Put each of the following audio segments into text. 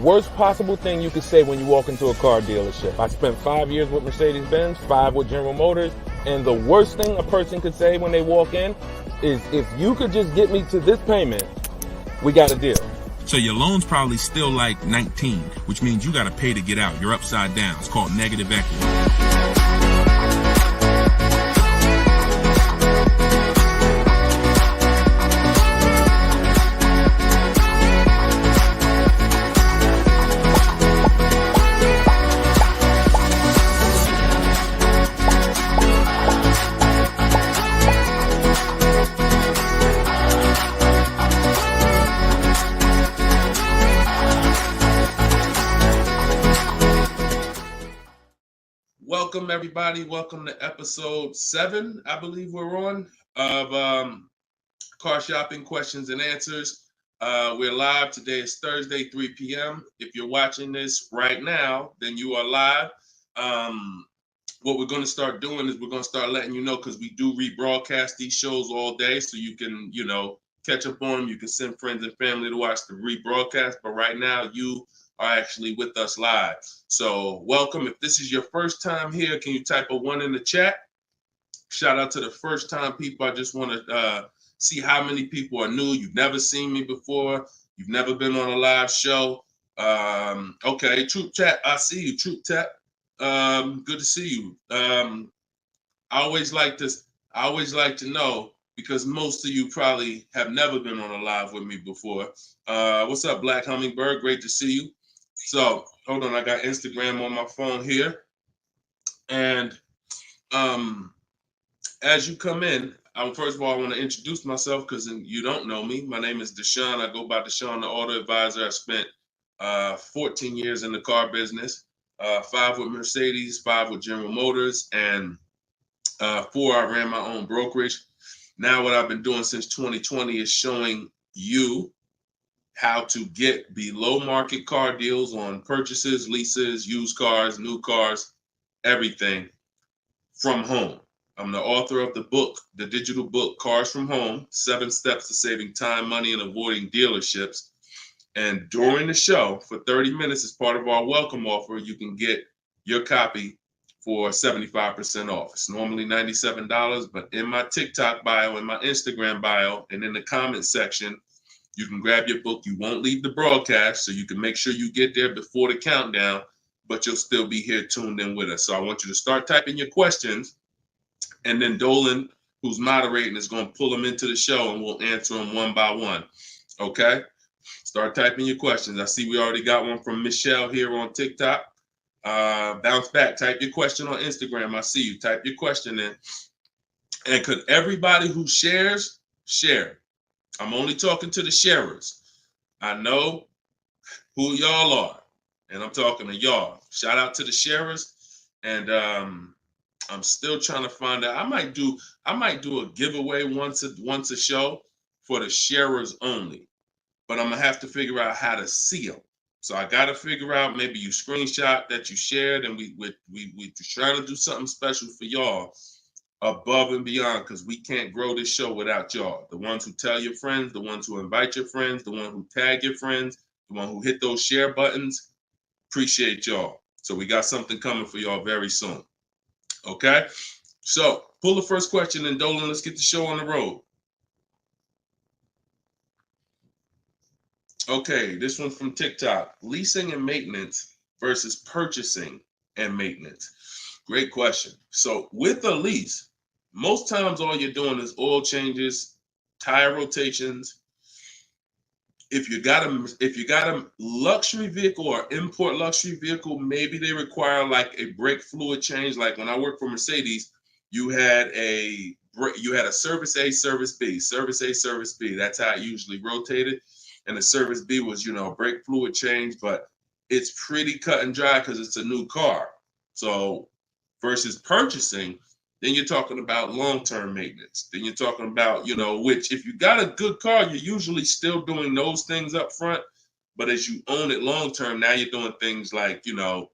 worst possible thing you could say when you walk into a car dealership. I spent 5 years with Mercedes-Benz, 5 with General Motors, and the worst thing a person could say when they walk in is, if you could just get me to this payment, we got a deal. So your loan's probably still like 19, which means you got to pay to get out. You're upside down. It's called negative equity. Welcome, everybody. Welcome to episode 7, I believe we're on, of Car Shopping Questions and Answers. We're live. Today is Thursday, 3 p.m. If you're watching this right now, then you are live. What we're going to start doing is we're going to start letting you know, because we do rebroadcast these shows all day, so you can, catch up on them. You can send friends and family to watch the rebroadcast, but right now you are actually with us live. So welcome. If this is your first time here, can you type a 1 in the chat? Shout out to the first time people. I just want to see how many people are new. You've never seen me before. You've never been on a live show. Okay, Troop Chat, I see you, Troop Chat. Good to see you. I always like to know, because most of you probably have never been on a live with me before. What's up, Black Hummingbird? Great to see you. So hold on, I got Instagram on my phone here. And as you come in, first of all, I want to introduce myself, because you don't know me. My name is Deshone. I go by Deshone the Auto Advisor. I spent 14 years in the car business, 5 with Mercedes, 5 with General Motors, and 4, I ran my own brokerage. Now what I've been doing since 2020 is showing you how to get below market car deals on purchases, leases, used cars, new cars, everything from home. I'm the author of the book, the digital book, Cars from Home, 7 Steps to Saving Time, Money, and Avoiding Dealerships. And during the show, for 30 minutes, as part of our welcome offer, you can get your copy for 75% off. It's normally $97, but in my TikTok bio, in my Instagram bio, and in the comment section, you can grab your book. You won't leave the broadcast, so you can make sure you get there before the countdown, but you'll still be here tuned in with us. So I want you to start typing your questions, and then Dolan, who's moderating, is going to pull them into the show, and we'll answer them one by one. Okay? Start typing your questions. I see we already got one from Michelle here on TikTok. Bounce back. Type your question on Instagram. I see you. Type your question in. And could everybody who shares, share? I'm only talking to the sharers. I know who y'all are, and I'm talking to y'all. Shout out to the sharers. And I'm still trying to find out. I might do a giveaway once a show for the sharers only, but I'm gonna have to figure out how to see them. So I got to figure out, maybe you screenshot that you shared, and we trying to do something special for y'all above and beyond, because we can't grow this show without y'all. The ones who tell your friends, the ones who invite your friends, the one who tag your friends, the one who hit those share buttons. Appreciate y'all. So we got something coming for y'all very soon. Okay? So pull the first question, and Dolan, let's get the show on the road. Okay, this one from TikTok. Leasing and maintenance versus purchasing and maintenance. Great question. So with a lease, most times all you're doing is oil changes, tire rotations. If you got a luxury vehicle or import luxury vehicle, maybe they require like a brake fluid change. Like when I worked for Mercedes, you had a service A, service B, service A, service B. That's how it usually rotated. And the service B was, brake fluid change, but it's pretty cut and dry because it's a new car. So versus purchasing, then you're talking about long-term maintenance. Then you're talking about, which if you got a good car, you're usually still doing those things up front. But as you own it long-term, now you're doing things like, you're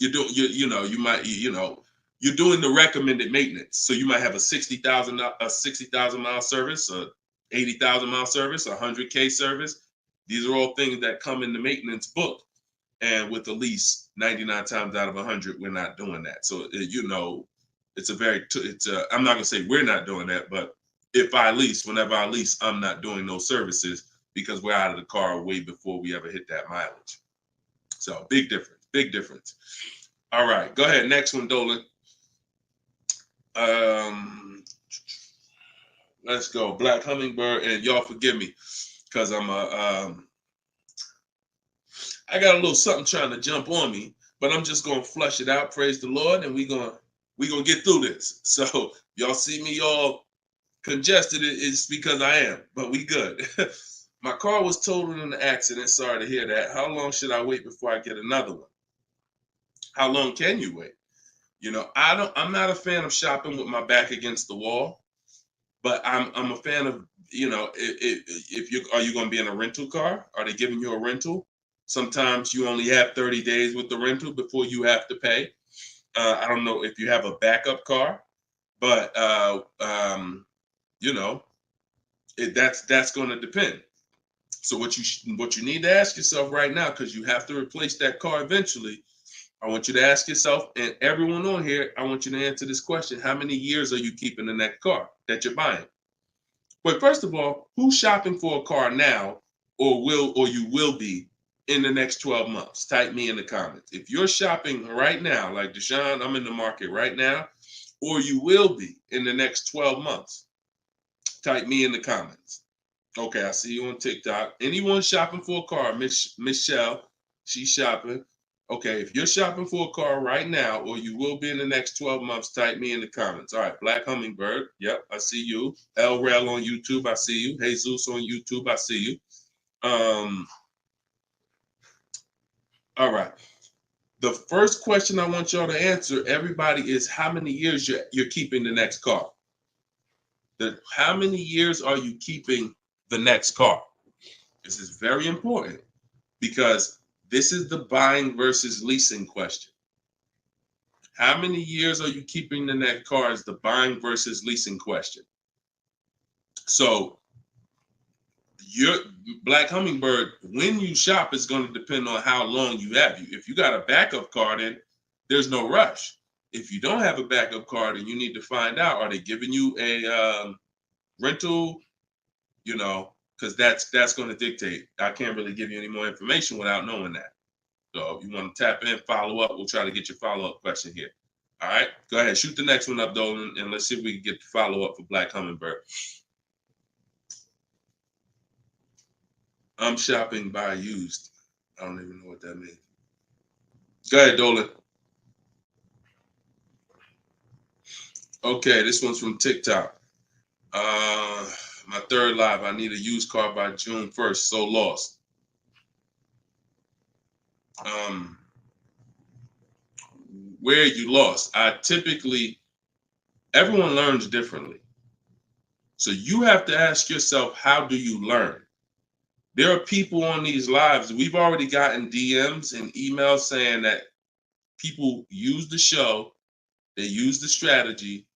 doing the recommended maintenance. So you might have a 60,000 mile service, a 80,000 mile service, a 100K service. These are all things that come in the maintenance book. And with the lease, 99 times out of 100, we're not doing that. So, you know, it's a very, I'm not going to say we're not doing that, but if I lease, whenever I lease, I'm not doing those services because we're out of the car way before we ever hit that mileage. So big difference, big difference. All right, go ahead. Next one, Dolan. Let's go. Black Hummingbird, and y'all forgive me because I got a little something trying to jump on me, but I'm just gonna flush it out. Praise the Lord, and we gonna get through this. So y'all see me all congested, it's because I am, but we good. My car was totaled in an accident. Sorry to hear that. How long should I wait before I get another one? How long can you wait? You know, I'm not a fan of shopping with my back against the wall, but I'm a fan of, you know, if you are you going to be in a rental car? Are they giving you a rental? Sometimes you only have 30 days with the rental before you have to pay. I don't know if you have a backup car, but you know, that's going to depend. So what you need to ask yourself right now, because you have to replace that car eventually, I want you to ask yourself, and everyone on here, I want you to answer this question: how many years are you keeping in that car that you're buying? But first of all, who's shopping for a car now, or you will be in the next 12 months? Type me in the comments. If you're shopping right now, like Deshone, I'm in the market right now, or you will be in the next 12 months, type me in the comments. Okay, I see you on TikTok. Anyone shopping for a car? Michelle, she's shopping. Okay, if you're shopping for a car right now, or you will be in the next 12 months, type me in the comments. All right, Black Hummingbird. Yep, I see you. El Rel on YouTube, I see you. Jesus on YouTube, I see you. All right. The first question I want y'all to answer, everybody, is how many years you're keeping the next car? How many years are you keeping the next car? This is very important because this is the buying versus leasing question. How many years are you keeping the next car is the buying versus leasing question. So your Black Hummingbird, when you shop, is going to depend on how long you have. If you got a backup car, then there's no rush. If you don't have a backup car, then you need to find out, are they giving you a rental? You know, because that's going to dictate. I can't really give you any more information without knowing that. So if you want to tap in, follow up, we'll try to get your follow-up question here. All right, go ahead, shoot the next one up, Dolan, and let's see if we can get the follow-up for Black Hummingbird. I'm shopping by used. I don't even know what that means. Go ahead, Dolan. Okay, this one's from TikTok. My third live, I need a used car by June 1st, so lost. Where you lost? Everyone learns differently. So you have to ask yourself, how do you learn? There are people on these lives, we've already gotten DMs and emails saying that people use the show, they use the strategy,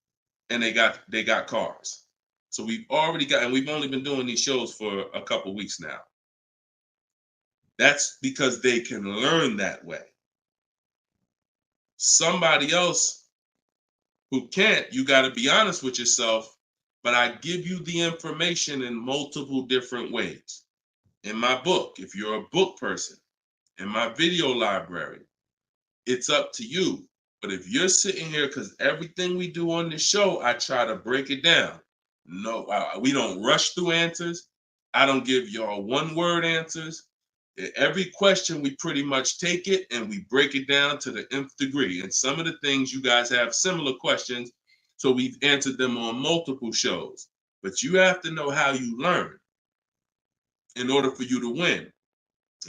and they got cars. So we've only been doing these shows for a couple weeks now. That's because they can learn that way. Somebody else who can't, you got to be honest with yourself, but I give you the information in multiple different ways. In my book, if you're a book person, in my video library, it's up to you. But if you're sitting here, because everything we do on this show, I try to break it down. No, we don't rush through answers. I don't give y'all one-word answers. Every question, we pretty much take it and we break it down to the nth degree. And some of the things you guys have similar questions, so we've answered them on multiple shows. But you have to know how you learn in order for you to win.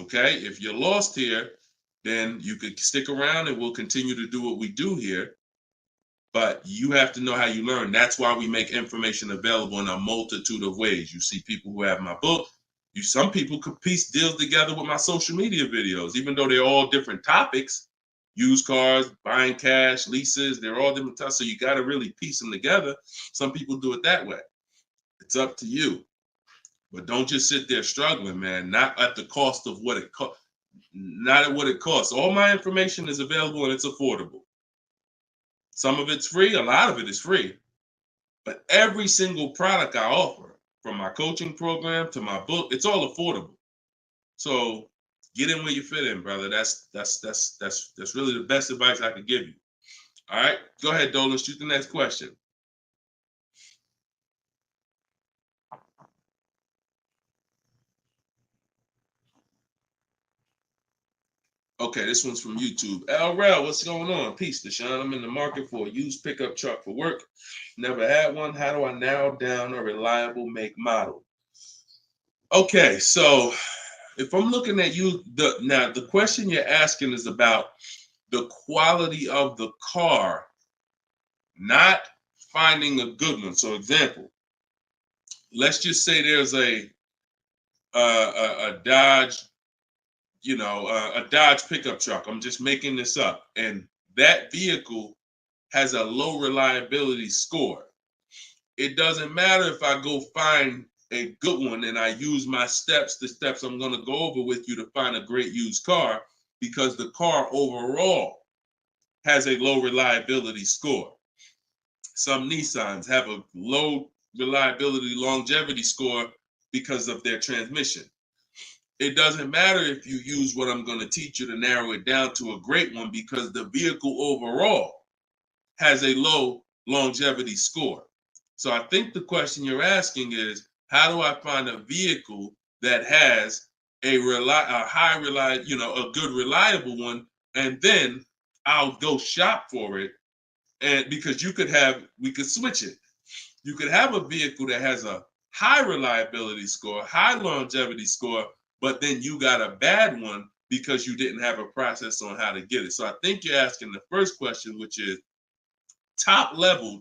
Okay? If you're lost here, then you could stick around and we'll continue to do what we do here. But you have to know how you learn. That's why we make information available in a multitude of ways. You see people who have my book. Some people could piece deals together with my social media videos, even though they're all different topics. Used cars, buying cash, leases, they're all different types. So you got to really piece them together. Some people do it that way. It's up to you. But don't just sit there struggling, man. Not at the cost of what it costs. Not at what it costs. All my information is available and it's affordable. Some of it's free, a lot of it is free. But every single product I offer, from my coaching program to my book, it's all affordable. So get in where you fit in, brother. That's really the best advice I could give you. All right, go ahead, Dolan. Shoot the next question. Okay, this one's from YouTube. LRel, what's going on? Peace, Deshone. I'm in the market for a used pickup truck for work. Never had one. How do I narrow down a reliable make model? Okay, so if I'm looking at you, the question you're asking is about the quality of the car, not finding a good one. So, example, let's just say there's a Dodge, a Dodge pickup truck. I'm just making this up, and that vehicle has a low reliability score. It doesn't matter if I go find a good one and I use my steps, the steps I'm going to go over with you to find a great used car, because the car overall has a low reliability score. Some Nissans have a low reliability longevity score because of their transmission. It doesn't matter if you use what I'm going to teach you to narrow it down to a great one, because the vehicle overall has a low longevity score. So I think the question you're asking is, how do I find a vehicle that has a good reliable one, and then I'll go shop for it. And because we could switch it. You could have a vehicle that has a high reliability score, high longevity score, but then you got a bad one because you didn't have a process on how to get it. So I think you're asking the first question, which is top level,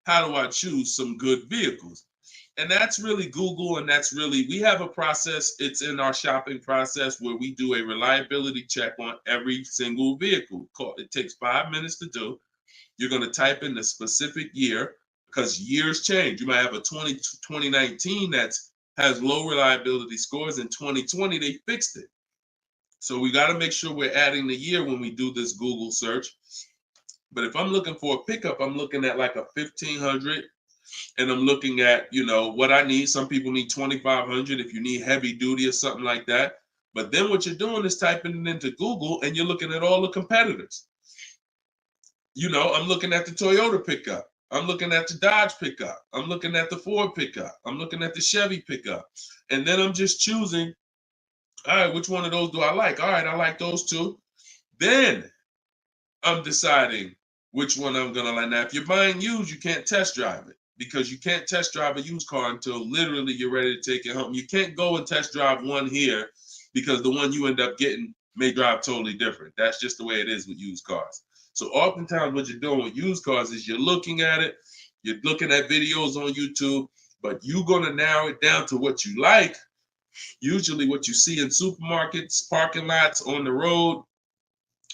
how do I choose some good vehicles? And that's really Google, and we have a process. It's in our shopping process where we do a reliability check on every single vehicle. It takes 5 minutes to do. You're going to type in the specific year, because years change. You might have a 2019 that has low reliability scores. In 2020, they fixed it. So we got to make sure we're adding the year when we do this Google search. But if I'm looking for a pickup, I'm looking at like a 1500, and I'm looking at, what I need. Some people need 2500 if you need heavy duty or something like that. But then what you're doing is typing it into Google, and you're looking at all the competitors. I'm looking at the Toyota pickup. I'm looking at the Dodge pickup. I'm looking at the Ford pickup. I'm looking at the Chevy pickup. And then I'm just choosing, all right, which one of those do I like? All right, I like those two. Then I'm deciding which one I'm going to like. Now, if you're buying used, you can't test drive it, because you can't test drive a used car until literally you're ready to take it home. You can't go and test drive one here, because the one you end up getting may drive totally different. That's just the way it is with used cars. So oftentimes what you're doing with used cars is you're looking at it, you're looking at videos on YouTube, but you're going to narrow it down to what you like, usually what you see in supermarkets, parking lots, on the road.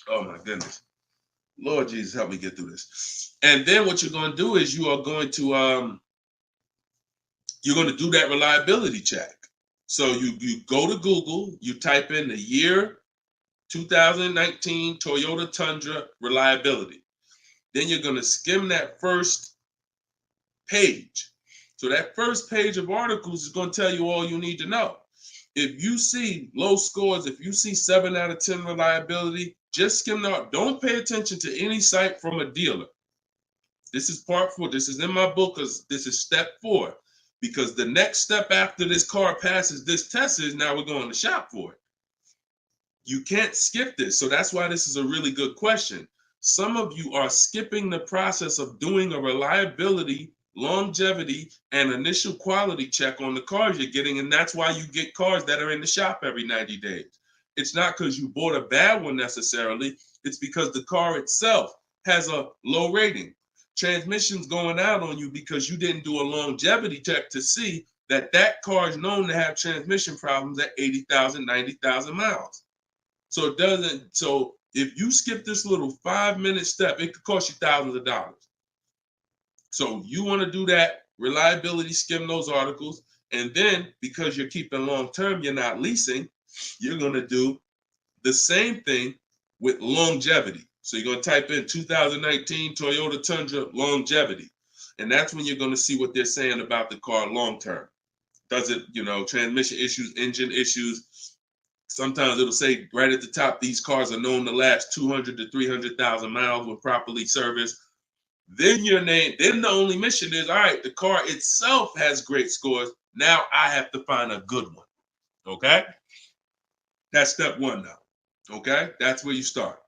Oh my goodness. Lord Jesus, help me get through this. And then what you're going to do is you're going to do that reliability check. So you go to Google, you type in the year 2019 Toyota Tundra reliability. Then you're going to skim that first page. So that first page of articles is going to tell you all you need to know. If you see low scores, if you see 7 out of 10 reliability, just skim that. Don't pay attention to any site from a dealer. This is part 4. This is in my book, because this is step 4. Because the next step after this car passes this test is now we're going to shop for it. You can't skip this. So that's why this is a really good question. Some of you are skipping the process of doing a reliability, longevity, and initial quality check on the cars you're getting. And that's why you get cars that are in the shop every 90 days. It's not because you bought a bad one necessarily. It's because the car itself has a low rating. Transmission's going out on you because you didn't do a longevity check to see that car is known to have transmission problems at 80,000, 90,000 miles. So if you skip this little 5-minute step, it could cost you thousands of dollars. So you want to do that reliability, skim those articles, And then because you're keeping long term, you're not leasing, you're going to do the same thing with longevity. So you're going to type in 2019 Toyota Tundra longevity. And that's when you're going to see what they're saying about the car long term. Does it, transmission issues, engine issues? Sometimes it'll say right at the top, these cars are known to last 200 to 300,000 miles when properly serviced. Then then the only mission is, all right, the car itself has great scores. Now I have to find a good one. Okay? That's step one now. Okay? That's where you start.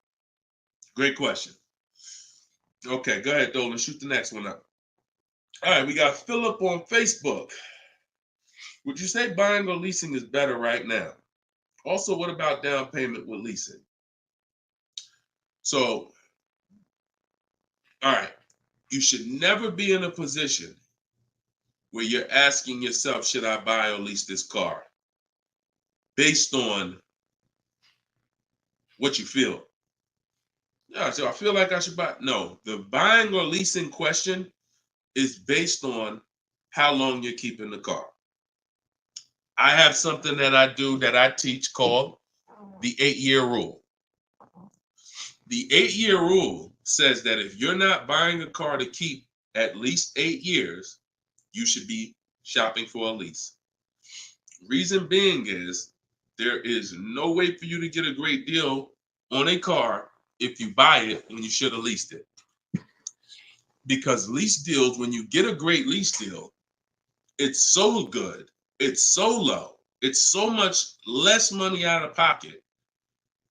Great question. Okay, go ahead, Dolan. Shoot the next one up. All right, we got Philip on Facebook. Would you say buying or leasing is better right now? Also, what about down payment with leasing? So, all right, you should never be in a position where you're asking yourself, should I buy or lease this car? Based on what you feel. Yeah, so I feel like I should buy. No, the buying or leasing question is based on how long you're keeping the car. I have something that I do that I teach called the 8-year rule. The 8-year rule says that if you're not buying a car to keep at least 8 years, you should be shopping for a lease. Reason being is there is no way for you to get a great deal on a car if you buy it when you should have leased it. Because lease deals, when you get a great lease deal, it's so good, it's so low, it's so much less money out of pocket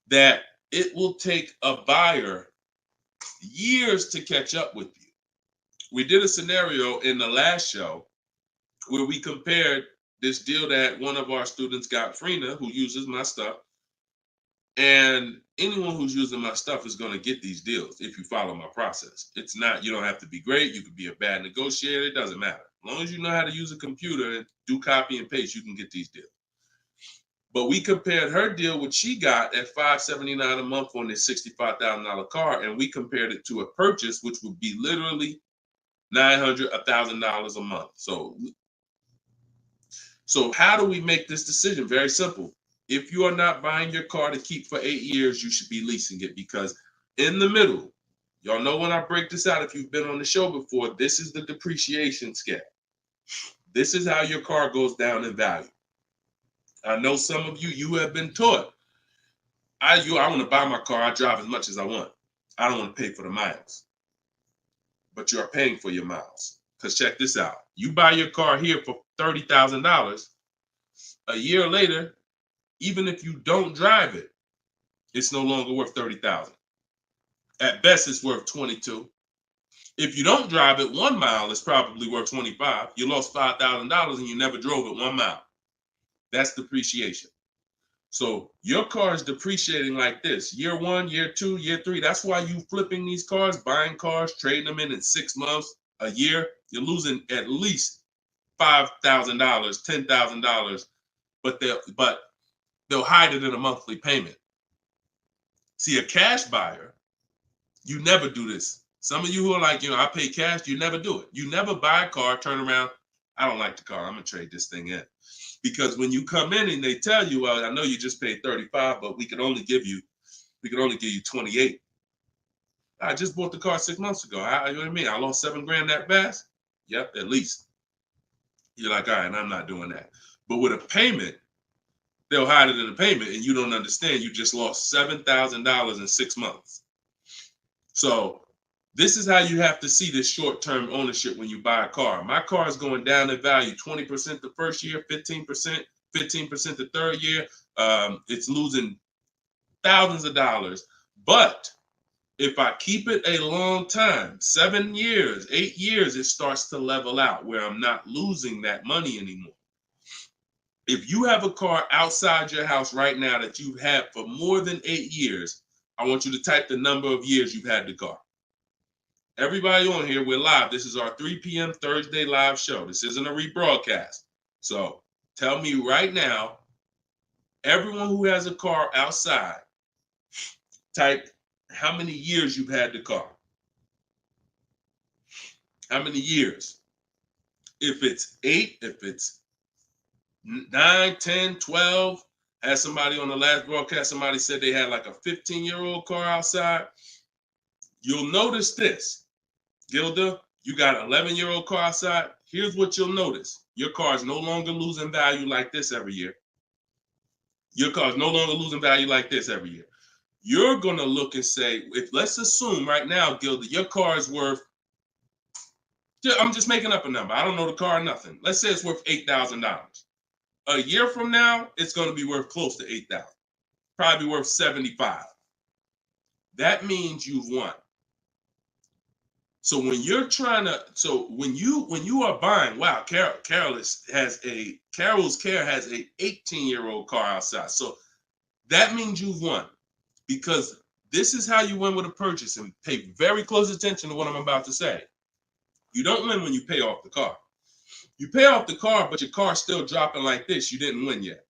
that it will take a buyer years to catch up with you. We did a scenario in the last show where we compared this deal that one of our students got, Frina, who uses my stuff. And anyone who's using my stuff is going to get these deals if you follow my process. It's not, you don't have to be great. You could be a bad negotiator. It doesn't matter. As long as you know how to use a computer and do copy and paste, you can get these deals. But we compared her deal, which she got at $579 a month on this $65,000 car, and we compared it to a purchase, which would be literally $900, $1,000 a month. So how do we make this decision? Very simple. If you are not buying your car to keep for 8 years, you should be leasing it, because in the middle, y'all know when I break this out, if you've been on the show before, this is the depreciation scale. This is how your car goes down in value. I know some of you have been taught, I want to buy my car, I drive as much as I want. I don't want to pay for the miles. But you are paying for your miles. Because check this out. You buy your car here for $30,000. A year later, even if you don't drive it, it's no longer worth $30,000. At best, it's worth $22,000. If you don't drive it 1 mile, it's probably worth $25,000. You lost $5,000 and you never drove it 1 mile. That's depreciation. So your car is depreciating like this. Year 1, year 2, year 3. That's why you flipping these cars, buying cars, trading them in 6 months, a year. You're losing at least $5,000, $10,000, but they'll hide it in a monthly payment. See, a cash buyer, you never do this. Some of you who are like, I pay cash, you never do it. You never buy a car, turn around, I don't like the car, I'm gonna trade this thing in. Because when you come in and they tell you, well, I know you just paid $35, but we could only give you $28. I just bought the car 6 months ago. You know what I mean? I lost $7,000 that fast? Yep, at least. You're like, all right, I'm not doing that. But with a payment, they'll hide it in the payment, and you don't understand. You just lost $7,000 in 6 months. So this is how you have to see this short-term ownership when you buy a car. My car is going down in value 20% the first year, 15%, 15% the third year. It's losing thousands of dollars. But if I keep it a long time, 7 years, 8 years, it starts to level out where I'm not losing that money anymore. If you have a car outside your house right now that you've had for more than 8 years, I want you to type the number of years you've had the car. Everybody on here, we're live. This is our 3 p.m. Thursday live show. This isn't a rebroadcast. So tell me right now, everyone who has a car outside, type how many years you've had the car. How many years? If it's 8, if it's 9, 10, 12. Had somebody on the last broadcast, somebody said they had like a 15-year-old car outside. You'll notice this, Gilda, you got an 11-year-old car outside. Here's what you'll notice. Your car is no longer losing value like this every year. Your car is no longer losing value like this every year. You're going to look and say, if let's assume right now, Gilda, your car is worth, I'm just making up a number. I don't know the car, nothing. Let's say it's worth $8,000. A year from now, it's going to be worth close to 8,000. Probably worth 75. That means you've won. So when you're trying to, when you are buying, wow, Carol's Care has a 18-year-old car outside. So that means you've won, because this is how you win with a purchase, and pay very close attention to what I'm about to say. You don't win when you pay off the car. You pay off the car, but your car's still dropping like this. You didn't win yet.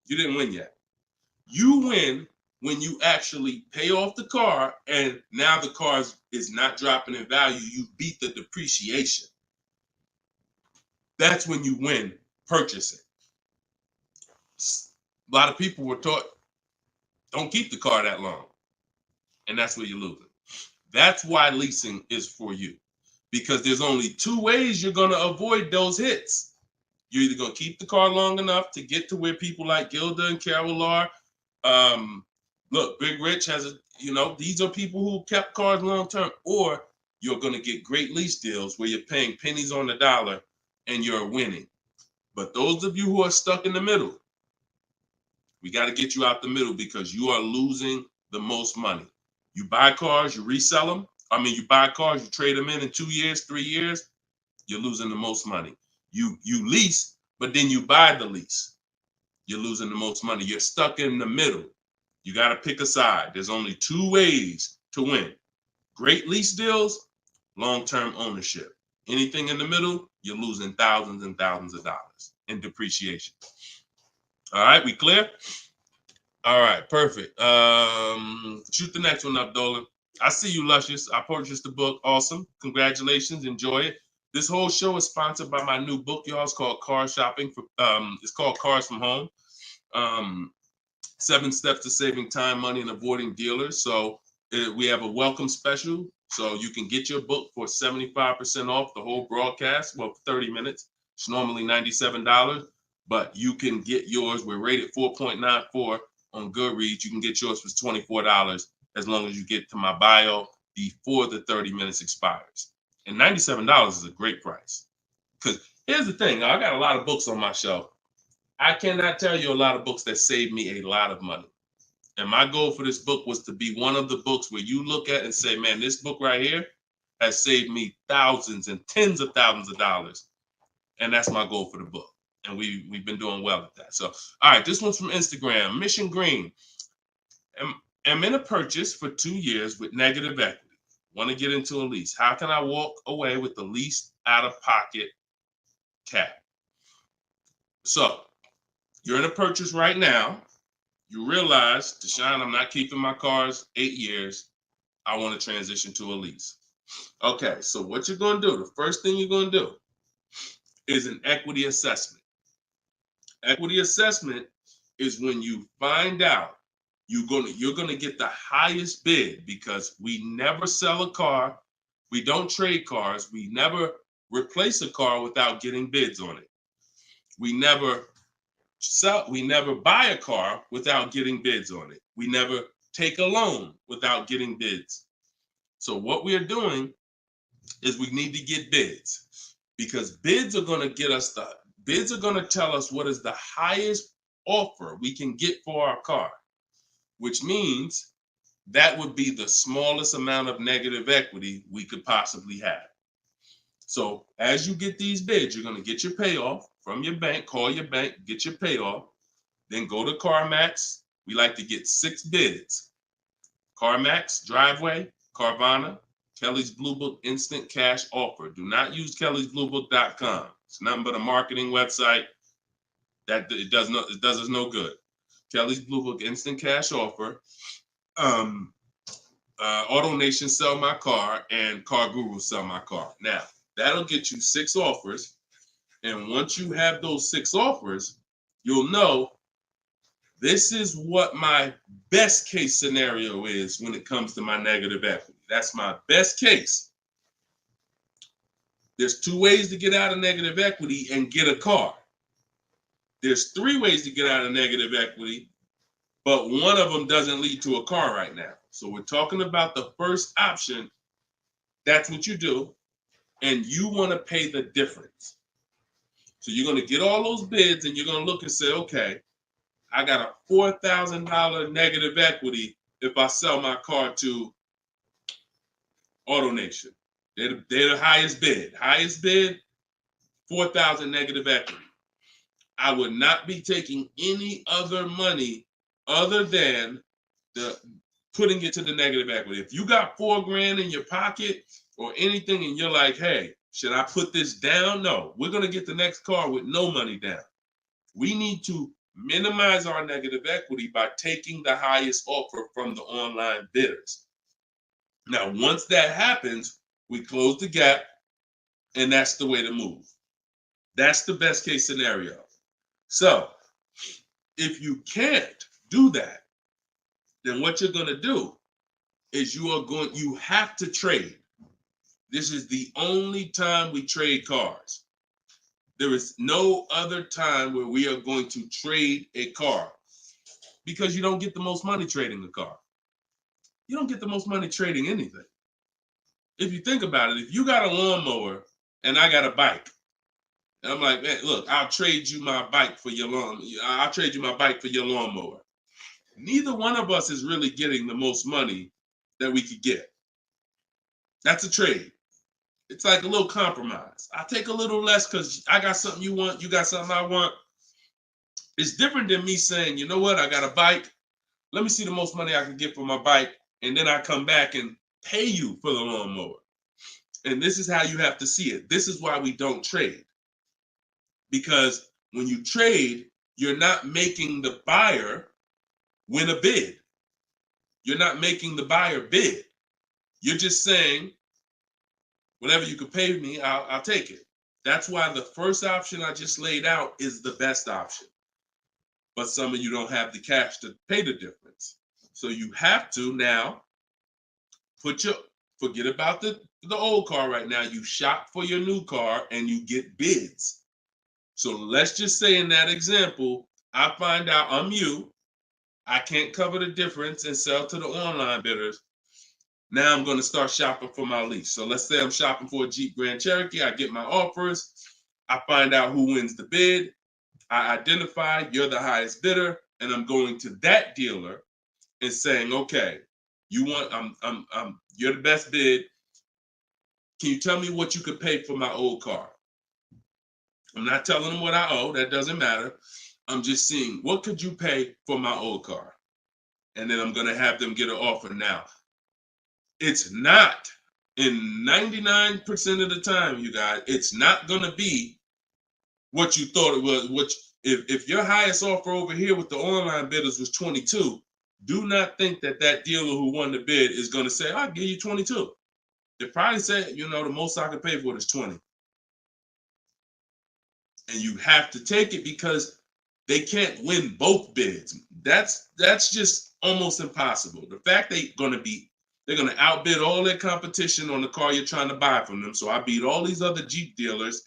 You didn't win yet. You win when you actually pay off the car and now the car is not dropping in value. You beat the depreciation. That's when you win purchasing. A lot of people were taught, don't keep the car that long. And that's where you're losing. That's why leasing is for you. Because there's only two ways you're going to avoid those hits. You're either going to keep the car long enough to get to where people like Gilda and Carol are. Look, Big Rich has these are people who kept cars long term, or you're going to get great lease deals where you're paying pennies on the dollar and you're winning. But those of you who are stuck in the middle, we got to get you out the middle, because you are losing the most money. You buy cars, you resell them. You buy cars, you trade them in 2 years, 3 years, you're losing the most money. You lease, but then you buy the lease. You're losing the most money. You're stuck in the middle. You got to pick a side. There's only two ways to win. Great lease deals, long-term ownership. Anything in the middle, you're losing thousands and thousands of dollars in depreciation. All right, we clear? All right, perfect. Shoot the next one up, Dolan. I see you, Luscious. I purchased the book. Awesome. Congratulations. Enjoy it. This whole show is sponsored by my new book, y'all. It's called Car Shopping. It's called Cars from Home. 7 Steps to Saving Time, Money, and Avoiding Dealers. So we have a welcome special. So you can get your book for 75% off the whole broadcast. Well, 30 minutes. It's normally $97, but you can get yours. We're rated 4.94 on Goodreads. You can get yours for $24 as long as you get to my bio before the 30 minutes expires. And $97 is a great price. Because here's the thing. I got a lot of books on my shelf. I cannot tell you a lot of books that saved me a lot of money. And my goal for this book was to be one of the books where you look at and say, man, this book right here has saved me thousands and tens of thousands of dollars. And that's my goal for the book. And we've been doing well at that. So, all right, this one's from Instagram. Mission Green. I'm in a purchase for 2 years with negative equity. Want to get into a lease. How can I walk away with the least out-of-pocket cap? So, you're in a purchase right now. You realize, Deshone, I'm not keeping my cars 8 years. I want to transition to a lease. Okay, so what you're going to do, the first thing you're going to do is an equity assessment. Equity assessment is when you find out you're going to get the highest bid, because we never sell a car. We don't trade cars. We never replace a car without getting bids on it. We never buy a car without getting bids on it. We never take a loan without getting bids. So what we're doing is we need to get bids, because bids are going to tell us what is the highest offer we can get for our car, which means that would be the smallest amount of negative equity we could possibly have. So as you get these bids, you're going to get your payoff from your bank, call your bank, get your payoff, then go to CarMax. We like to get 6 bids. CarMax, Driveway, Carvana, Kelly's Blue Book Instant Cash Offer. Do not use kellysbluebook.com. It's nothing but a marketing website that it does us no good. Kelly's Blue Book Instant Cash Offer. Auto Nation Sell My Car, and Car Guru Sell My Car. Now, that'll get you 6 offers. And once you have those 6 offers, you'll know this is what my best case scenario is when it comes to my negative equity. That's my best case. There's 2 ways to get out of negative equity and get a car. There's 3 ways to get out of negative equity, but one of them doesn't lead to a car right now. So we're talking about the first option. That's what you do, and you want to pay the difference. So you're going to get all those bids, and you're going to look and say, okay, I got a $4,000 negative equity if I sell my car to AutoNation. They're the highest bid. Highest bid, 4,000 negative equity. I would not be taking any other money other than putting it to the negative equity. If you got $4,000 in your pocket or anything, and you're like, hey, should I put this down? No, we're going to get the next car with no money down. We need to minimize our negative equity by taking the highest offer from the online bidders. Now, once that happens, we close the gap, and that's the way to move. That's the best case scenario. So if you can't do that, then what you're going to do is you have to trade. This is the only time we trade cars. There is no other time where we are going to trade a car, because you don't get the most money trading a car. You don't get the most money trading anything. If you think about it, if you got a lawnmower and I got a bike, and I'm like, man, look, I'll trade you my bike for your I'll trade you my bike for your lawnmower. Neither one of us is really getting the most money that we could get. That's a trade. It's like a little compromise. I take a little less because I got something you want, you got something I want. It's different than me saying, you know what, I got a bike. Let me see the most money I can get for my bike, and then I come back and pay you for the lawnmower. And this is how you have to see it. This is why we don't trade. Because when you trade, you're not making the buyer win a bid. You're not making the buyer bid. You're just saying, whatever you could pay me, I'll take it. That's why the first option I just laid out is the best option. But some of you don't have the cash to pay the difference. So you have to now forget about the old car right now. You shop for your new car and you get bids. So let's just say in that example, I find out I'm you. I can't cover the difference and sell to the online bidders. Now I'm going to start shopping for my lease. So let's say I'm shopping for a Jeep Grand Cherokee. I get my offers. I find out who wins the bid. I identify you're the highest bidder, and I'm going to that dealer and saying, okay, you're the best bid. Can you tell me what you could pay for my old car? I'm not telling them what I owe. That doesn't matter. I'm just seeing, what could you pay for my old car? And then I'm going to have them get an offer. Now, it's not, in 99% of the time, you guys, it's not going to be what you thought it was. Which, if your highest offer over here with the online bidders was 22, do not think that dealer who won the bid is going to say, I'll give you 22. They probably say, the most I can pay for it is 20. And you have to take it because they can't win both bids. That's just almost impossible. The fact they're going to outbid all their competition on the car you're trying to buy from them. So I beat all these other Jeep dealers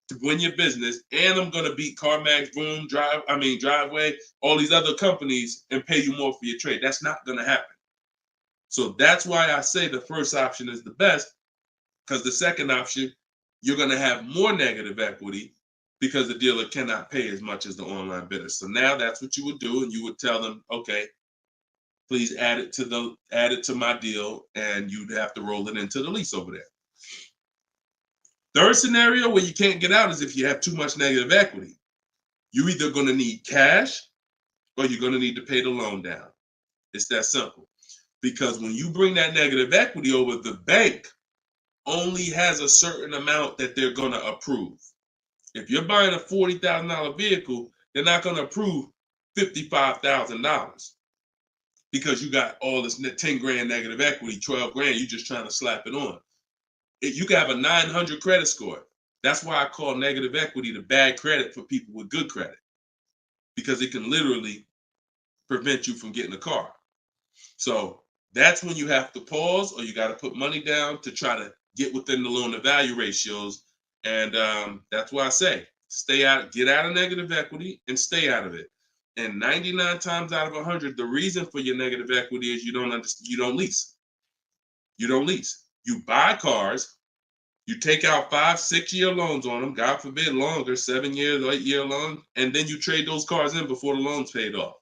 to win your business, and I'm going to beat CarMax, Boom, Driveway, all these other companies, and pay you more for your trade. That's not going to happen. So that's why I say the first option is the best, because the second option, you're going to have more negative equity because the dealer cannot pay as much as the online bidder. So now that's what you would do, and you would tell them, okay, please add it to my deal, and you'd have to roll it into the lease over there. Third scenario where you can't get out is if you have too much negative equity. You're either going to need cash or you're going to need to pay the loan down. It's that simple. Because when you bring that negative equity over, the bank only has a certain amount that they're going to approve. If you're buying a $40,000 vehicle, they're not going to approve $55,000 because you got all this 10 grand negative equity, 12 grand, you're just trying to slap it on. You can have a 900 credit score. That's why I call negative equity the bad credit for people with good credit, because it can literally prevent you from getting a car. So that's when you have to pause, or you got to put money down to try to get within the loan to value ratios. And that's why I say stay out, get out of negative equity and stay out of it. And 99 times out of 100, the reason for your negative equity is you don't lease. You don't lease. You buy cars, you take out 5-6 year loans on them, God forbid longer, 7 years, 8 year loan, and then you trade those cars in before the loan's paid off.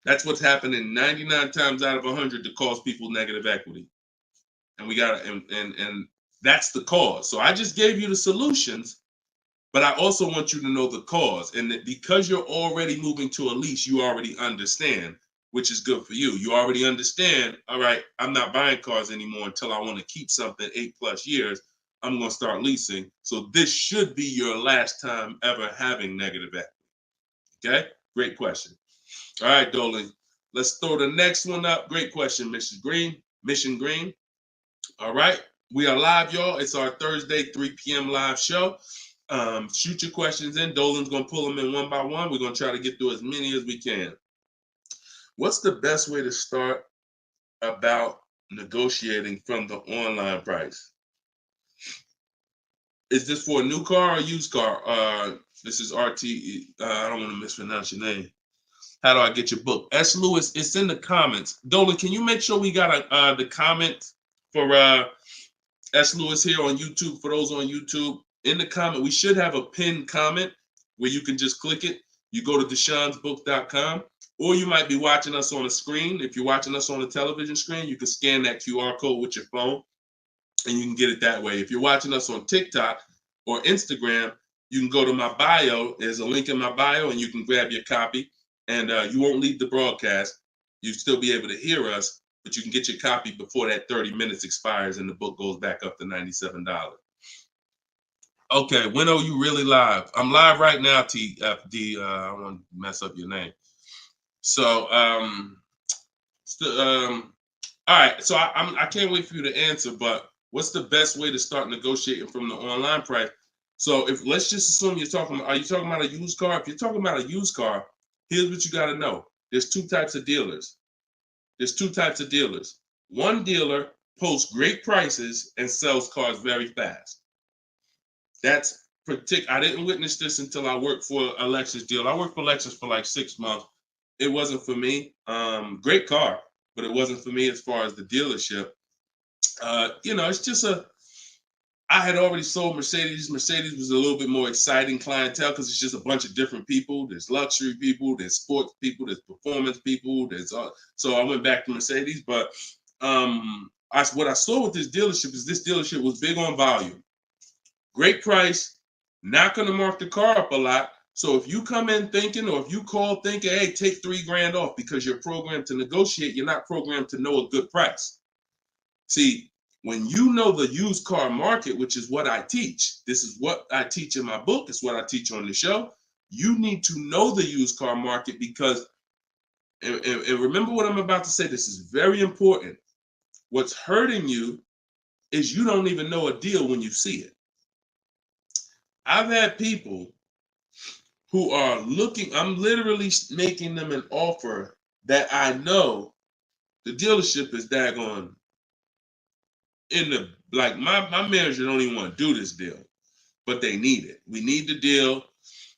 That's what's happening 99 times out of 100 to cause people negative equity. And we got to, and that's the cause. So I just gave you the solutions, but I also want you to know the cause. And that because you're already moving to a lease, you already understand, which is good for you. You already understand, all right, I'm not buying cars anymore until I want to keep something 8+ years. I'm going to start leasing. So this should be your last time ever having negative equity. Okay, great question. All right, Dolan, let's throw the next one up. Great question, Mrs. Green, Mission Green. All right, we are live, y'all. It's our Thursday 3 p.m. live show. Shoot your questions in. Dolan's going to pull them in one by one. We're going to try to get through as many as we can. What's the best way to start about negotiating from the online price? Is this for a new car or used car? This is RT. I don't want to mispronounce your name. How do I get your book? S. Lewis, it's in the comments. Dolan, can you make sure we got the comment for S. Lewis here on YouTube? For those on YouTube, in the comment, we should have a pinned comment where you can just click it. You go to deshonsbook.com, or you might be watching us on a screen. If you're watching us on a television screen, you can scan that QR code with your phone, and you can get it that way. If you're watching us on TikTok or Instagram, you can go to my bio. There's a link in my bio, and you can grab your copy. And you won't leave the broadcast. You'll still be able to hear us, but you can get your copy before that 30 minutes expires and the book goes back up to $97. Okay, when are you really live? I'm live right now, TFD. I don't want to mess up your name. So, all right. So I can't wait for you to answer, but what's the best way to start negotiating from the online price? So let's just assume are you talking about a used car? If you're talking about a used car, here's what you got to know. There's two types of dealers. One dealer posts great prices and sells cars very fast. That's I didn't witness this until I worked for a Lexus dealer. I worked for Lexus for like 6 months. It wasn't for me. Great car, but it wasn't for me as far as the dealership. It's just I had already sold Mercedes. Mercedes was a little bit more exciting clientele because it's just a bunch of different people. There's luxury people, there's sports people, there's performance people. So I went back to Mercedes. But what I saw with this dealership was big on volume. Great price, not going to mark the car up a lot. So if you come in thinking, or if you call thinking, hey, take $3,000 off because you're programmed to negotiate, you're not programmed to know a good price. See, when you know the used car market, which is what I teach, this is what I teach in my book, it's what I teach on the show. You need to know the used car market because, and remember what I'm about to say, this is very important. What's hurting you is you don't even know a deal when you see it. I've had people who are looking, I'm literally making them an offer that I know the dealership is daggone my manager don't even want to do this deal, but they need it. We need the deal.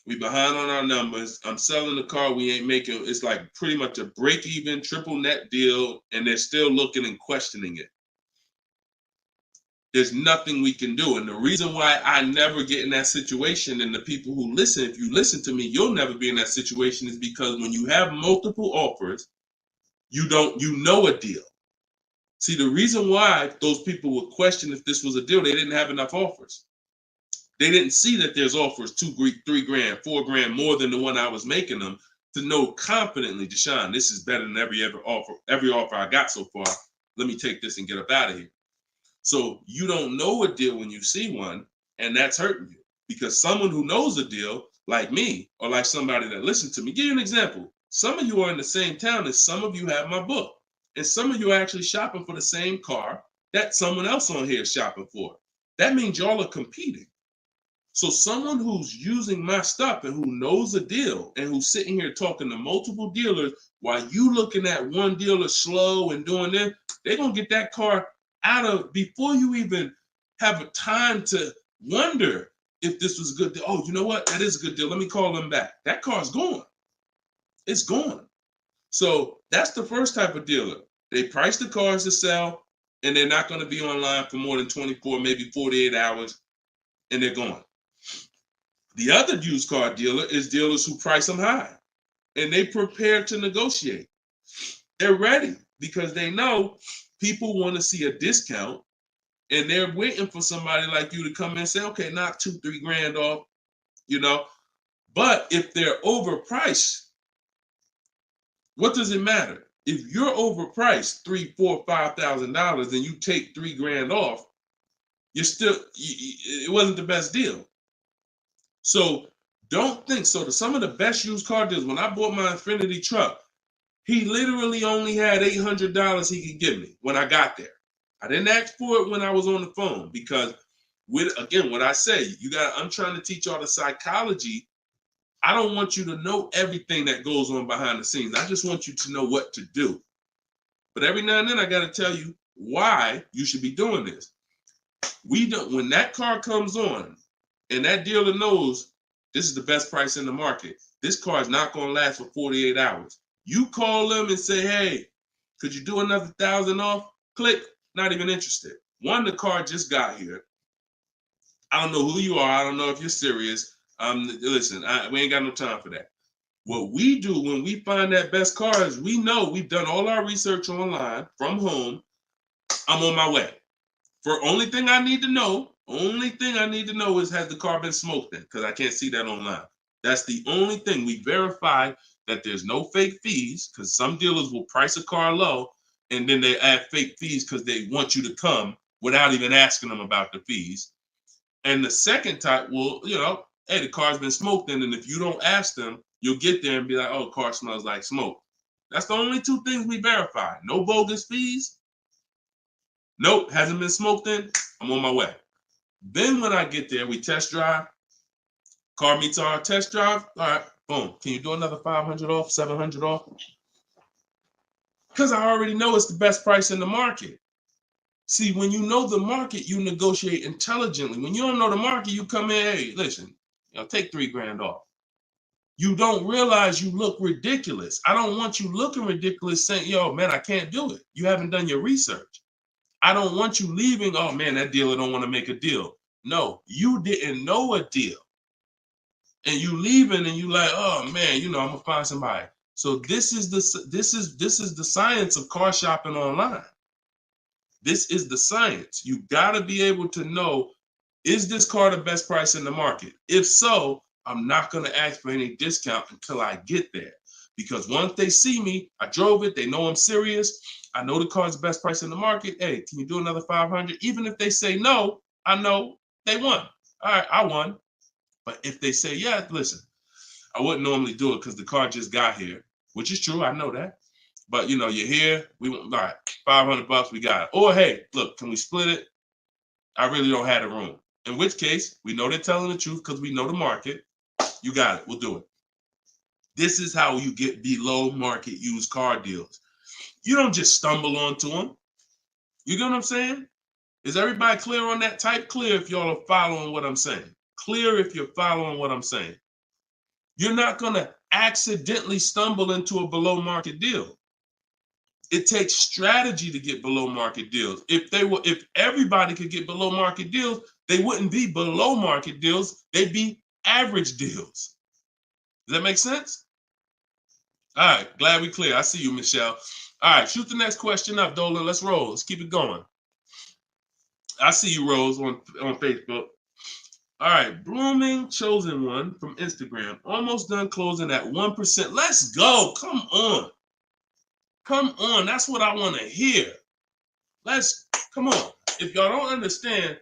We behind on our numbers. I'm selling the car. We ain't making, it's like pretty much a break even triple net deal. And they're still looking and questioning it. There's nothing we can do. And the reason why I never get in that situation, and the people who listen, if you listen to me, you'll never be in that situation, is because when you have multiple offers, you know a deal. See, the reason why those people would question if this was a deal, they didn't have enough offers. They didn't see that there's offers $2,000, $3,000, $4,000 more than the one I was making them to know confidently, Deshone, this is better than every offer I got so far. Let me take this and get up out of here. So you don't know a deal when you see one, and that's hurting you, because someone who knows a deal, like me, or like somebody that listens to me, give you an example. Some of you are in the same town as some of you have my book. And some of you are actually shopping for the same car that someone else on here is shopping for. that means y'all are competing. So someone who's using my stuff and who knows a deal and who's sitting here talking to multiple dealers while you looking at one dealer slow and doing this, they're going to get that car out of before you even have a time to wonder if this was a good deal. Oh, you know what? That is a good deal. Let me call them back. That car's gone. It's gone. So that's the first type of dealer. They price the cars to sell, and they're not going to be online for more than 24, maybe 48 hours, and they're gone. The other used car dealer is dealers who price them high, and they prepare to negotiate. They're ready because they know people want to see a discount, and they're waiting for somebody like you to come in and say, okay, knock $2-3 grand off, you know. But if they're overpriced, what does it matter? If you're overpriced $3,000, $4,000, $5,000, and you take $3 grand off, you're still, it wasn't the best deal. So don't think so. Some of the best used car deals, when I bought my Infiniti truck, he literally only had $800 he could give me when I got there. I didn't ask for it when I was on the phone because, again, what I say, I'm trying to teach y'all the psychology. I don't want you to know everything that goes on behind the scenes. I just want you to know what to do. But every now and then I got to tell you why you should be doing this. When that car comes on and that dealer knows this is the best price in the market, this car is not going to last for 48 hours. You call them and say, hey, could you do another 1,000 off? Click, not even interested. One, the car just got here. I don't know who you are. I don't know if you're serious. Listen, we ain't got no time for that. What we do when we find that best car is we know we've done all our research online from home. I'm on my way. Only thing I need to know is, has the car been smoked in? Because I can't see that online. That's the only thing. We verify that there's no fake fees, because some dealers will price a car low and then they add fake fees because they want you to come without even asking them about the fees. And the second type will, hey, the car's been smoked in, and if you don't ask them, you'll get there and be like, oh, car smells like smoke. That's the only two things we verify. No bogus fees. Nope, hasn't been smoked in. I'm on my way. Then when I get there, we test drive. Car meets our test drive. All right, boom. Can you do another 500 off, 700 off? Because I already know it's the best price in the market. See, when you know the market, you negotiate intelligently. When you don't know the market, you come in, hey, listen, take $3 grand off. You don't realize you look ridiculous. I don't want you looking ridiculous saying, yo, man, I can't do it. You haven't done your research. I don't want you leaving, oh, man, that dealer don't want to make a deal. No, you didn't know a deal. And you leaving and you like, oh, man, I'm going to find somebody. So this is the science of car shopping online. This is the science. You got to be able to know, is this car the best price in the market? If so, I'm not going to ask for any discount until I get there. Because once they see me, I drove it, they know I'm serious. I know the car's the best price in the market. Hey, can you do another 500? Even if they say no, I know they won. All right, I won. But if they say, yeah, listen, I wouldn't normally do it because the car just got here, which is true. I know that. But, you're here. All right, $500, we got it. Or, hey, look, can we split it? I really don't have the room. In which case, we know they're telling the truth because we know the market. You got it. We'll do it. This is how you get below market used car deals. You don't just stumble onto them. You get what I'm saying? Is everybody clear on that? Type clear if y'all are following what I'm saying. Clear if you're following what I'm saying. You're not going to accidentally stumble into a below market deal. It takes strategy to get below market deals. If everybody could get below market deals, they wouldn't be below market deals. They'd be average deals. Does that make sense? All right, glad we clear. I see you, Michelle. All right, shoot the next question up, Dolan. Let's roll. Let's keep it going. I see you, Rose, on Facebook. All right, Blooming Chosen One from Instagram. Almost done closing at 1%. Let's go. Come on. Come on. That's what I want to hear. Come on. If y'all don't understand,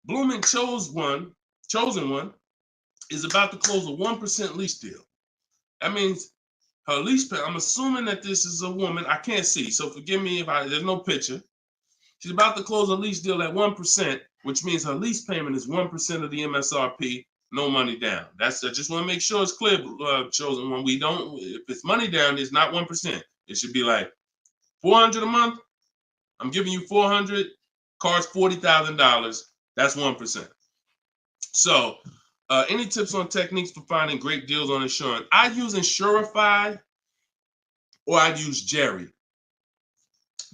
Blooming Chosen One is about to close a 1% lease deal. That means her lease pay, I'm assuming that this is a woman. I can't see, so forgive me if there's no picture. She's about to close a lease deal at 1%, which means her lease payment is 1% of the MSRP, no money down. I just want to make sure it's clear, chosen one. We don't, if it's money down, it's not 1%. It should be like $400 a month. I'm giving you $400. Car's $40,000. That's 1%. So, any tips on techniques for finding great deals on insurance? I use Insurify or I use Jerry.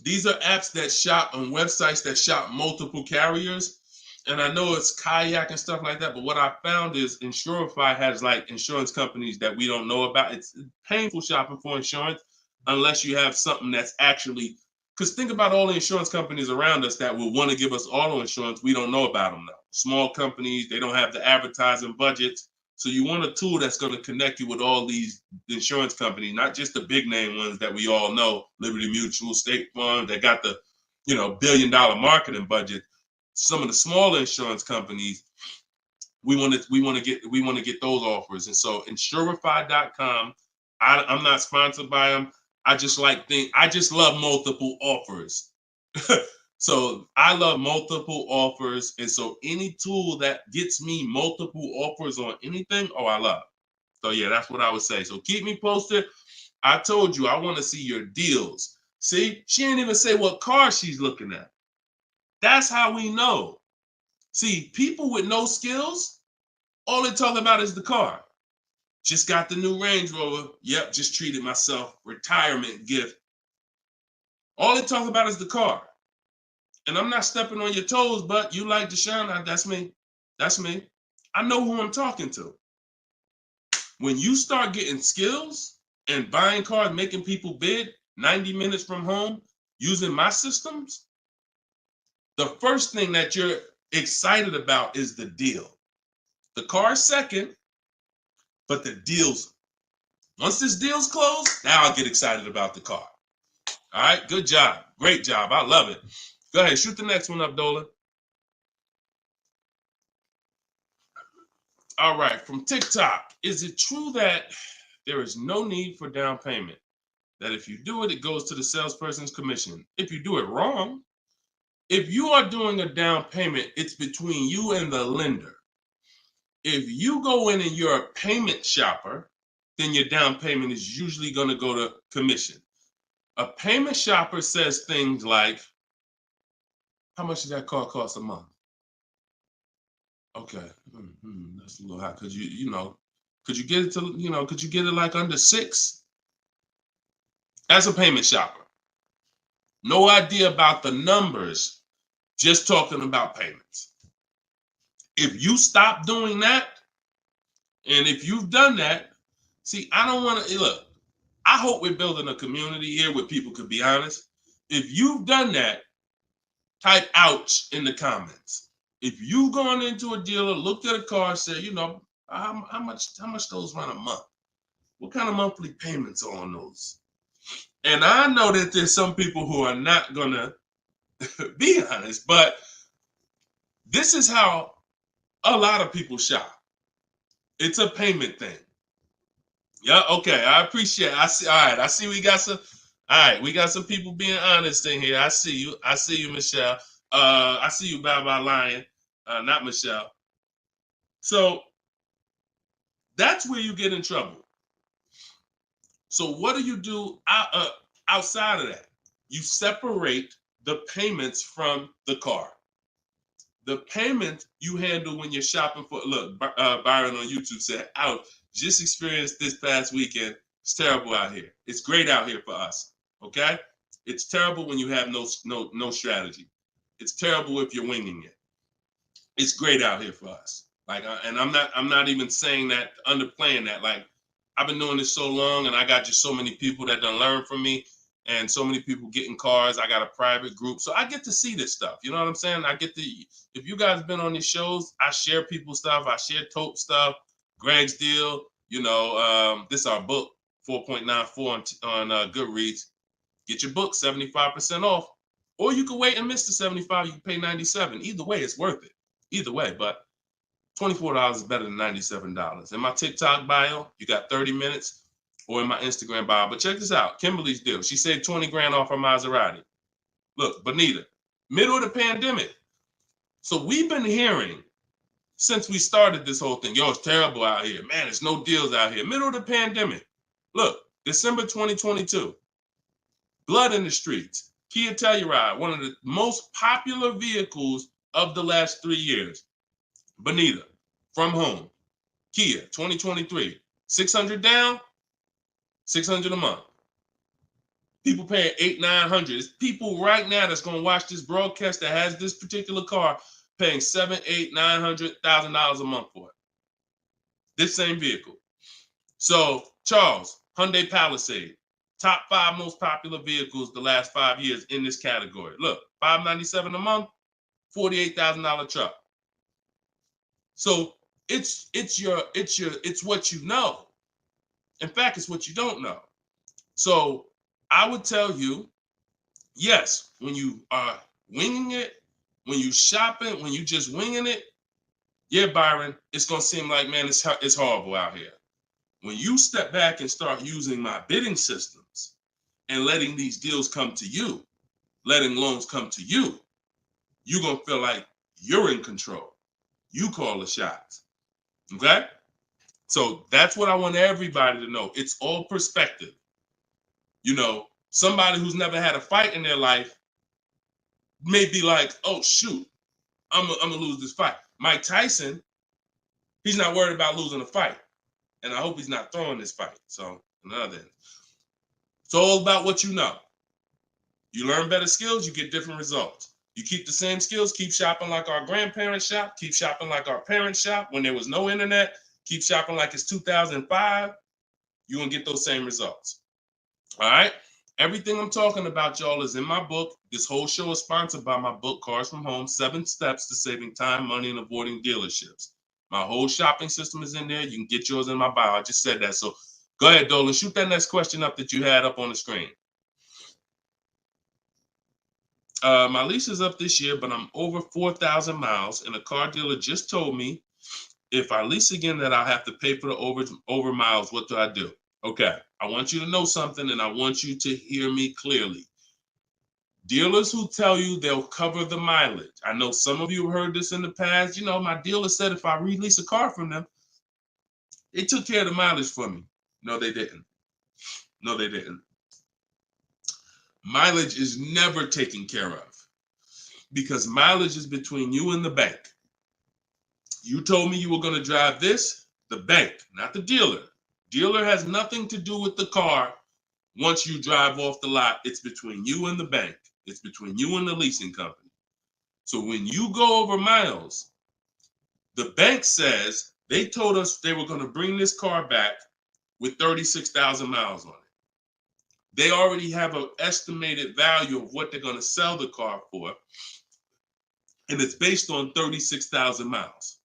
These are apps that shop on websites that shop multiple carriers. And I know it's Kayak and stuff like that, but what I found is Insurify has like insurance companies that we don't know about. It's painful shopping for insurance unless you have something that's actually, because think about all the insurance companies around us that will want to give us auto insurance. We don't know about them now. Small companies, they don't have the advertising budgets. So you want a tool that's going to connect you with all these insurance companies, not just the big name ones that we all know, Liberty Mutual, State Farm, that got the, $1 billion marketing budget. Some of the smaller insurance companies, we want to get those offers. And so Insurify.com, I'm not sponsored by them. I just love multiple offers. So I love multiple offers. And so any tool that gets me multiple offers on anything, I love. So yeah, that's what I would say. So keep me posted. I told you, I want to see your deals. See, she didn't even say what car she's looking at. That's how we know. See, people with no skills, all they talk about is the car. Just got the new Range Rover. Yep, just treated myself. Retirement gift. All they talk about is the car. And I'm not stepping on your toes, but you like Deshone, that's me. That's me. I know who I'm talking to. When you start getting skills and buying cars, making people bid 90 minutes from home, using my systems, the first thing that you're excited about is the deal. The car's second, but the deal's, once this deal's closed, now I'll get excited about the car. All right, good job. Great job. I love it. Go ahead, shoot the next one up, Dolan. All right, from TikTok. Is it true that there is no need for down payment? That if you do it, it goes to the salesperson's commission. If you do it wrong, if you are doing a down payment, it's between you and the lender. If you go in and you're a payment shopper, then your down payment is usually going to go to commission. A payment shopper says things like, how much does that car cost a month? Okay, that's a little high. Could you get it to, could you get it like under 6? That's a payment shopper. No idea about the numbers, just talking about payments. If you stop doing that, and if you've done that, see, I don't want to, look, I hope we're building a community here where people could be honest. If you've done that, type ouch in the comments. If you've gone into a dealer, looked at a car, said, how much those run a month? What kind of monthly payments are on those? And I know that there's some people who are not gonna be honest, but this is how a lot of people shop. It's a payment thing. Yeah, okay. I appreciate it. I see. All right. I see we got some. All right, we got some people being honest in here. I see you. I see you, Michelle. I see you, Bye Lion. Not Michelle. So that's where you get in trouble. So what do you do outside of that? You separate the payments from the car. The payment you handle when you're shopping for, look, Byron on YouTube said, ouch, just experienced this past weekend. It's terrible out here. It's great out here for us, okay? It's terrible when you have no strategy. It's terrible if you're winging it. It's great out here for us. Like, and I'm not even saying that, underplaying that. Like, I've been doing this so long, and I got just so many people that done learn from me, and so many people getting cars. I got a private group, so I get to see this stuff. You know what I'm saying? I get to. If you guys been on these shows, I share people's stuff. I share Tope stuff, Greg's deal. This is our book, 4.94 on Goodreads. Get your book 75% off, or you can wait and miss the 75. You can pay 97. Either way, it's worth it. Either way, but $24 is better than $97. In my TikTok bio, you got 30 minutes, or in my Instagram bio. But check this out. Kimberly's deal. She saved 20 grand off her Maserati. Look, Bonita, middle of the pandemic. So we've been hearing since we started this whole thing, yo, it's terrible out here. Man, there's no deals out here. Middle of the pandemic. Look, December 2022. Blood in the streets. Kia Telluride, one of the most popular vehicles of the last 3 years. Bonita, from home. Kia, 2023. 600 down, 600 a month. People paying $800, $900. There's people right now that's going to watch this broadcast that has this particular car paying $700,000, $800,000, $900 a month for it. This same vehicle. So, Charles, Hyundai Palisade, top 5 most popular vehicles the last 5 years in this category. Look, $597 a month, $48,000 truck. So it's what you know. In fact, it's what you don't know. So I would tell you, yes, when you are winging it, when you shopping, when you just winging it, yeah, Byron, it's gonna seem like, man, it's horrible out here. When you step back and start using my bidding systems and letting these deals come to you, letting loans come to you, you're gonna feel like you're in control. You call the shots. Okay? So that's what I want everybody to know. It's all perspective. You know, somebody who's never had a fight in their life may be like, oh, shoot, I'm gonna lose this fight. Mike Tyson, he's not worried about losing a fight. And I hope he's not throwing this fight. So, another end. It's all about what you know. You learn better skills, you get different results. You keep the same skills, keep shopping like our grandparents shop, keep shopping like our parents shop when there was no internet, keep shopping like it's 2005, you're going to get those same results. All right? Everything I'm talking about, y'all, is in my book. This whole show is sponsored by my book, Cars from Home, 7 Steps to Saving Time, Money, and Avoiding Dealerships. My whole shopping system is in there. You can get yours in my bio. I just said that. So go ahead, Dolan. Shoot that next question up that you had up on the screen. My lease is up this year, but I'm over 4,000 miles, and a car dealer just told me if I lease again that I'll have to pay for the over miles. What do I do? Okay, I want you to know something, and I want you to hear me clearly. Dealers who tell you they'll cover the mileage. I know some of you have heard this in the past. You know, my dealer said if I release a car from them, they took care of the mileage for me. No, they didn't. No, they didn't. Mileage is never taken care of because mileage is between you and the bank. You told me you were going to drive this, the bank, not the dealer. Dealer has nothing to do with the car. Once you drive off the lot, it's between you and the bank. It's between you and the leasing company. So when you go over miles, the bank says they told us they were going to bring this car back with 36,000 miles on it. They already have an estimated value of what they're going to sell the car for, and it's based on 36,000 miles.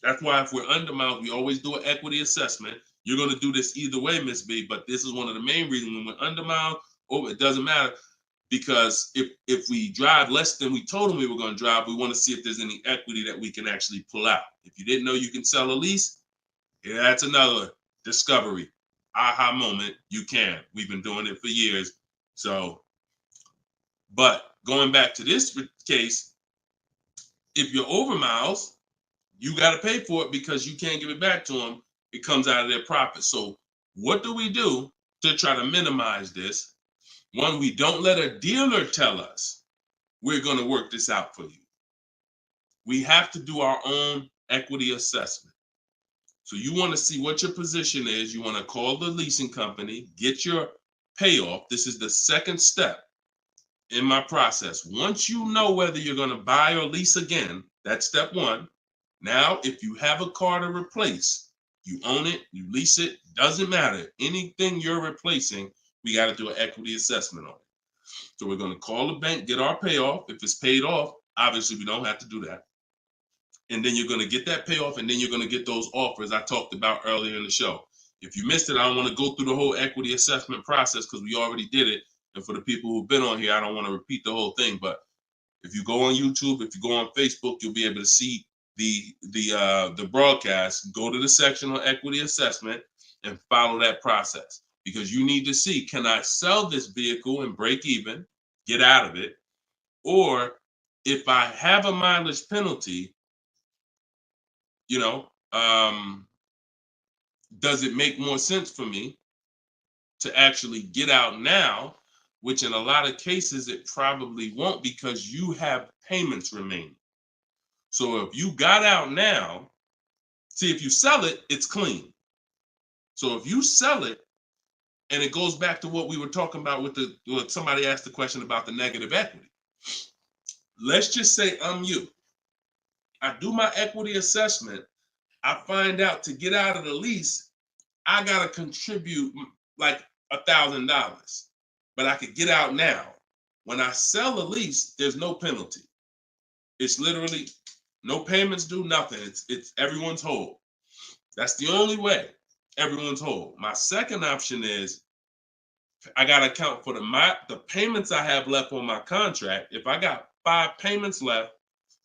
That's why if we're under miles, we always do an equity assessment. You're going to do this either way, Miss B, but this is one of the main reasons when we're under miles, it doesn't matter, because if we drive less than we told them we were going to drive, we want to see if there's any equity that we can actually pull out. If you didn't know you can sell a lease, yeah, that's another discovery. Aha moment, you can. We've been doing it for years. So, but going back to this case, if you're over miles, you got to pay for it because you can't give it back to them. It comes out of their profit. So what do we do to try to minimize this? One, we don't let a dealer tell us we're going to work this out for you. We have to do our own equity assessment. So you want to see what your position is. You want to call the leasing company, get your payoff. This is the second step in my process. Once you know whether you're going to buy or lease again, that's step one. Now, if you have a car to replace, you own it, you lease it, doesn't matter. Anything you're replacing, we got to do an equity assessment on it. So we're going to call the bank, get our payoff. If it's paid off, obviously we don't have to do that. And then you're going to get that payoff, and then you're going to get those offers I talked about earlier in the show. If you missed it, I don't want to go through the whole equity assessment process because we already did it. And for the people who've been on here, I don't want to repeat the whole thing. But if you go on YouTube, if you go on Facebook, you'll be able to see the broadcast. Go to the section on equity assessment and follow that process, because you need to see, can I sell this vehicle and break even, get out of it, or if I have a mileage penalty, you know, does it make more sense for me to actually get out now, which in a lot of cases it probably won't, because you have payments remaining. So if you got out now, see, if you sell it, it's clean. So if you sell it, and it goes back to what we were talking about with what somebody asked the question about the negative equity. Let's just say I'm you. I do my equity assessment. I find out to get out of the lease, I gotta contribute like $1,000, but I could get out now. When I sell a lease, there's no penalty. It's literally no payments due, nothing. It's everyone's whole. That's the only way. Everyone's whole. My second option is I gotta account for the payments I have left on my contract. If I got 5 payments left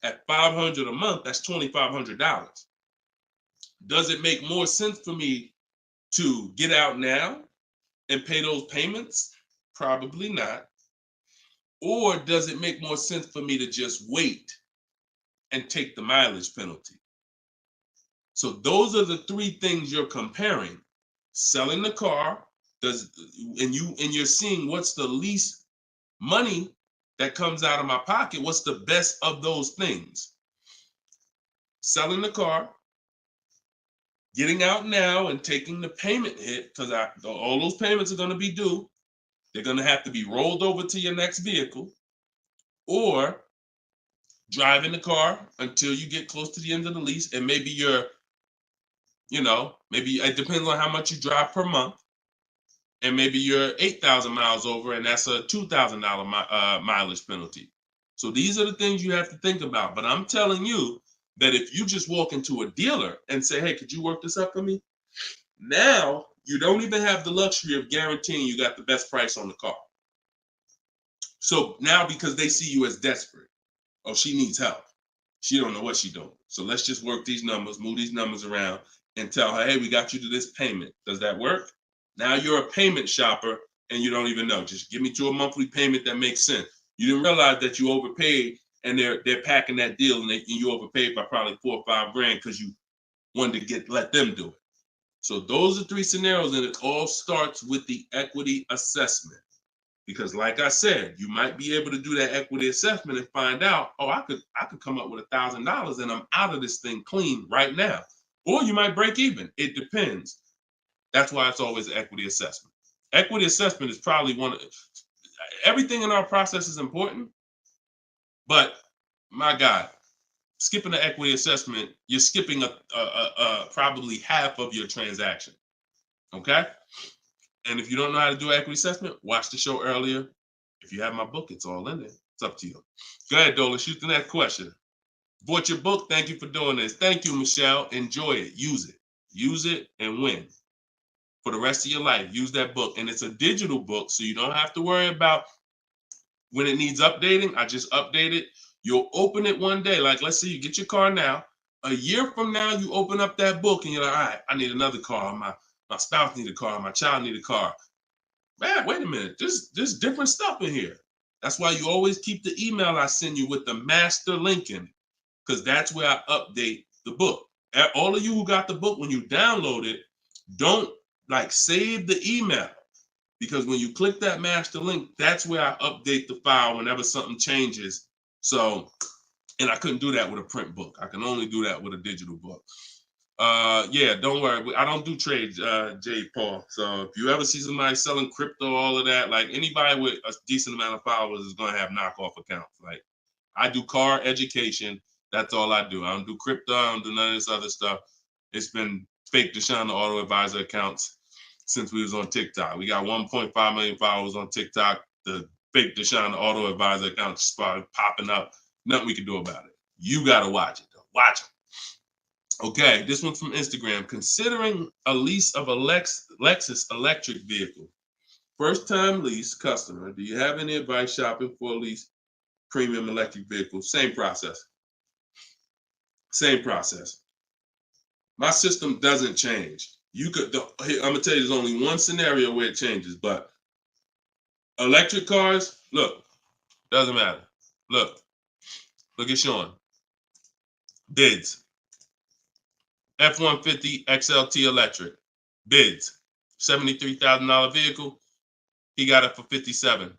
at $500 a month, that's $2,500. Does it make more sense for me to get out now and pay those payments? Probably not. Or does it make more sense for me to just wait and take the mileage penalty? So those are the 3 things you're comparing. Selling the car, and you're seeing what's the least money that comes out of my pocket. What's the best of those things? Selling the car, getting out now and taking the payment hit, because all those payments are going to be due. They're going to have to be rolled over to your next vehicle, or driving the car until you get close to the end of the lease, and maybe maybe it depends on how much you drive per month, and maybe you're 8,000 miles over, and that's a $2,000 mileage penalty. So these are the things you have to think about. But I'm telling you that if you just walk into a dealer and say, hey, could you work this up for me? Now you don't even have the luxury of guaranteeing you got the best price on the car. So now, because they see you as desperate, oh, she needs help, she don't know what she's doing, so let's just work these numbers, move these numbers around, and tell her, hey, we got you to this payment. Does that work? Now you're a payment shopper and you don't even know. Just give me to a monthly payment that makes sense. You didn't realize that you overpaid, and they're packing that deal, and you overpaid by probably $4 or $5 grand because you wanted to let them do it. So those are 3 scenarios, and it all starts with the equity assessment. Because like I said, you might be able to do that equity assessment and find out, oh, I could come up with $1,000 and I'm out of this thing clean right now. Or you might break even. It depends. That's why it's always an equity assessment. Equity assessment is probably everything in our process is important, but my God, skipping the equity assessment, you're skipping probably half of your transaction. Okay? And if you don't know how to do equity assessment, watch the show earlier. If you have my book, it's all in there. It's up to you. Go ahead, Dola, shoot the next question. Bought your book. Thank you for doing this. Thank you, Michelle. Enjoy it. Use it. Use it and win. For the rest of your life, use that book. And it's a digital book, so you don't have to worry about when it needs updating. I just update it. You'll open it one day. Like, let's say you get your car now. A year from now, you open up that book and you're like, all right, I need another car. My spouse needs a car. My child needs a car. Man, wait a minute. There's different stuff in here. That's why you always keep the email I send you with the master link in it, because that's where I update the book. All of you who got the book, when you download it, don't save the email, because when you click that master link, that's where I update the file whenever something changes. So, and I couldn't do that with a print book. I can only do that with a digital book. Yeah, don't worry. I don't do trades, J. Paul. So if you ever see somebody selling crypto, all of that, like anybody with a decent amount of followers is going to have knockoff accounts. Like, I do car education. That's all I do. I don't do crypto. I don't do none of this other stuff. It's been fake Deshone the Auto Advisor accounts since we was on TikTok. We got 1.5 million followers on TikTok. The fake Deshone the Auto Advisor accounts started popping up. Nothing we can do about it. You got to watch it, though. Watch it. Okay, this one's from Instagram. Considering a lease of a Lexus electric vehicle. First time lease customer. Do you have any advice shopping for a lease premium electric vehicle? Same process. Same process. My system doesn't change. I'm gonna tell you, there's only one scenario where it changes, but electric cars, look, doesn't matter. Look, Look at Sean. Bids. F-150 XLT electric. Bids. $73,000 vehicle. He got it for 57.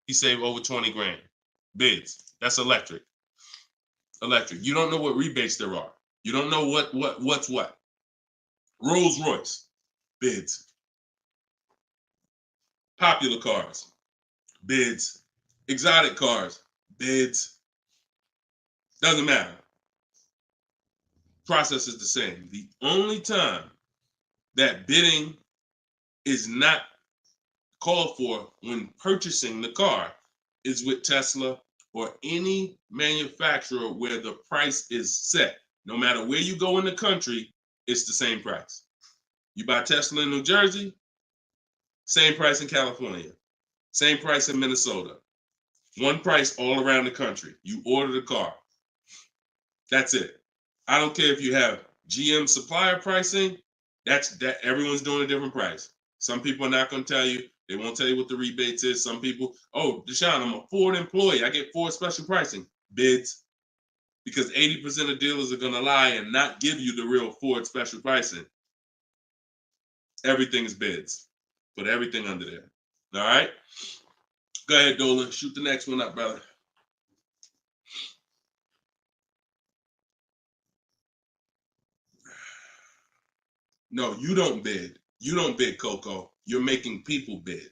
He saved over 20 grand. Bids. That's electric. Electric. You don't know what rebates there are. You don't know what's what. Rolls Royce. Bids. Popular cars. Bids. Exotic cars. Bids. Doesn't matter. Process is the same. The only time that bidding is not called for when purchasing the car is with Tesla or any manufacturer where the price is set. No matter where you go in the country, it's the same price. You buy Tesla in New Jersey, same price in California, same price in Minnesota. One price all around the country. You order the car. That's it. I don't care if you have GM supplier pricing. That everyone's doing a different price. Some people are not going to tell you. They won't tell you what the rebates is. Some people, oh, Deshone, I'm a Ford employee. I get Ford special pricing. Bids. Because 80% of dealers are going to lie and not give you the real Ford special pricing. Everything is bids. Put everything under there. All right? Go ahead, Dolan. Shoot the next one up, brother. No, you don't bid. You don't bid, Coco. You're making people bid.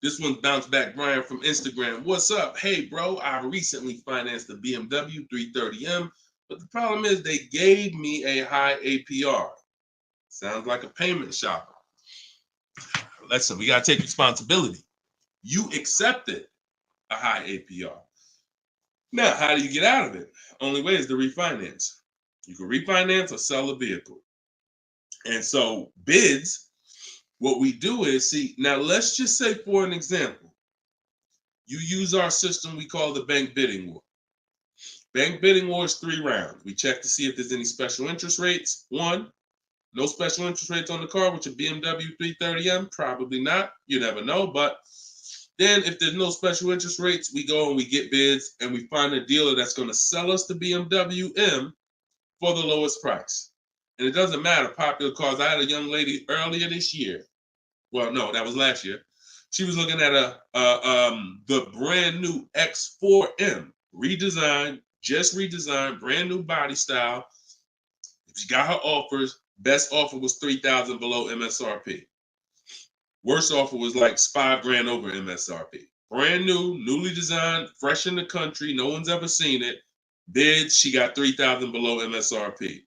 This one bounced back, Brian from Instagram. What's up? Hey, bro, I recently financed a BMW 330M, but the problem is they gave me a high APR. Sounds like a payment shopper. Listen, we got to take responsibility. You accepted a high APR. Now, how do you get out of it? Only way is to refinance. You can refinance or sell a vehicle. And so bids, what we do is, see, now let's just say for an example, you use our system we call the bank bidding war. Bank bidding war is 3 rounds. We check to see if there's any special interest rates. 1, no special interest rates on the car, which a BMW 330M, probably not. You never know. But then if there's no special interest rates, we go and we get bids and we find a dealer that's going to sell us the BMW M for the lowest price. And it doesn't matter, popular cars. I had a young lady earlier this year. Well, no, that was last year. She was looking at the brand new X4M, redesigned, just redesigned, brand new body style. She got her offers. Best offer was $3,000 below MSRP. Worst offer was like $5,000 over MSRP. Brand new, newly designed, fresh in the country. No one's ever seen it. Bid, she got $3,000 below MSRP.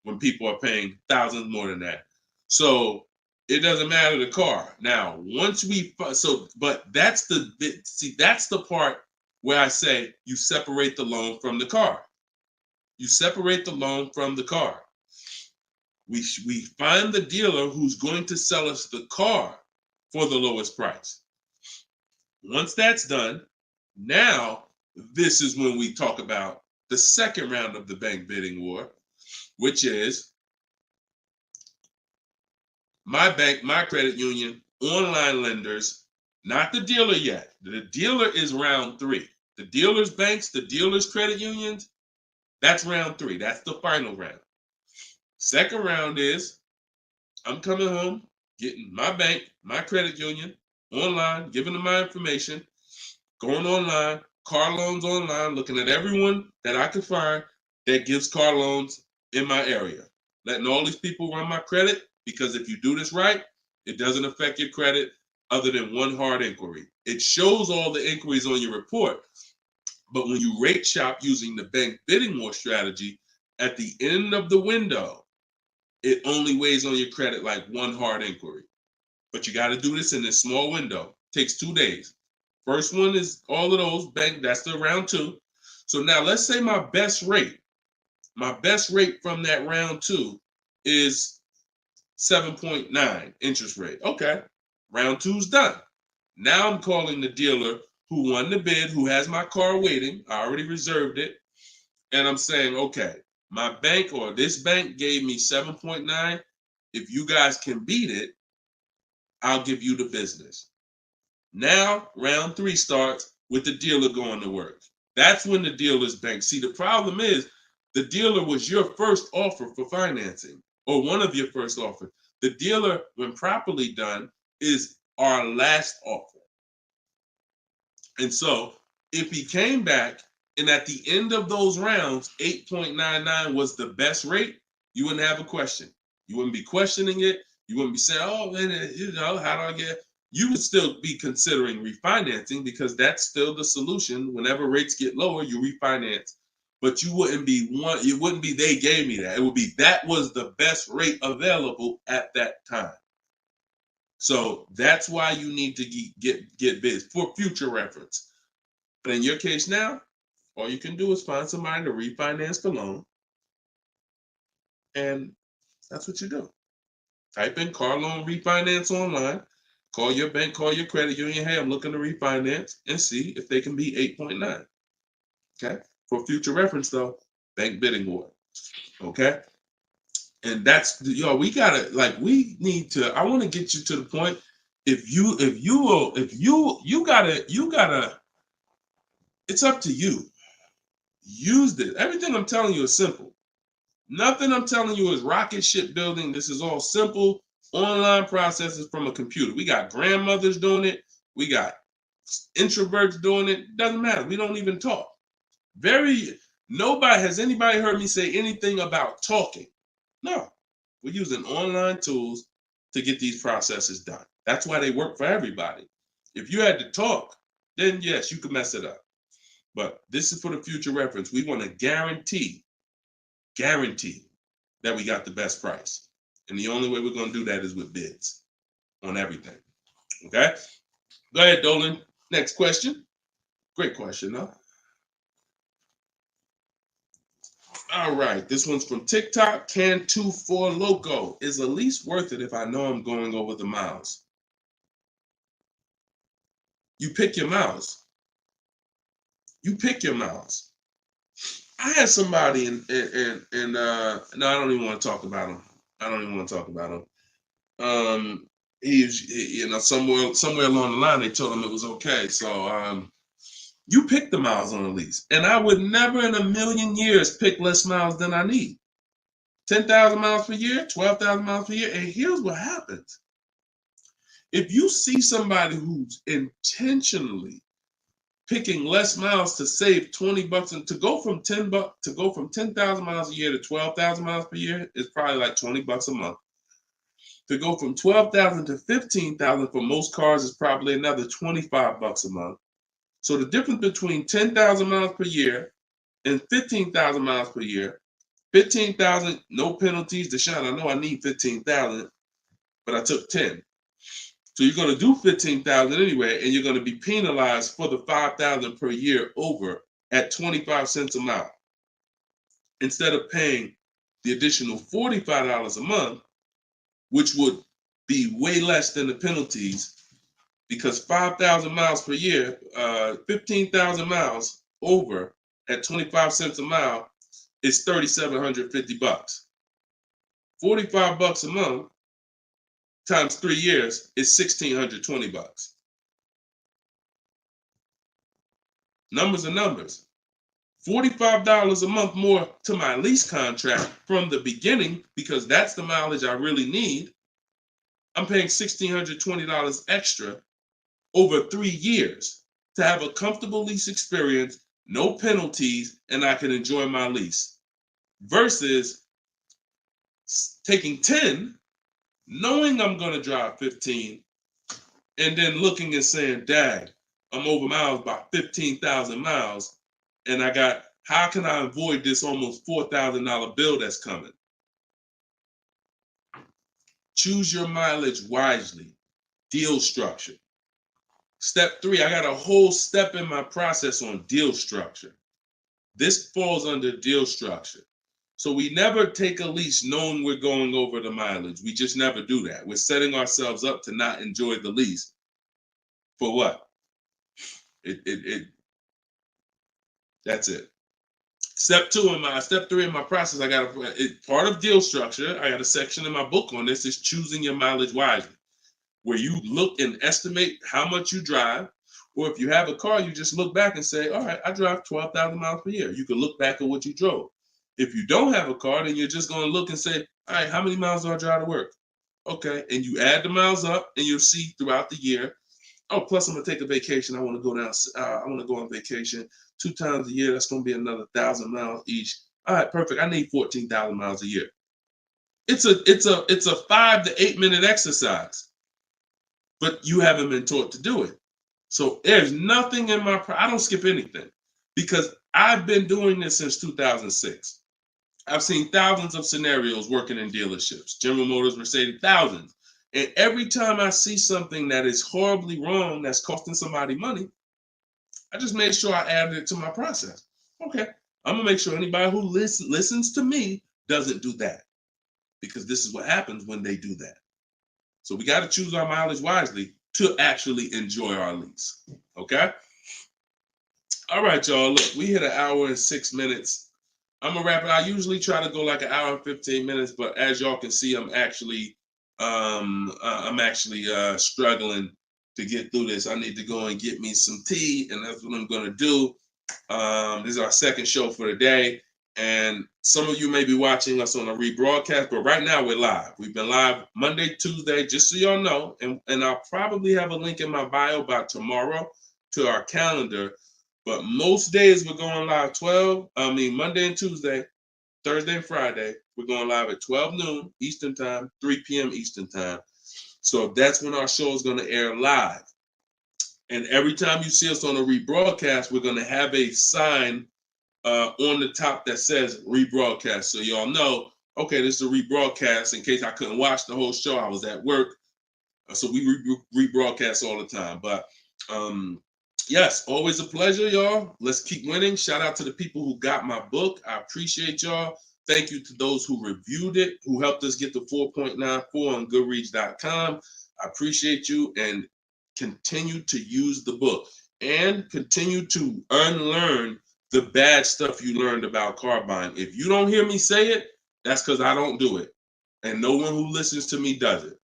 When people are paying thousands more than that. So it doesn't matter the car. Now, once we, but that's that's the part where I say you separate the loan from the car. You separate the loan from the car. We find the dealer who's going to sell us the car for the lowest price. Once that's done, now this is when we talk about the second round of the bank bidding war, which is my bank, my credit union, online lenders, not the dealer yet. The dealer is round 3. The dealer's banks, the dealer's credit unions, that's round 3. That's the final round. Second round is I'm coming home, getting my bank, my credit union, online, giving them my information, going online, car loans online, looking at everyone that I can find that gives car loans in my area, letting all these people run my credit, because if you do this right, it doesn't affect your credit other than one hard inquiry. It shows all the inquiries on your report, but when you rate shop using the bank bidding war strategy, at the end of the window, it only weighs on your credit like one hard inquiry. But you got to do this in this small window. It takes 2 days. First one is all of those bank, that's the round 2. So now let's say my best rate from that round 2 is 7.9 interest rate. Okay, round 2's done. Now I'm calling the dealer who won the bid, who has my car waiting. I already reserved it. And I'm saying, okay, my bank or this bank gave me 7.9. If you guys can beat it, I'll give you the business. Now, round 3 starts with the dealer going to work. That's when the dealer's bank. See, the problem is the dealer was your first offer for financing, or one of your first offers. The dealer, when properly done, is our last offer. And so if he came back and at the end of those rounds, 8.99 was the best rate, you wouldn't have a question. You wouldn't be questioning it. You wouldn't be saying, oh, man, how do I get? You would still be considering refinancing because that's still the solution. Whenever rates get lower, you refinance. But you wouldn't be it wouldn't be they gave me that. It would be that was the best rate available at that time. So that's why you need to get bids for future reference. But in your case now, all you can do is find somebody to refinance the loan. And that's what you do. Type in car loan refinance online. Call your bank, call your credit union. Hey, I'm looking to refinance and see if they can be 8.9. Okay. For future reference, though, bank bidding war. Okay. And that's, we gotta, we need to, I want to get you to the point. You gotta, it's up to you. Use this. Everything I'm telling you is simple. Nothing I'm telling you is rocket ship building. This is all simple online processes from a computer. We got grandmothers doing it. We got introverts doing it. Doesn't matter. We don't even talk. Has anybody heard me say anything about talking? No. We're using online tools to get these processes done. That's why they work for everybody. If you had to talk, then yes, you could mess it up. But this is for the future reference. We want to guarantee that we got the best price. And the only way we're going to do that is with bids on everything. Okay? Go ahead, Dolan. Next question. Great question, though. All right. This one's from TikTok. Can24 Loco. Is a lease worth it if I know I'm going over the miles? You pick your miles. You pick your miles. I had somebody no, I don't even want to talk about him. Somewhere along the line they told him it was okay. So you pick the miles on a lease, and I would never in a million years pick less miles than I need. 10,000 miles per year, 12,000 miles per year, and here's what happens: if you see somebody who's intentionally picking less miles to save $20 and to go from 10,000 miles a year to 12,000 miles per year is probably like $20 a month. To go from 12,000 to 15,000 for most cars is probably another $25 a month. So the difference between 10,000 miles per year and 15,000 miles per year, 15,000, no penalties. Deshone, I know I need 15,000, but I took 10. So you're going to do 15,000 anyway, and you're going to be penalized for the 5,000 per year over at 25 cents a mile. Instead of paying the additional $45 a month, which would be way less than the penalties, because 5,000 miles per year, 15,000 miles over at 25 cents a mile is $3,750. $45 a month times 3 years is $1,620. Numbers are numbers. $45 a month more to my lease contract from the beginning, because that's the mileage I really need. I'm paying $1,620 extra over 3 years to have a comfortable lease experience, no penalties, and I can enjoy my lease. Versus taking 10, knowing I'm going to drive 15, and then looking and saying, dang, I'm over miles by 15,000 miles, and how can I avoid this almost $4,000 bill that's coming? Choose your mileage wisely. Deal structure. Step 3, I got a whole step in my process on deal structure. This falls under deal structure. So we never take a lease knowing we're going over the mileage. We just never do that. We're setting ourselves up to not enjoy the lease. For what? That's it. Step 3 in my process, I got part of deal structure. I got a section in my book on this, is choosing your mileage wisely, where you look and estimate how much you drive, Or if you have a car, you just look back and say, all right, I drive 12,000 miles per year. You can look back at what you drove. If you don't have a car, then you're just going to look and say, all right, how many miles do I drive to work? Okay, and you add the miles up, and you'll see throughout the year. Oh, plus I'm gonna take a vacation. I want to go down. I want to go on vacation 2 times a year. That's gonna be another 1,000 miles each. All right, perfect. I need 14,000 miles a year. It's a 5 to 8 minute exercise, but you haven't been taught to do it. So there's nothing in I don't skip anything because I've been doing this since 2006. I've seen thousands of scenarios working in dealerships, General Motors, Mercedes, thousands. And every time I see something that is horribly wrong, that's costing somebody money, I just made sure I added it to my process. Okay, I'm gonna make sure anybody who listens to me doesn't do that, because this is what happens when they do that. So we got to choose our mileage wisely to actually enjoy our lease. Okay. All right, y'all. Look, we hit 1 hour and 6 minutes. I'm gonna wrap it. I usually try to go like 1 hour and 15 minutes, but as y'all can see, I'm actually struggling to get through this. I need to go and get me some tea, and that's what I'm gonna do. This is our second show for the day, and some of you may be watching us on a rebroadcast, but right now we're live. We've been live Monday, Tuesday, just so y'all know, and I'll probably have a link in my bio by tomorrow to our calendar. But most days we're going live Monday and Tuesday, Thursday and Friday. We're going live at 12 noon Eastern time, 3 p.m. Eastern time. So that's when our show is going to air live. And every time you see us on a rebroadcast, we're going to have a sign on the top that says rebroadcast. So y'all know, okay, this is a rebroadcast in case I couldn't watch the whole show. I was at work. So we rebroadcast all the time. But yes, always a pleasure, y'all. Let's keep winning. Shout out to the people who got my book. I appreciate y'all. Thank you to those who reviewed it, who helped us get to 4.94 on Goodreads.com. I appreciate you, and continue to use the book and continue to unlearn the bad stuff you learned about car buying. If you don't hear me say it, that's because I don't do it. And no one who listens to me does it.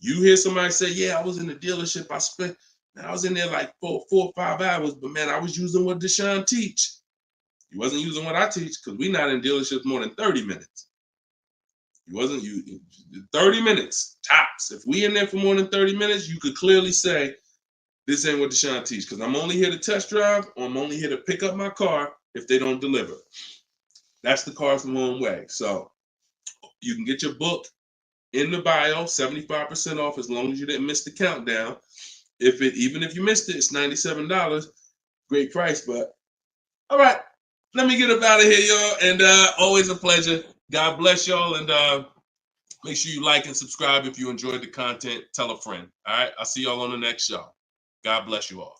You hear somebody say, yeah, I was in the dealership. I was in there like 4 or 5 hours, but man, I was using what Deshone teach. He wasn't using what I teach, because we're not in dealerships more than 30 minutes. He wasn't 30 minutes tops. If we in there for more than 30 minutes, you could clearly say, this ain't what Deshone teach, because I'm only here to test drive, or I'm only here to pick up my car if they don't deliver. That's the Cars from Home way. So you can get your book in the bio, 75% off, as long as you didn't miss the countdown. Even if you missed it, it's $97. Great price, but all right. Let me get up out of here, y'all. And always a pleasure. God bless y'all. And make sure you like and subscribe if you enjoyed the content. Tell a friend. All right. I'll see y'all on the next show. God bless you all.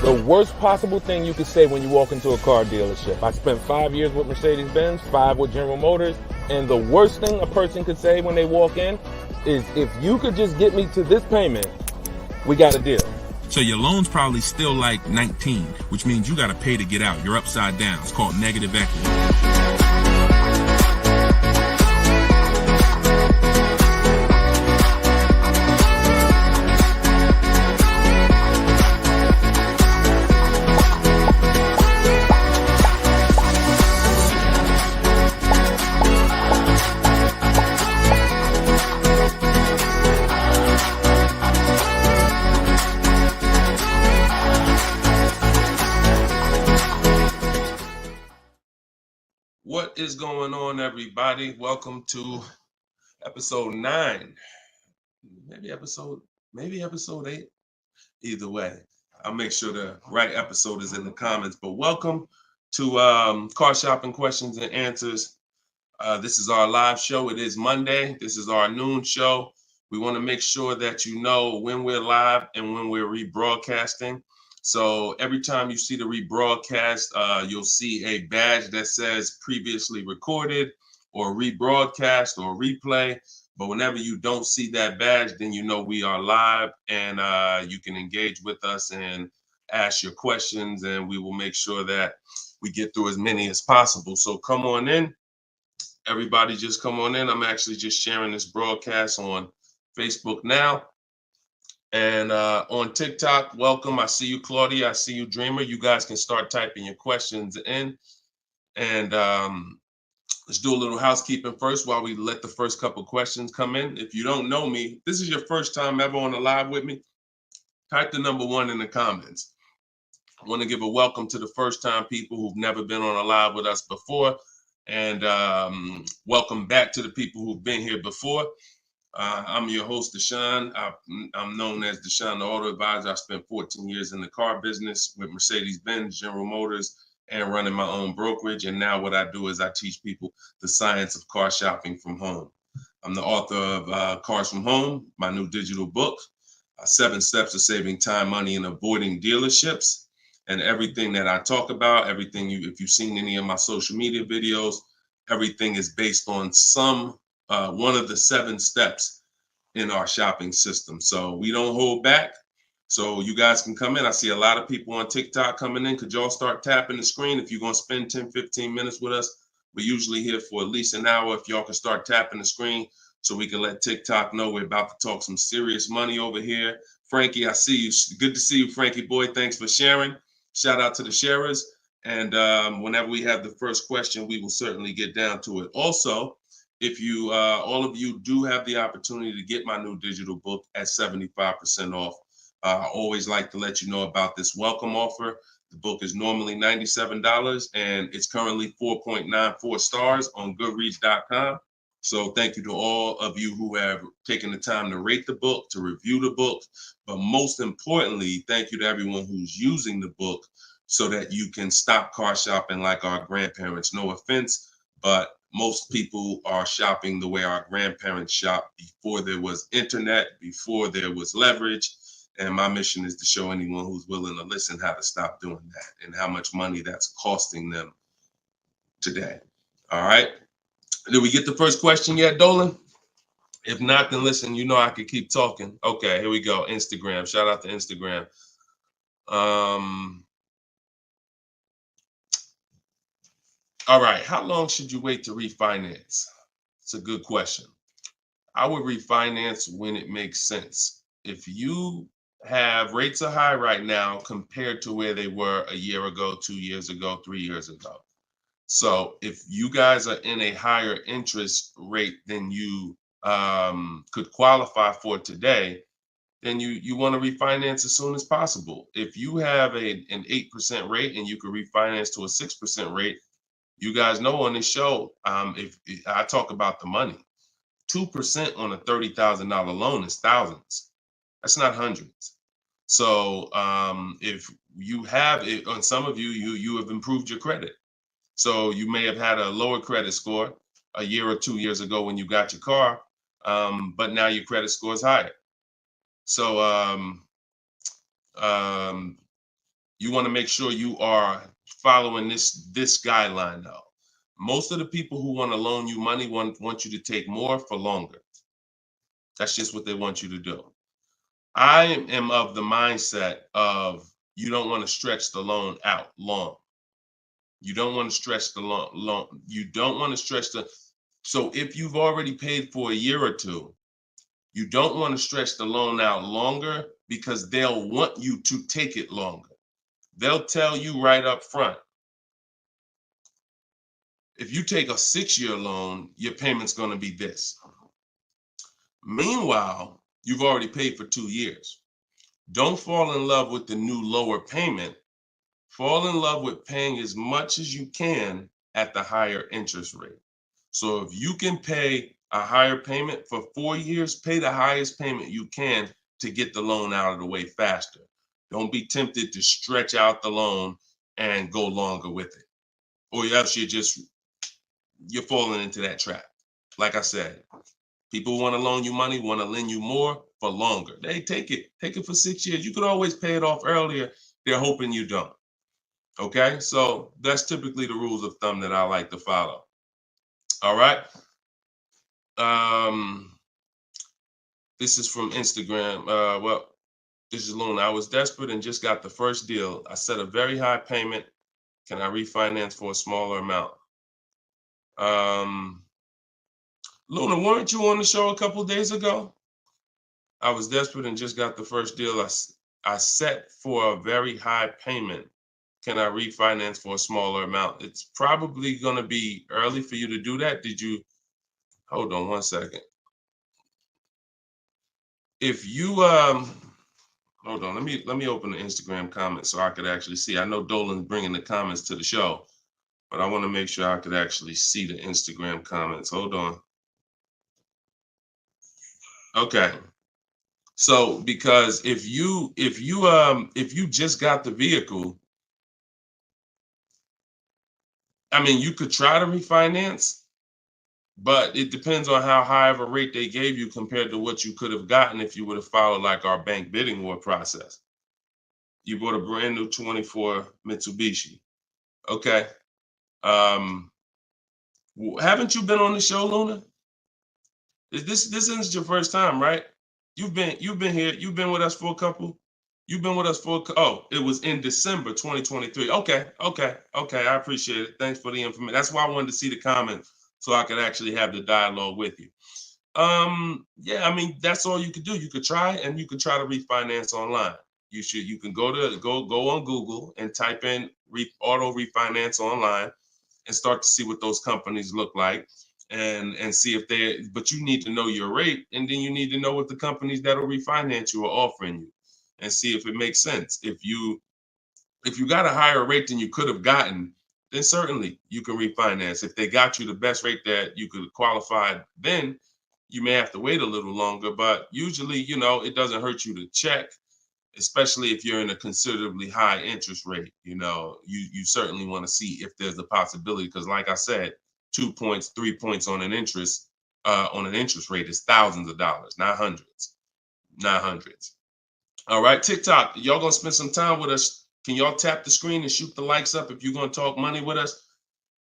The worst possible thing you could say when you walk into a car dealership. I spent 5 years with Mercedes-Benz, 5 with General Motors, and the worst thing a person could say when they walk in is, if you could just get me to this payment, we got a deal. So your loan's probably still like 19, which means you got to pay to get out. You're upside down. It's called negative equity. What is going on, everybody? Welcome to episode 9. Maybe episode 8. Either way, I'll make sure the right episode is in the comments. But welcome to Car Shopping Questions and Answers. This is our live show. It is Monday. This is our noon show. We want to make sure that you know when we're live and when we're rebroadcasting. So every time you see the rebroadcast, you'll see a badge that says previously recorded or rebroadcast or replay. But whenever you don't see that badge, then you know we are live, and you can engage with us and ask your questions, and we will make sure that we get through as many as possible. So come on in. Everybody just come on in. I'm actually just sharing this broadcast on Facebook now. And on TikTok, welcome. I see you, Claudia. I see you, Dreamer. You guys can start typing your questions in. And let's do a little housekeeping first while we let the first couple questions come in. If you don't know me, this is your first time ever on a live with me, type the number 1 in the comments. I want to give a welcome to the first time people who've never been on a live with us before. And welcome back to the people who've been here before. I'm your host, Deshone. I'm known as Deshone the Auto Advisor. I spent 14 years in the car business with Mercedes-Benz, General Motors, and running my own brokerage. And now what I do is I teach people the science of car shopping from home. I'm the author of Cars from Home, my new digital book, 7 Steps to Saving Time, Money, and Avoiding Dealerships. And everything that I talk about, everything if you've seen any of my social media videos, everything is based on one of the 7 steps in our shopping system. So we don't hold back. So you guys can come in. I see a lot of people on TikTok coming in. Could y'all start tapping the screen if you're going to spend 10, 15 minutes with us? We're usually here for at least an hour. If y'all can start tapping the screen so we can let TikTok know we're about to talk some serious money over here. Frankie, I see you. Good to see you, Frankie boy. Thanks for sharing. Shout out to the sharers. And whenever we have the first question, we will certainly get down to it. Also, if you, all of you do have the opportunity to get my new digital book at 75% off. I always like to let you know about this welcome offer. The book is normally $97 and it's currently 4.94 stars on Goodreads.com. So thank you to all of you who have taken the time to rate the book, to review the book. But most importantly, thank you to everyone who's using the book so that you can stop car shopping like our grandparents. No offense, but most people are shopping the way our grandparents shopped before there was internet, before there was leverage. And my mission is to show anyone who's willing to listen how to stop doing that and how much money that's costing them today. All right. Did we get the first question yet, Dolan? If not, then listen, you know I could keep talking. Okay, here we go. Instagram. Shout out to Instagram. All right. How long should you wait to refinance? It's a good question. I would refinance when it makes sense. If you have rates are high right now compared to where they were a year ago, 2 years ago, 3 years ago. So if you guys are in a higher interest rate than you could qualify for today, then you want to refinance as soon as possible. If you have an 8% rate and you could refinance to a 6% rate, you guys know on this show, if I talk about the money, 2% on a $30,000 loan is thousands. That's not hundreds. So if you have it, on some of you have improved your credit. So you may have had a lower credit score a year or 2 years ago when you got your car, but now your credit score is higher. So you want to make sure you are following this guideline though. Most of the people who want to loan you money want you to take more for longer. That's just what they want you to do. I am of the mindset of you don't want to stretch the loan out long. You don't want to stretch the loan. You don't want to stretch so if you've already paid for a year or two, you don't want to stretch the loan out longer because they'll want you to take it longer. They'll tell you right up front, if you take a 6-year loan, your payment's going to be this. Meanwhile, you've already paid for 2 years. Don't fall in love with the new lower payment. Fall in love with paying as much as you can at the higher interest rate. So if you can pay a higher payment for 4 years, pay the highest payment you can to get the loan out of the way faster. Don't be tempted to stretch out the loan and go longer with it. Or else you're falling into that trap. Like I said, people want to loan you money, want to lend you more for longer. They take it for 6 years. You could always pay it off earlier. They're hoping you don't. Okay, so that's typically the rules of thumb that I like to follow. All right. This is from Instagram. Well, this is Luna. I was desperate and just got the first deal. I set a very high payment. Can I refinance for a smaller amount? Luna, weren't you on the show a couple of days ago? I was desperate and just got the first deal. I set for a very high payment. Can I refinance for a smaller amount? It's probably going to be early for you to do that. Did you? Hold on one second. If you hold on, let me open the Instagram comments so I could actually see. I know Dolan's bringing the comments to the show, but I want to make sure I could actually see the Instagram comments. Hold on. Okay. So because if you just got the vehicle, I mean, you could try to refinance, but it depends on how high of a rate they gave you compared to what you could have gotten if you would have followed like our bank bidding war process. You bought a brand new 24 Mitsubishi. Okay. Haven't you been on the show, Luna? This isn't your first time, right? You've been here. You've been with us for a couple. You've been with us for it was in December 2023. Okay. I appreciate it. Thanks for the information. That's why I wanted to see the comments so I could actually have the dialogue with you. Yeah, I mean, that's all you could do. You could try and you could try to refinance online. You can go on Google and type in auto refinance online and start to see what those companies look like and see if but you need to know your rate, and then you need to know what the companies that'll refinance you are offering you and see if it makes sense. If you got a higher rate than you could have gotten, then certainly you can refinance. If they got you the best rate that you could qualify, then you may have to wait a little longer, but usually, it doesn't hurt you to check, especially if you're in a considerably high interest rate. You certainly want to see if there's a possibility, because like I said, 2 points, 3 points on an interest rate is thousands of dollars, not hundreds. All right, TikTok, y'all gonna spend some time with us. Can y'all tap the screen and shoot the likes up if you're gonna talk money with us?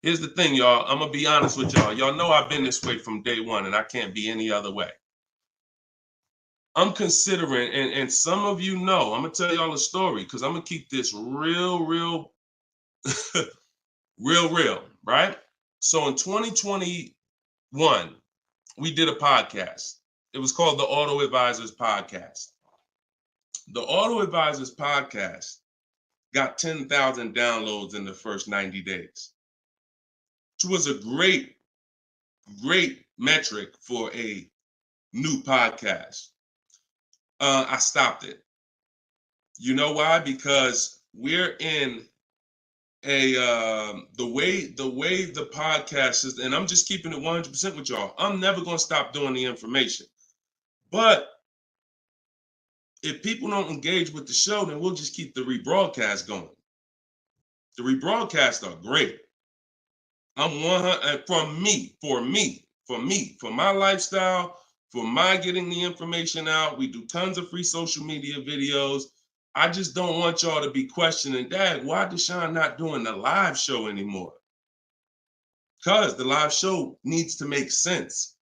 Here's the thing, y'all. I'm gonna be honest with y'all. Y'all know I've been this way from day one, and I can't be any other way. I'm considering, and some of you know, I'm gonna tell y'all a story because I'm gonna keep this real, real, real, right? So in 2021, we did a podcast. It was called the Auto Advisors Podcast. The Auto Advisors Podcast got 10,000 downloads in the first 90 days, which was a great metric for a new podcast. I stopped it. You know why? Because we're in the way the podcast is, and I'm just keeping it 100% with y'all. I'm never going to stop doing the information, but if people don't engage with the show, then we'll just keep the rebroadcast going. The rebroadcasts are great. I'm 100 for my lifestyle, for my getting the information out. We do tons of free social media videos. I just don't want y'all to be questioning, Dad, why Deshone not doing the live show anymore? Because the live show needs to make sense.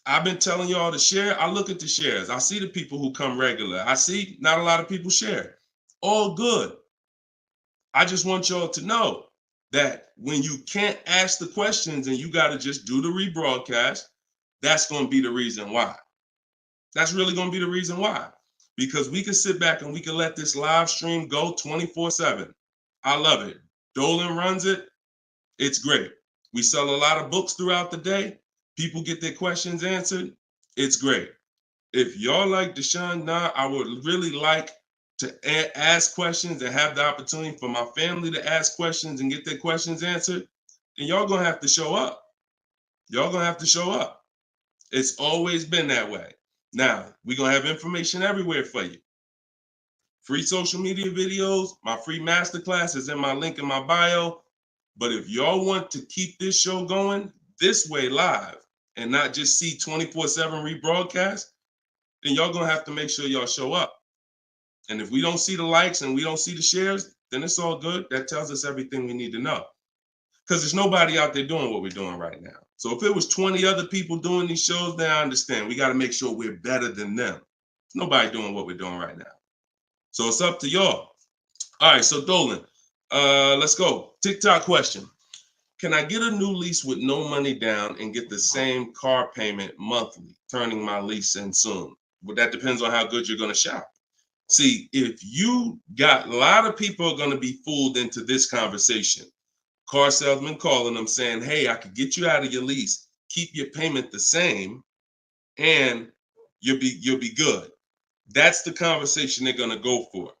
I've been telling y'all to share. I look at the shares. I see the people who come regular. I see not a lot of people share. All good. I just want y'all to know that when you can't ask the questions and you got to just do the rebroadcast, that's going to be the reason why. That's really going to be the reason why. Because we can sit back and we can let this live stream go 24/7. I love it. Dolan runs it. It's great. We sell a lot of books throughout the day. People get their questions answered. It's great. If y'all like Deshone, I would really like to ask questions and have the opportunity for my family to ask questions and get their questions answered, then y'all gonna have to show up. Y'all gonna have to show up. It's always been that way. Now, we're gonna have information everywhere for you. Free social media videos, my free masterclass is in my link in my bio. But if y'all want to keep this show going this way live and not just see 24/7 rebroadcast, then y'all gonna have to make sure y'all show up. And if we don't see the likes and we don't see the shares, then it's all good. That tells us everything we need to know. because there's nobody out there doing what we're doing right now. So if it was 20 other people doing these shows, then I understand. We got to make sure we're better than them. There's nobody doing what we're doing right now. So it's up to y'all. All right, so Dolan, let's go. TikTok question. Can I get a new lease with no money down and get the same car payment monthly, turning my lease in soon? But that depends on how good you're going to shop. See, if you got, a lot of people are going to be fooled into this conversation. Car salesman calling them saying, hey, I could get you out of your lease, keep your payment the same, and you'll be good. That's the conversation they're going to go for.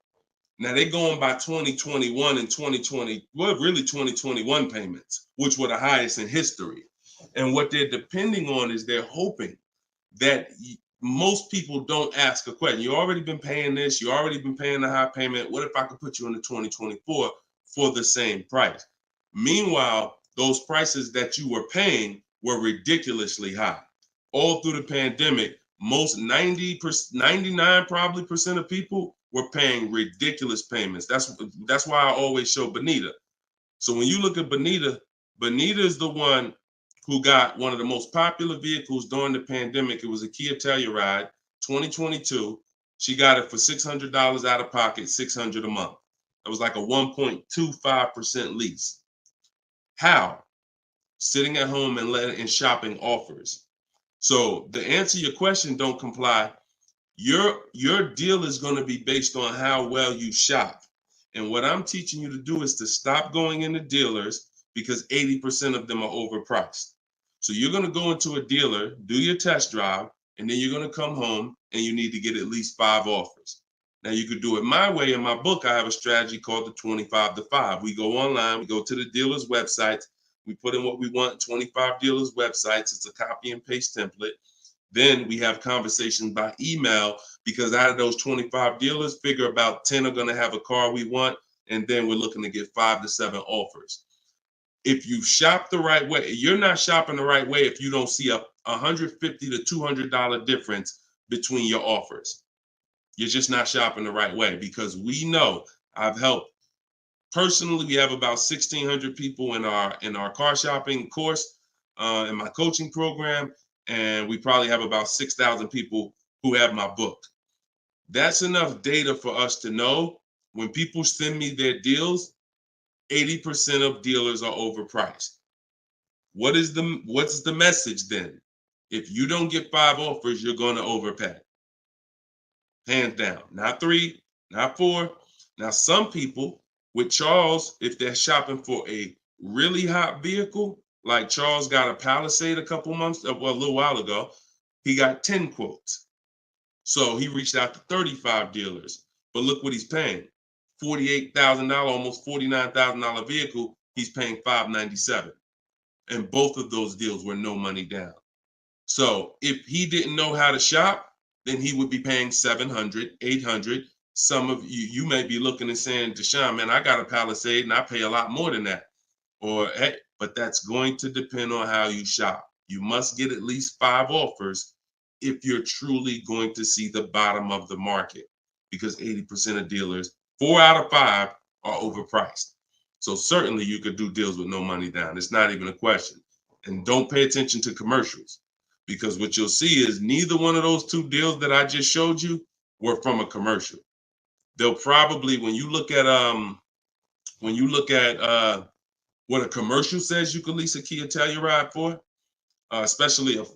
Now they're going by 2021 and 2020, well, really 2021 payments, which were the highest in history. And what they're depending on is they're hoping that most people don't ask a question. You already been paying this, you already been paying the high payment. What if I could put you into 2024 for the same price? Meanwhile, those prices that you were paying were ridiculously high. All through the pandemic, most 99 probably percent of people were paying ridiculous payments. That's why I always show Bonita. So when you look at Bonita, Bonita is the one who got one of the most popular vehicles during the pandemic. It was a Kia Telluride, 2022. She got it for $600 out of pocket, $600 a month. It was like a 1.25% lease. How? Sitting at home and shopping offers. So to answer your question, don't comply. Your deal is going to be based on how well you shop. And what I'm teaching you to do is to stop going into dealers because 80% of them are overpriced. So you're going to go into a dealer, do your test drive, and then you're going to come home and you need to get at least 5 offers. Now you could do it my way. In my book, I have a strategy called the 25 to 5. We go online, we go to the dealer's websites, we put in what we want, 25 dealers' websites. It's a copy and paste template. Then we have conversations by email because out of those 25 dealers, figure about 10 are going to have a car we want. And then we're looking to get 5 to 7 offers. If you shop the right way, you're not shopping the right way if you don't see a $150 to $200 difference between your offers. You're just not shopping the right way because we know I've helped. Personally, we have about 1,600 people in our car shopping course, in my coaching program. And we probably have about 6,000 people who have my book. That's enough data for us to know when people send me their deals, 80% of dealers are overpriced. What's the message then? If you don't get 5 offers, you're going to overpay. Hands down. Not 3, not 4. Now, some people with Charles, if they're shopping for a really hot vehicle, like Charles got a Palisade a little while ago, he got 10 quotes. So he reached out to 35 dealers. But look what he's paying. $48,000, almost $49,000 vehicle, he's paying $597. And both of those deals were no money down. So if he didn't know how to shop, then he would be paying $700, $800. Some of you may be looking and saying, Deshone, man, I got a Palisade and I pay a lot more than that. Or, hey, but that's going to depend on how you shop. You must get at least 5 offers if you're truly going to see the bottom of the market, because 80% of dealers, 4 out of 5 are overpriced. So certainly you could do deals with no money down. It's not even a question. And don't pay attention to commercials, because what you'll see is neither one of those 2 deals that I just showed you were from a commercial. They'll probably, when you look at what a commercial says you can lease a Kia Telluride for, especially or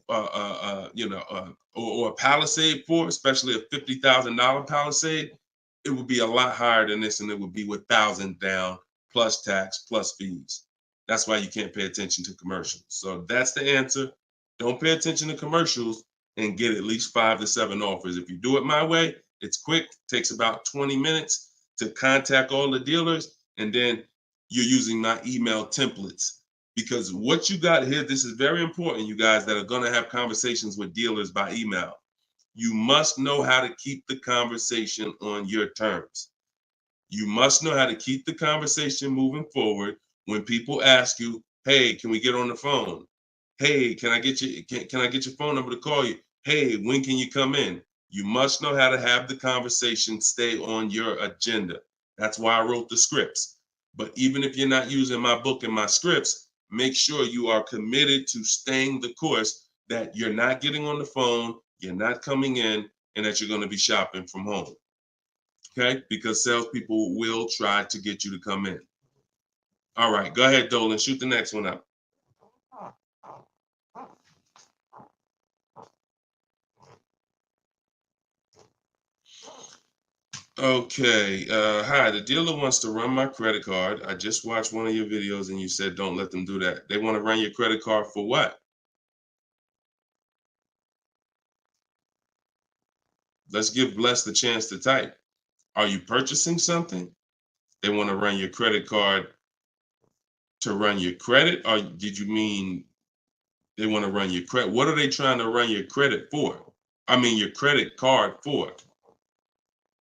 a Palisade for, especially a $50,000 Palisade, it would be a lot higher than this, and it would be with 1,000 down plus tax plus fees. That's why you can't pay attention to commercials. So that's the answer. Don't pay attention to commercials and get at least 5 to 7 offers. If you do it my way, it's quick. Takes about 20 minutes to contact all the dealers, and then you're using my email templates. Because what you got here, this is very important, you guys that are going to have conversations with dealers by email. You must know how to keep the conversation on your terms. You must know how to keep the conversation moving forward when people ask you, hey, can we get on the phone? Hey, can I get your phone number to call you? Hey, when can you come in? You must know how to have the conversation stay on your agenda. That's why I wrote the scripts. But even if you're not using my book and my scripts, make sure you are committed to staying the course, that you're not getting on the phone, you're not coming in, and that you're going to be shopping from home. Okay? Because salespeople will try to get you to come in. All right, go ahead, Dolan. Shoot the next one up. Okay. Hi, the dealer wants to run my credit card. I just watched one of your videos and you said don't let them do that. They want to run your credit card for what? Let's give Bless the chance to type. Are you purchasing something? They want to run your credit card to run your credit? Or did you mean they want to run your credit? What are they trying to run your credit for? I mean, your credit card for.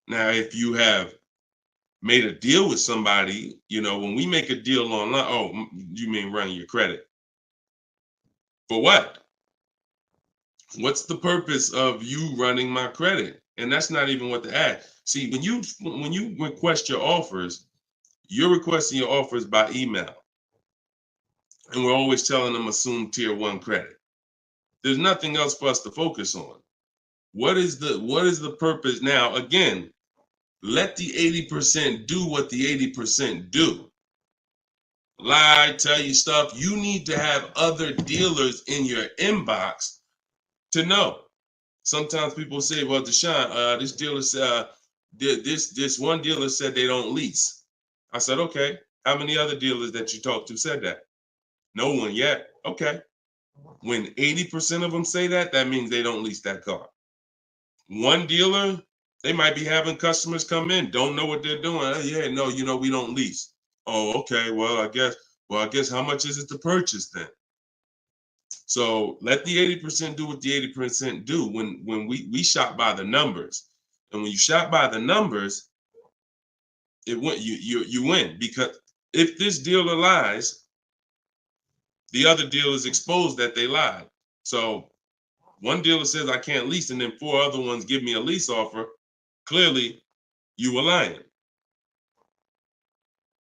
Now, if you have made a deal with somebody, when we make a deal online, oh, you mean running your credit? For what? What's the purpose of you running my credit? And that's not even what the ad. See, when you request your offers, you're requesting your offers by email. And we're always telling them assume tier 1 credit. There's nothing else for us to focus on. What is the purpose? Now, again, let the 80% do what the 80% do. Lie, tell you stuff. You need to have other dealers in your inbox to know. Sometimes people say, well, Deshone, this dealer said, this one dealer said they don't lease. I said, okay, how many other dealers that you talked to said that? No one yet. Okay. When 80% of them say that, that means they don't lease that car. One dealer, they might be having customers come in, don't know what they're doing. Oh, yeah, no, we don't lease. Oh, okay. Well, I guess how much is it to purchase then? So let the 80% do what the 80% do. When we shop by the numbers, and when you shop by the numbers, you win, because if this dealer lies, the other dealers exposed that they lied. So one dealer says I can't lease, and then 4 other ones give me a lease offer. Clearly, you were lying.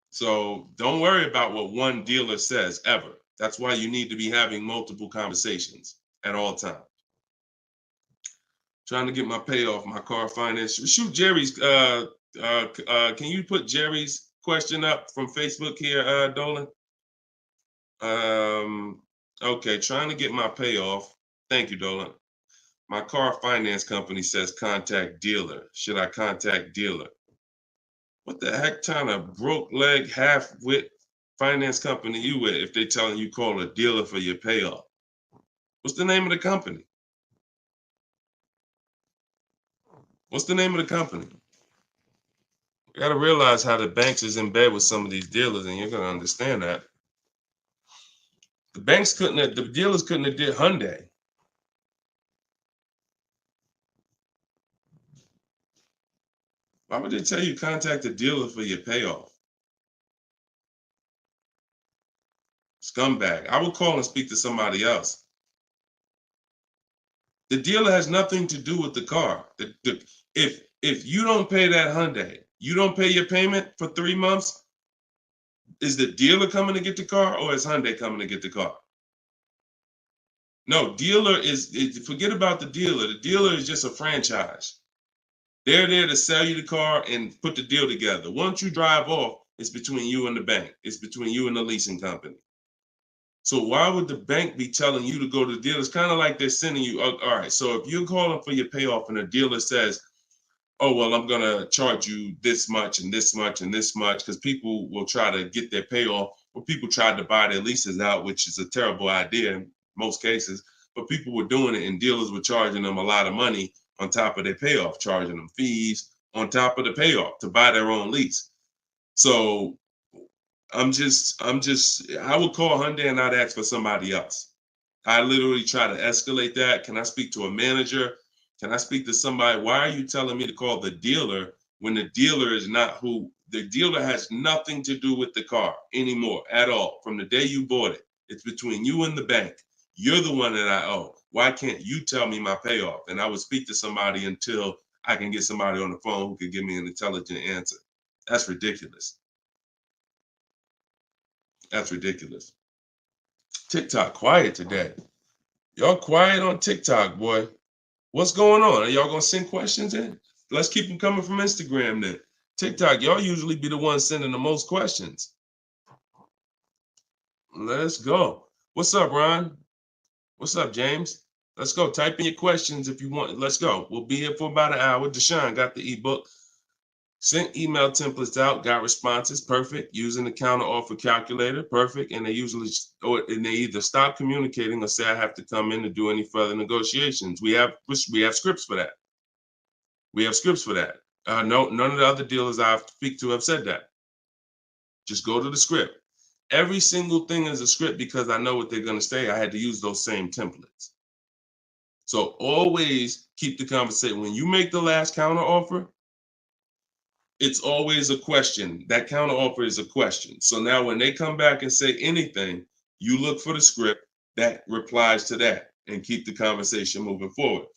So don't worry about what one dealer says ever. That's why you need to be having multiple conversations at all times. Trying to get my payoff, my car finance. Shoot Jerry's. Can you put Jerry's question up from Facebook here, Dolan? Okay, trying to get my payoff. Thank you, Dolan. My car finance company says contact dealer. Should I contact dealer? What the heck kind of broke leg, half-wit finance company you with if they telling you call a dealer for your payoff? What's the name of the company? What's the name of the company? You got to realize how the banks is in bed with some of these dealers, and you're going to understand that. The dealers couldn't have did Hyundai. Why would they tell you contact the dealer for your payoff? Scumbag. I would call and speak to somebody else. The dealer has nothing to do with the car. If you don't pay that Hyundai, you don't pay your payment for 3 months, is the dealer coming to get the car, or is Hyundai coming to get the car? No, dealer forget about the dealer. The dealer is just a franchise. They're there to sell you the car and put the deal together. Once you drive off, it's between you and the bank. It's between you and the leasing company. So why would the bank be telling you to go to the dealer? It's kind of like they're sending you, all right, so if you're calling for your payoff and the dealer says, oh, well, I'm going to charge you this much and this much and this much, because people will try to get their payoff, or people tried to buy their leases out, which is a terrible idea in most cases, but people were doing it and dealers were charging them a lot of money on top of their payoff, charging them fees on top of the payoff to buy their own lease. So I would call Hyundai and I'd ask for somebody else. I literally try to escalate that. Can I speak to a manager? Can I speak to somebody? Why are you telling me to call the dealer when the dealer is not who? The dealer has nothing to do with the car anymore at all. From the day you bought it, it's between you and the bank. You're the one that I owe. Why can't you tell me my payoff? And I would speak to somebody until I can get somebody on the phone who can give me an intelligent answer. That's ridiculous. That's ridiculous. TikTok quiet today. Y'all quiet on TikTok, boy. What's going on? Are y'all gonna send questions in? Let's keep them coming from Instagram then. TikTok, y'all usually be the ones sending the most questions. Let's go. What's up, Ron? What's up, James? Let's go. Type in your questions if you want. Let's go. We'll be here for about an hour. Deshone got the ebook. Sent email templates out, got responses, perfect. Using the counter offer calculator, perfect. And they either stop communicating or say I have to come in to do any further negotiations. We have scripts for that. We have scripts for that. No, none of the other dealers I speak to have said that. Just go to the script. Every single thing is a script because I know what they're going to say. I had to use those same templates. So always keep the conversation. When you make the last counter offer, it's always a question. That counter offer is a question. So now when they come back and say anything, you look for the script that replies to that and keep the conversation moving forward.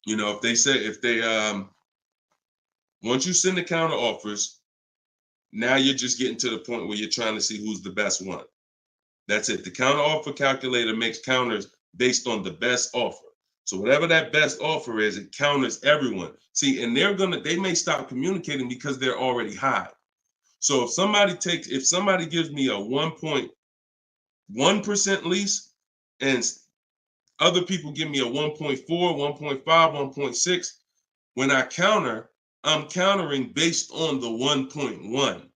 You know, once you send the counter offers, now you're just getting to the point where you're trying to see who's the best one. That's it. The counter offer calculator makes counters based on the best offer. So whatever that best offer is, it counters everyone. See, and they may stop communicating because they're already high. So if somebody gives me a 1.1% lease and other people give me a 1.4, 1.5, 1.6, when I counter, I'm countering based on the 1.1.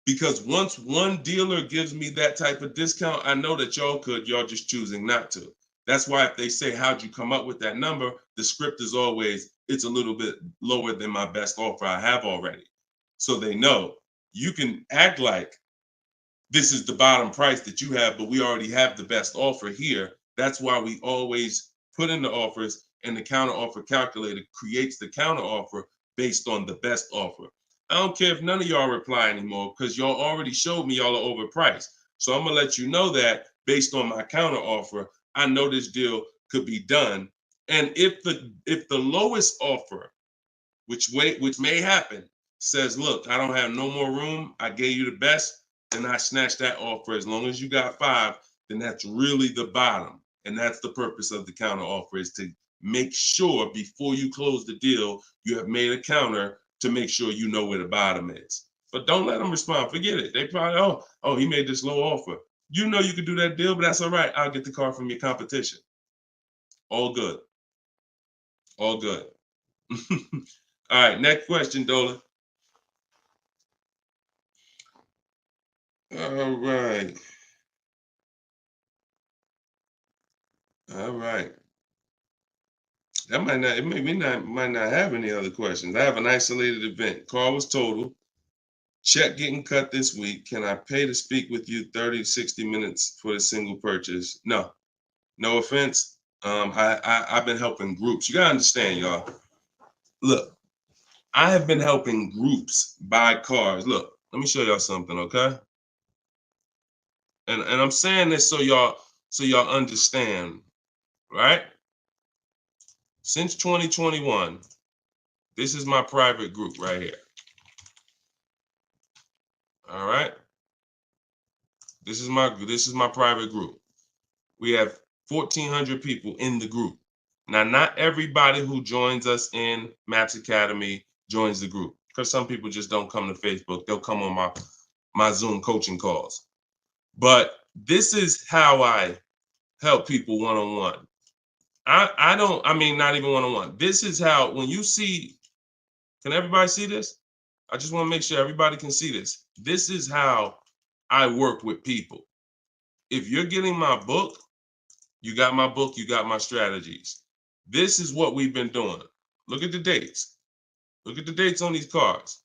Because once one dealer gives me that type of discount, I know that y'all just choosing not to. That's why if they say, how'd you come up with that number? The script is always, it's a little bit lower than my best offer I have already. So they know you can act like this is the bottom price that you have, but we already have the best offer here. That's why we always put in the offers, and the counter offer calculator creates the counter offer based on the best offer. I don't care if none of y'all reply anymore because y'all already showed me y'all are overpriced. So I'm gonna let you know that based on my counter offer, I know this deal could be done. And if the lowest offer, which may happen, says, look, I don't have no more room, I gave you the best, then I snatch that offer. As long as you got 5, then that's really the bottom. And that's the purpose of the counter offer, is to make sure before you close the deal, you have made a counter to make sure you know where the bottom is. But don't let them respond. Forget it. They probably, oh, he made this low offer. You know you could do that deal, but that's all right. I'll get the car from your competition. All good. All good. All right, next question, Dola. All right. All right. That might not have any other questions. I have an isolated event. Car was total. Check getting cut this week. Can I pay to speak with you 30 to 60 minutes for a single purchase? No. No offense. I've been helping groups. You gotta understand, y'all. Look, I have been helping groups buy cars. Look, let me show y'all something, okay? And I'm saying this so y'all understand, right? Since 2021, this is my private group right here. All right. This is my private group. We have 1,400 people in the group. Now, not everybody who joins us in Maps Academy joins the group, because some people just don't come to Facebook. They'll come on my Zoom coaching calls. But this is how I help people one-on-one. Not even one-on-one. This is how, when you see, can everybody see this? I just want to make sure everybody can see this. This is how I work with people. If you're getting my book, you got my book, you got my strategies. This is what we've been doing. Look at the dates. Look at the dates on these cars.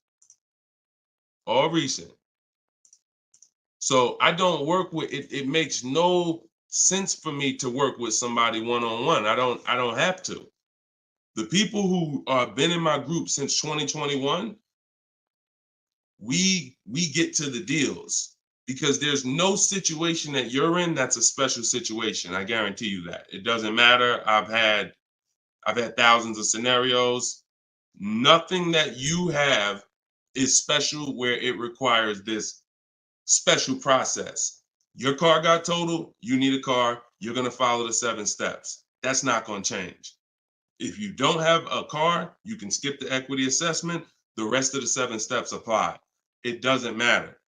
All recent. So I don't work with it. It makes no sense for me to work with somebody one-on-one. I don't have to. The people who have been in my group since 2021, we get to the deals, because there's no situation that you're in that's a special situation. I guarantee you that. It doesn't matter. I've had thousands of scenarios. Nothing that you have is special where it requires this special process. Your car got totaled, you need a car, you're going to follow the 7 steps. That's not going to change. If you don't have a car, you can skip the equity assessment. The rest of the 7 steps apply. It doesn't matter.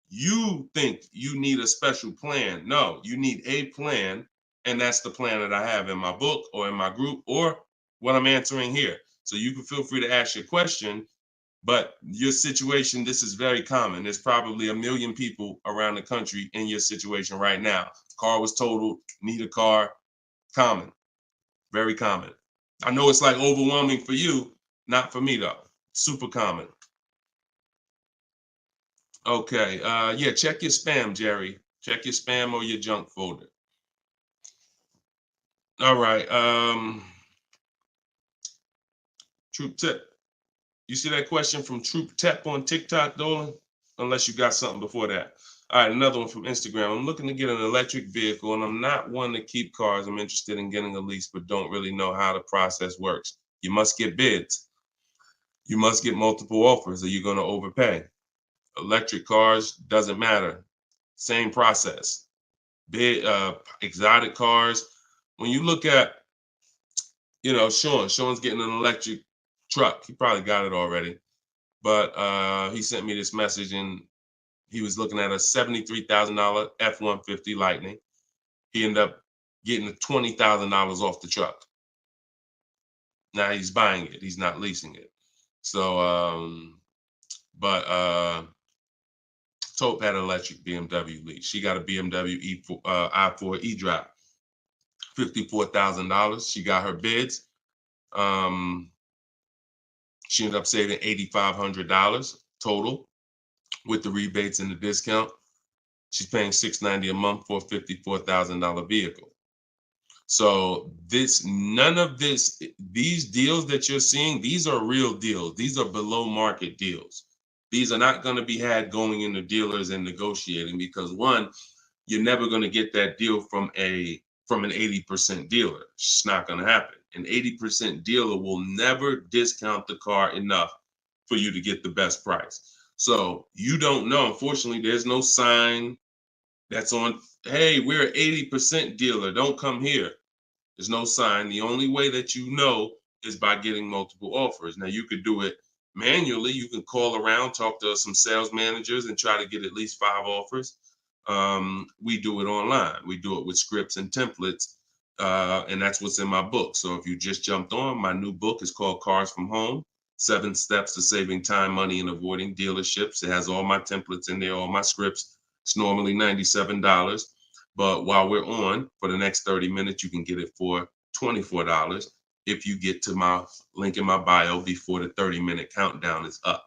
You think you need a special plan. No, you need a plan. And that's the plan that I have in my book or in my group or what I'm answering here. So you can feel free to ask your question. But your situation, this is very common. There's probably 1 million people around the country in your situation right now. Car was totaled, need a car. Common, very common. I know it's like overwhelming for you, not for me though. Super common. Okay, yeah, check your spam, Jerry. Check your spam or your junk folder. All right, Troop Tip. You see that question from Troop Tep on TikTok, Dolan? Unless you got something before that. All right, another one from Instagram. I'm looking to get an electric vehicle, and I'm not one to keep cars. I'm interested in getting a lease, but don't really know how the process works. You must get bids. You must get multiple offers, or you're going to overpay. Electric cars, doesn't matter. Same process. Bid, exotic cars. When you look at, Sean's getting an electric truck. He probably got it already. But he sent me this message, and he was looking at a $73,000 F-150 Lightning. He ended up getting $20,000 off the truck. Now he's buying it. He's not leasing it. So, Taupe had an electric BMW lease. She got a BMW i4 e-drop, $54,000. She got her bids. She ended up saving $8,500 total with the rebates and the discount. She's paying $690 a month for a $54,000 vehicle. So these deals that you're seeing, these are real deals. These are below market deals. These are not going to be had going into dealers and negotiating because one, you're never going to get that deal from an 80% dealer. It's not going to happen. An 80% dealer will never discount the car enough for you to get the best price. So you don't know. Unfortunately, there's no sign that's on, hey, we're an 80% dealer. Don't come here. There's no sign. The only way that you know is by getting multiple offers. Now, you could do it manually. You can call around, talk to some sales managers, and try to get at least 5 offers. We do it online. We do it with scripts and templates, and that's what's in my book. So if you just jumped on, my new book is called Cars from Home, 7 Steps to Saving Time, Money, and Avoiding Dealerships. It has all my templates in there, all my scripts. It's normally $97. But while we're on, for the next 30 minutes, you can get it for $24 if you get to my link in my bio before the 30-minute countdown is up.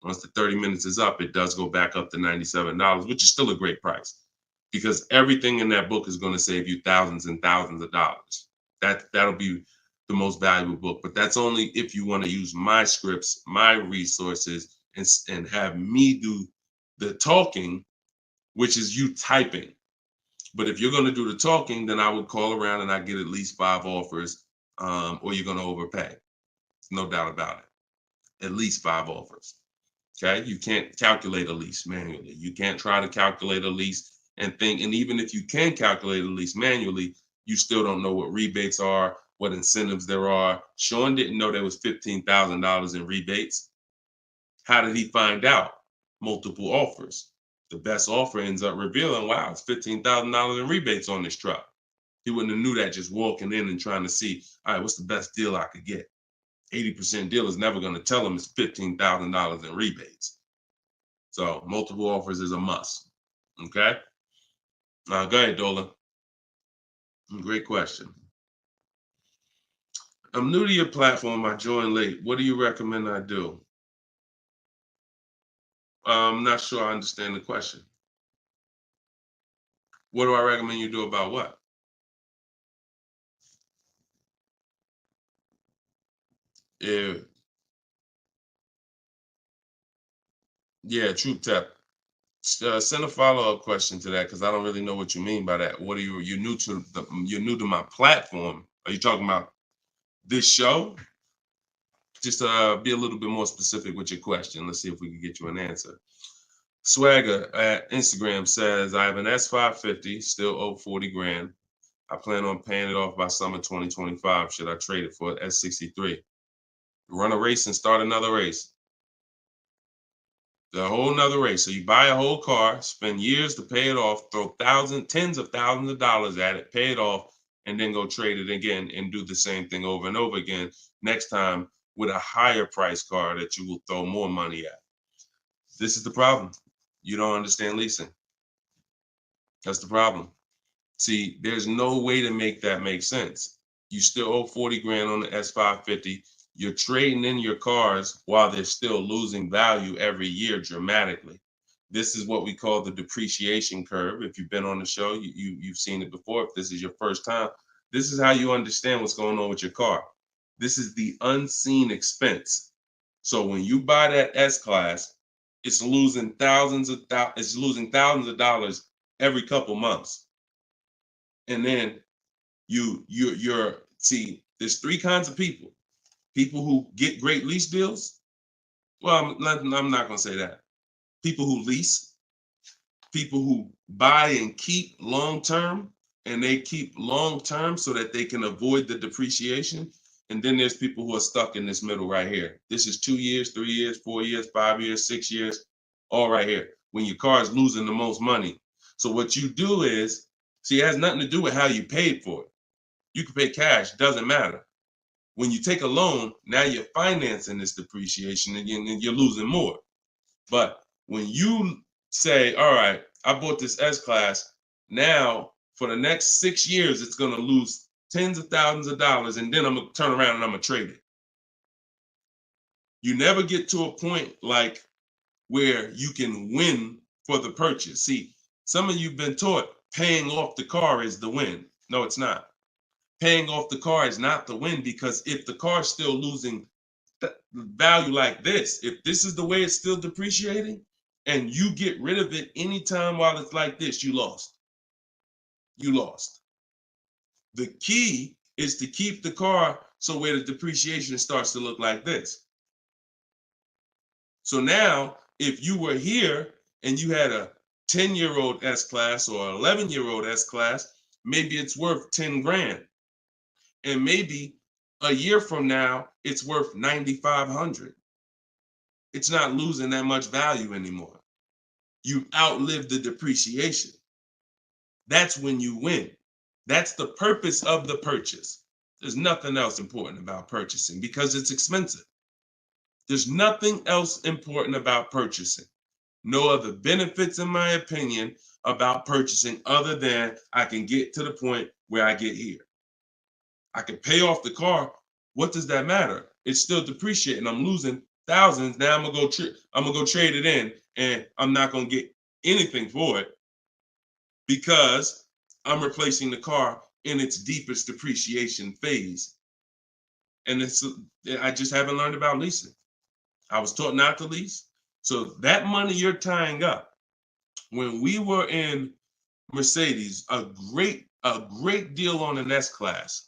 Once the 30 minutes is up, it does go back up to $97, which is still a great price because everything in that book is going to save you thousands and thousands of dollars. That'll be the most valuable book, but that's only if you want to use my scripts, my resources, and have me do the talking, which is you typing. But if you're going to do the talking, then I would call around and I get at least 5 offers, or you're going to overpay. No doubt about it. At least 5 offers. Okay. You can't calculate a lease manually. You can't try to calculate a lease and think. And even if you can calculate a lease manually, you still don't know what rebates are, what incentives there are. Sean didn't know there was $15,000 in rebates. How did he find out? Multiple offers. The best offer ends up revealing, wow, it's $15,000 in rebates on this truck. He wouldn't have knew that just walking in and trying to see, all right, what's the best deal I could get? 80% deal is never going to tell him it's $15,000 in rebates. So multiple offers is a must. Okay. Go ahead, Dola. Great question. I'm new to your platform. I joined late. What do you recommend I do? I'm not sure I understand the question. What do I recommend you do about what? Yeah, Troop Tap. Send a follow-up question to that because I don't really know what you mean by that. What are you're new to my platform? Are you talking about this show? Just be a little bit more specific with your question. Let's see if we can get you an answer. Swagger at Instagram says, I have an S550, still owe 40 grand. I plan on paying it off by summer 2025. Should I trade it for an S63? Run a race and start another race. The whole nother race. So you buy a whole car, spend years to pay it off, throw tens of thousands of dollars at it, pay it off, and then go trade it again and do the same thing over and over again. Next time with a higher price car that you will throw more money at. This is the problem. You don't understand leasing. That's the problem. See, there's no way to make that make sense. You still owe 40 grand on the S550. You're trading in your cars while they're still losing value every year dramatically. This is what we call the depreciation curve. If you've been on the show, you've seen it before. If this is your first time, this is how you understand what's going on with your car. This is the unseen expense. So when you buy that S-Class, it's losing thousands of dollars every couple months. And then you're see, there's three kinds of people. People who get great lease deals. Well, I'm not going to say that. People who lease, people who buy and keep long term, and they keep long term so that they can avoid the depreciation. And then there's people who are stuck in this middle right here. This is 2 years, 3 years, 4 years, 5 years, 6 years, all right here, when your car is losing the most money. So what you do is, see, it has nothing to do with how you paid for it. You can pay cash, doesn't matter. When you take a loan, now you're financing this depreciation and you're losing more. But when you say, all right, I bought this S-Class, now for the next 6 years, it's going to lose tens of thousands of dollars, and then I'm going to turn around and I'm going to trade it. You never get to a point like where you can win for the purchase. See, some of you have been taught paying off the car is the win. No, it's not. Paying off the car is not the win, because if the car is still losing value like this, if this is the way it's still depreciating, and you get rid of it anytime while it's like this, you lost. You lost. The key is to keep the car so where the depreciation starts to look like this. So now, if you were here and you had a 10-year-old S-Class or 11-year-old S-Class, maybe it's worth 10 grand. And maybe a year from now, it's worth 9,500. It's not losing that much value anymore. You outlived the depreciation. That's when you win. That's the purpose of the purchase. There's nothing else important about purchasing because it's expensive. There's nothing else important about purchasing. No other benefits, in my opinion, about purchasing other than I can get to the point where I get here. I can pay off the car. What does that matter? It's still depreciating. I'm losing thousands. Now I'm gonna go trade it in, and I'm not gonna get anything for it because I'm replacing the car in its deepest depreciation phase. And I just haven't learned about leasing. I was taught not to lease. So that money you're tying up, when we were in Mercedes, a great deal on an S-Class.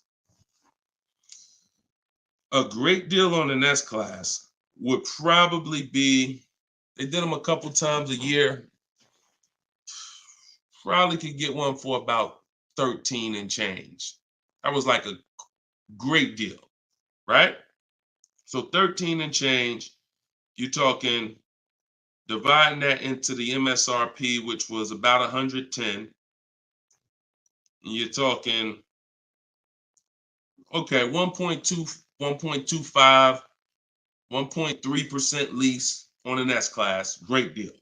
A great deal on an S-Class would probably be, they did them a couple times a year, probably could get one for about 13 and change. That was like a great deal, right? So 13 and change, you're talking, dividing that into the MSRP, which was about 110, and you're talking, okay, 1.2, 1.25, 1.3% lease on an S-Class, great deal.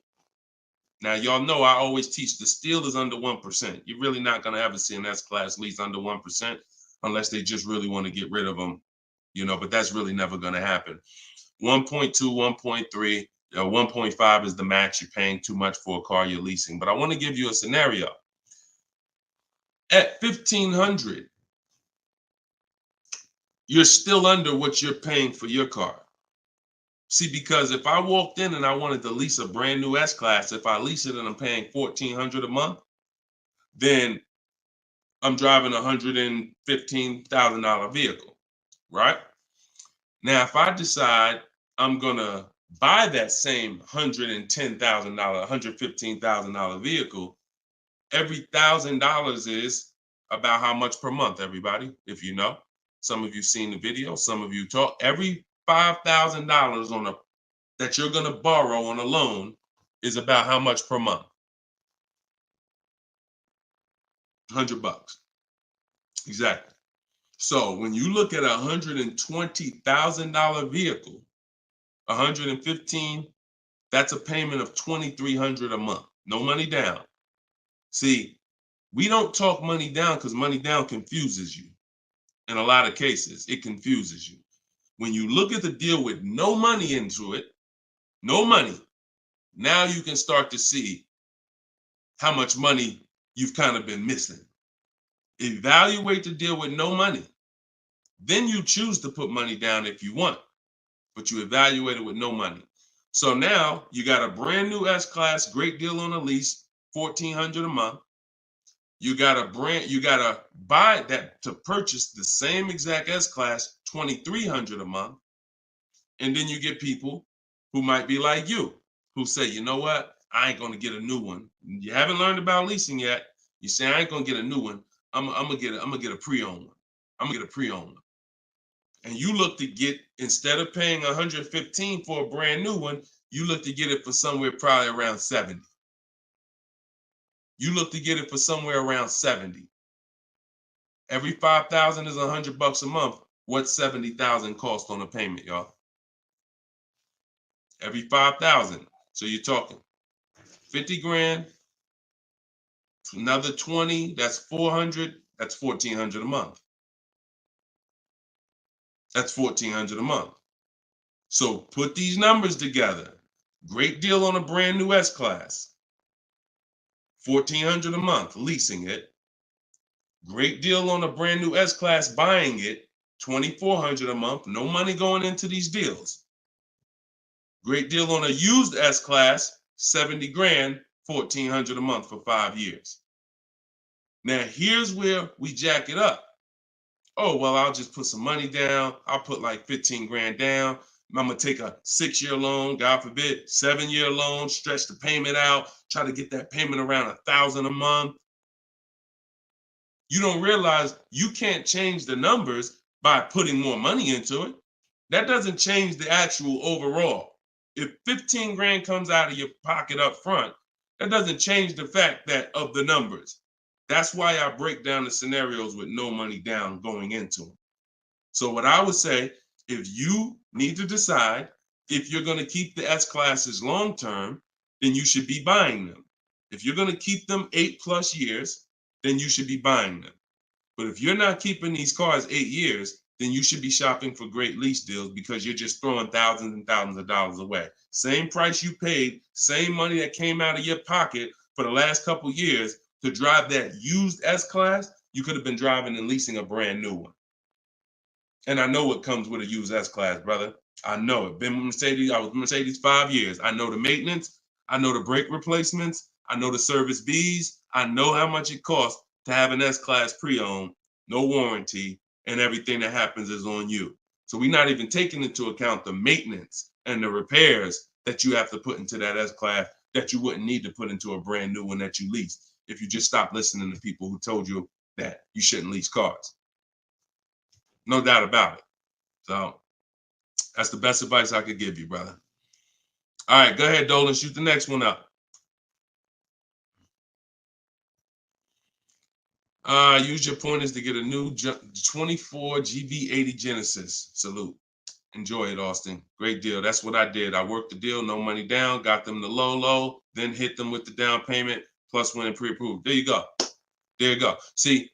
Now, y'all know I always teach the steal is under 1%. You're really not going to ever see an S-Class lease under 1% unless they just really want to get rid of them, but that's really never going to happen. 1.2, 1.3, 1.5 is the max. You're paying too much for a car you're leasing. But I want to give you a scenario. At $1,500, you're still under what you're paying for your car. See, because if I walked in and I wanted to lease a brand new S-Class, if I lease it and I'm paying $1,400 a month, then I'm driving a $115,000 vehicle, right? Now, if I decide I'm gonna buy that same $110,000, $115,000 vehicle, every $1,000 is about how much per month, everybody, if you know. Some of you seen the video, some of you talk. Every $5,000 on a that you're gonna borrow on a loan is about how much per month? $100. Exactly. So when you look at a $120,000 vehicle, 115, that's a payment of $2,300 a month. No money down. See, we don't talk money down because money down confuses you. In a lot of cases, it confuses you. When you look at the deal with no money into it, no money, now you can start to see how much money you've kind of been missing. Evaluate the deal with no money. Then you choose to put money down if you want, but you evaluate it with no money. So now you got a brand new S-Class, great deal on a lease, $1,400 a month. You gotta buy that to purchase the same exact S-Class, $2,300 a month. And then you get people who might be like you, who say, you know what? I ain't gonna get a new one. You haven't learned about leasing yet. You say I ain't gonna get a new one. I'm gonna get a pre-owned one. I'm gonna get a pre-owned one. And you look to get, instead of paying 115 for a brand new one, you look to get it for somewhere probably around 70. You look to get it for somewhere around 70. Every 5,000 is $100 a month. What's 70,000 cost on a payment, y'all? Every 5,000. So you're talking 50 grand, another 20, that's 400, that's 1,400 a month. That's 1,400 a month. So put these numbers together. Great deal on a brand new S-Class. 1,400 a month, leasing it. Great deal on a brand new S-Class, buying it. 2,400 a month, no money going into these deals. Great deal on a used S-Class, 70 grand, 1,400 a month for 5 years. Now, here's where we jack it up. Oh, well, I'll just put some money down. I'll put like 15 grand down. I'm going to take a 6-year loan, God forbid, 7-year loan, stretch the payment out, try to get that payment around $1,000 a month. You don't realize you can't change the numbers by putting more money into it. That doesn't change the actual overall. If 15 grand comes out of your pocket up front, that doesn't change the fact that of the numbers. That's why I break down the scenarios with no money down going into them. So what I would say, if you need to decide if you're going to keep the S-Classes long term, then you should be buying them. If you're going to keep them 8+ years, then you should be buying them. But if you're not keeping these cars 8 years, then you should be shopping for great lease deals because you're just throwing thousands and thousands of dollars away. Same price you paid, same money that came out of your pocket for the last couple years to drive that used S-Class, you could have been driving and leasing a brand new one. And I know what comes with a used S-Class, brother. I know it. Been with Mercedes. I was with Mercedes 5 years. I know the maintenance. I know the brake replacements. I know the service Bs. I know how much it costs to have an S-Class pre-owned, no warranty, and everything that happens is on you. So we're not even taking into account the maintenance and the repairs that you have to put into that S-Class that you wouldn't need to put into a brand new one that you leased if you just stopped listening to people who told you that you shouldn't lease cars. No doubt about it. So that's the best advice I could give you, brother. All right, go ahead, Dolan. Shoot the next one up. Use your pointers to get a new 24 GV80 Genesis. Salute. Enjoy it, Austin. Great deal. That's what I did. I worked the deal, no money down, got them the low, then hit them with the down payment, plus went and pre-approved. There you go. There you go. See,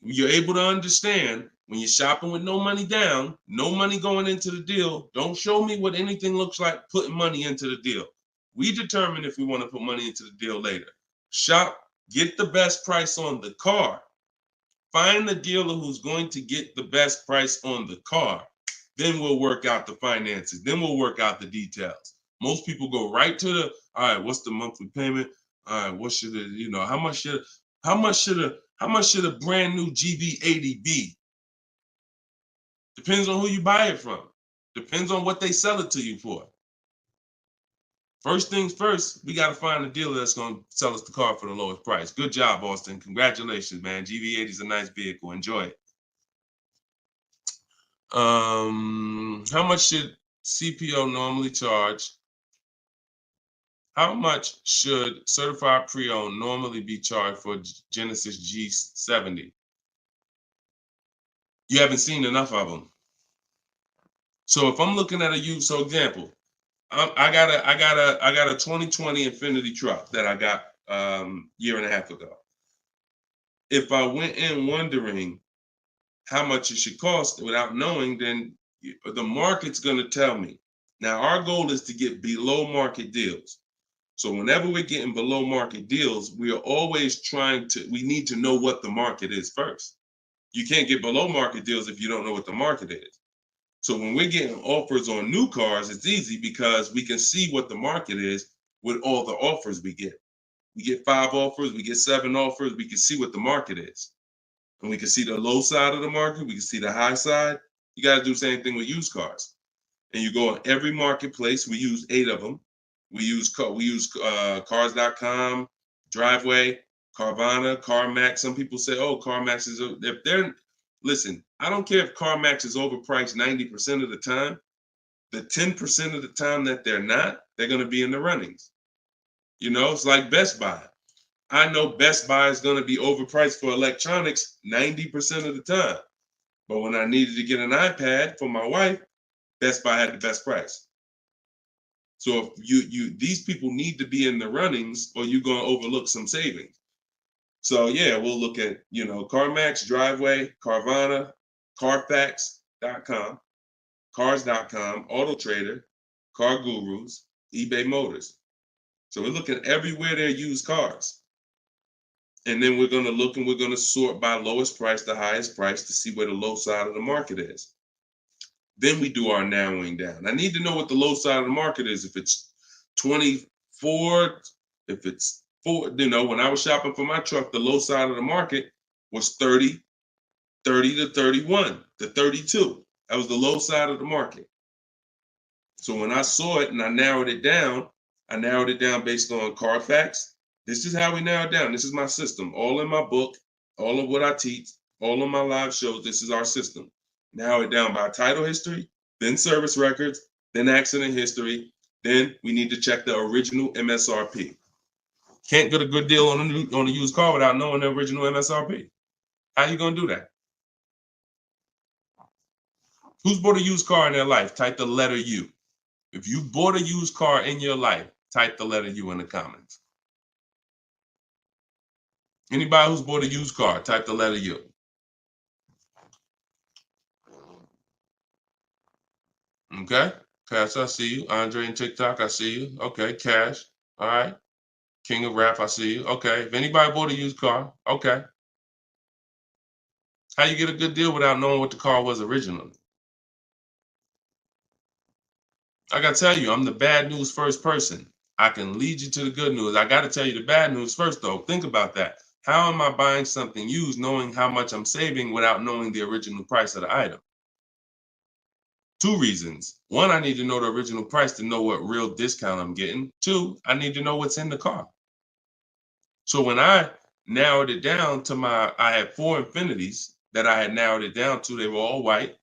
you're able to understand when you're shopping with no money down, no money going into the deal. Don't show me what anything looks like putting money into the deal. We determine if we want to put money into the deal later. Shop, get the best price on the car. Find the dealer who's going to get the best price on the car. Then we'll work out the finances. Then we'll work out the details. Most people go right to the, all right, what's the monthly payment? All right, what should it, how much should a brand new GV80 be? Depends on who you buy it from. Depends on what they sell it to you for. First things first, we got to find a dealer that's going to sell us the car for the lowest price. Good job, Austin. Congratulations, man. GV80 is a nice vehicle. Enjoy it. How much should CPO normally charge? How much should certified pre-owned normally be charged for Genesis G70? You haven't seen enough of them. So if I'm looking at a used, so example, I got a 2020 Infinity truck that I got year and a half ago. If I went in wondering how much it should cost without knowing, then the market's going to tell me. Now our goal is to get below market deals. So whenever we're getting below market deals, we are always we need to know what the market is first. You can't get below market deals if you don't know what the market is. So when we're getting offers on new cars, it's easy because we can see what the market is with all the offers we get. We get 5 offers, we get 7 offers, we can see what the market is. And we can see the low side of the market, we can see the high side. You got to do the same thing with used cars. And you go on every marketplace, we use 8 of them. We use cars.com, Driveway, Carvana, CarMax. Some people say, oh, CarMax is, if they're, listen, I don't care if CarMax is overpriced 90% of the time. The 10% of the time that they're not, they're going to be in the runnings. You know, it's like Best Buy. I know Best Buy is going to be overpriced for electronics 90% of the time. But when I needed to get an iPad for my wife, Best Buy had the best price. So if these people need to be in the runnings or you're going to overlook some savings. So yeah, we'll look at, CarMax, Driveway, Carvana, Carfax.com, Cars.com, Auto Trader, Car Gurus, eBay Motors. So we're looking everywhere there used cars. And then we're going to look and we're going to sort by lowest price to highest price to see where the low side of the market is. Then we do our narrowing down. I need to know what the low side of the market is. If it's 24, if it's 4, when I was shopping for my truck, the low side of the market was 30 to 31 to 32. That was the low side of the market. So when I saw it and I narrowed it down based on Carfax. This is how we narrow it down. This is my system. All in my book, all of what I teach, all of my live shows, this is our system. Narrow it down by title history, then service records, then accident history. Then we need to check the original MSRP. Can't get a good deal on a used car without knowing the original MSRP. How you gonna do that? Who's bought a used car in their life? Type the letter U. If you bought a used car in your life, type the letter U in the comments. Anybody who's bought a used car, type the letter U. Okay, Cash, I see you. Andre and TikTok, I see you. Okay, Cash. All right. King of Rap, I see you. Okay, if anybody bought a used car, okay. How you get a good deal without knowing what the car was originally? I gotta tell you, I'm the bad news first person. I can lead you to the good news. I gotta tell you the bad news first, though. Think about that. How am I buying something used knowing how much I'm saving without knowing the original price of the item? 2 reasons. 1, I need to know the original price to know what real discount I'm getting. 2, I need to know what's in the car. So when I narrowed it down to I had 4 Infinities that I had narrowed it down to. They were all white.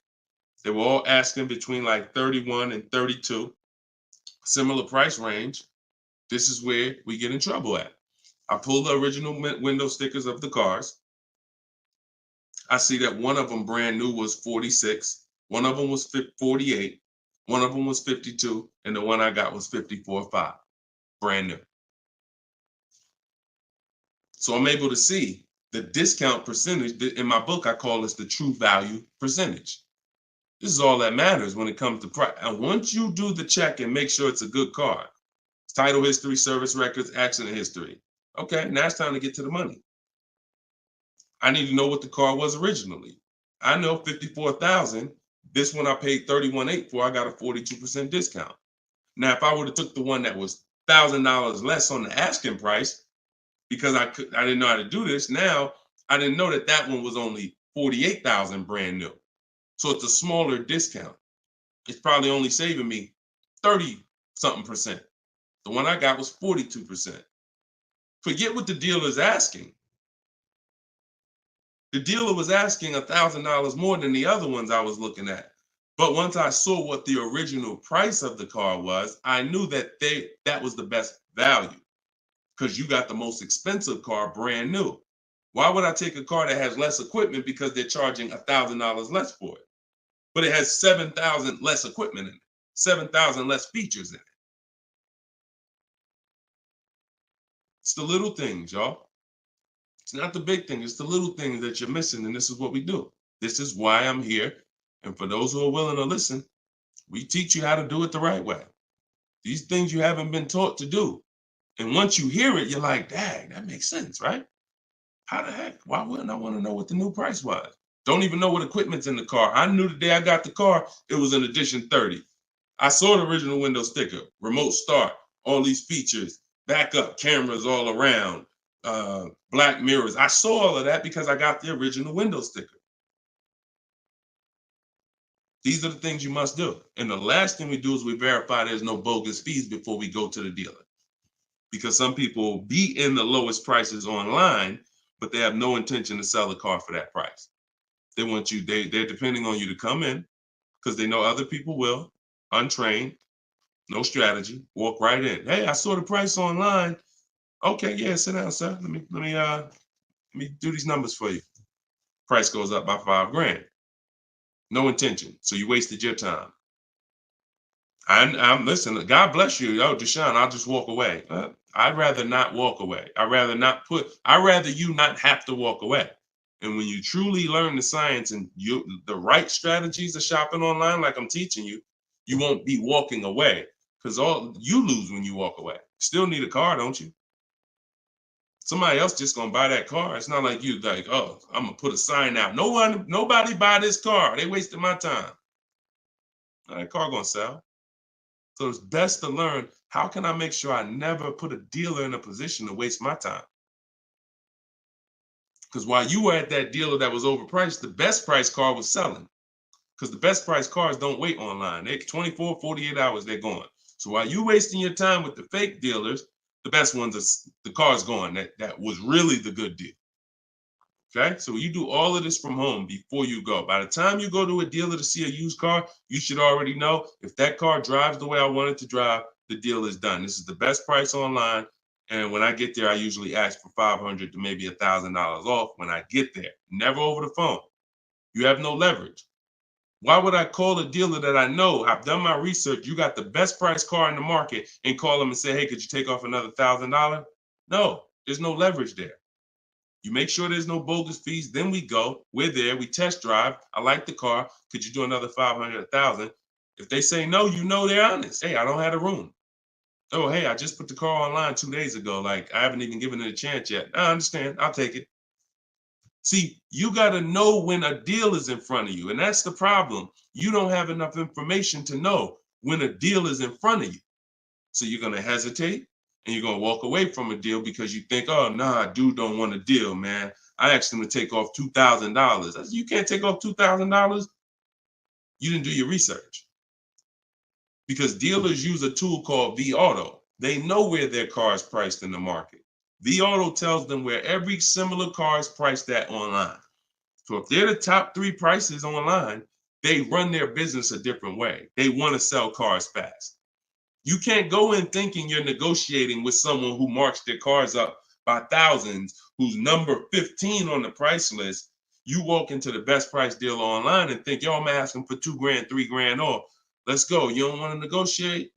They were all asking between like 31 and 32, similar price range. This is where we get in trouble at. I pull the original window stickers of the cars. I see that one of them brand new was 46. One of them was 48. One of them was 52. And the one I got was 54.5, brand new. So I'm able to see the discount percentage. In my book, I call this the true value percentage. This is all that matters when it comes to price. And once you do the check and make sure it's a good car, title history, service records, accident history. Okay, now it's time to get to the money. I need to know what the car was originally. I know 54,000. This one I paid 31.8 for. I got a 42% discount. Now, if I would have took the one that was $1,000 less on the asking price, because I didn't know how to do this. Now I didn't know that one was only 48,000 brand new. So it's a smaller discount. It's probably only saving me 30-something%. The one I got was 42%. Forget what the dealer's asking. The dealer was asking $1,000 more than the other ones I was looking at. But once I saw what the original price of the car was, I knew that that was the best value because you got the most expensive car brand new. Why would I take a car that has less equipment because they're charging $1,000 less for it? But it has 7,000 less equipment in it, 7,000 less features in it. It's the little things, y'all. It's not the big thing. It's the little things that you're missing. And this is what we do. This is why I'm here. And for those who are willing to listen, we teach you how to do it the right way. These things you haven't been taught to do. And once you hear it, you're like, dang, that makes sense, right? How the heck? Why wouldn't I want to know what the new price was? Don't even know what equipment's in the car. I knew the day I got the car, it was an edition 30. I saw the original window sticker, remote start, all these features, backup cameras all around, black mirrors. I saw all of that because I got the original window sticker. These are the things you must do. And the last thing we do is we verify there's no bogus fees before we go to the dealer. Because some people be in the lowest prices online, but they have no intention to sell the car for that price. They want you, they're depending on you to come in because they know other people will, untrained, no strategy, walk right in. Hey, I saw the price online. Okay, yeah, sit down, sir. Let me do these numbers for you. Price goes up by $5,000. No intention. So you wasted your time. I'm listen, God bless you. Oh, Deshone, I'll just walk away. I'd rather not walk away. I'd rather you not have to walk away. And when you truly learn the science and the right strategies of shopping online, like I'm teaching you, you won't be walking away because all you lose when you walk away. Still need a car, don't you? Somebody else just gonna buy that car. It's not like you like, oh, I'm gonna put a sign out. Nobody buy this car. They wasted my time. That car gonna sell. So it's best to learn how can I make sure I never put a dealer in a position to waste my time. Because while you were at that dealer that was overpriced, the best price car was selling. Because the best price cars don't wait online. They 24, 48 hours, they're gone. So while you wasting your time with the fake dealers, the best ones are the car's gone. That was really the good deal. Okay, so you do all of this from home before you go. By the time you go to a dealer to see a used car, you should already know if that car drives the way I want it to drive, the deal is done. This is the best price online. And when I get there, I usually ask for $500 to maybe $1,000 off when I get there. Never over the phone. You have no leverage. Why would I call a dealer that I know, I've done my research, you got the best price car in the market, and call them and say, hey, could you take off another $1,000? No, there's no leverage there. You make sure there's no bogus fees. Then we go. We're there. We test drive. I like the car. Could you do another 500, 1,000? If they say no, you know they're honest. Hey, I don't have a room. Oh, hey, I just put the car online 2 days ago. Like, I haven't even given it a chance yet. I understand. I'll take it. See, you got to know when a deal is in front of you. And that's the problem. You don't have enough information to know when a deal is in front of you. So you're going to hesitate and you're going to walk away from a deal because you think, oh, nah, dude don't want a deal, man. I asked him to take off $2,000. I said, you can't take off $2,000. You didn't do your research. Because dealers use a tool called vAuto. They know where their car is priced in the market. vAuto tells them where every similar car is priced at online. So if they're the top 3 prices online, they run their business a different way. They want to sell cars fast. You can't go in thinking you're negotiating with someone who marks their cars up by thousands, who's number 15 on the price list. You walk into the best price deal online and think, yo, I'm asking for $2,000, $3,000 off. Let's go. You don't want to negotiate?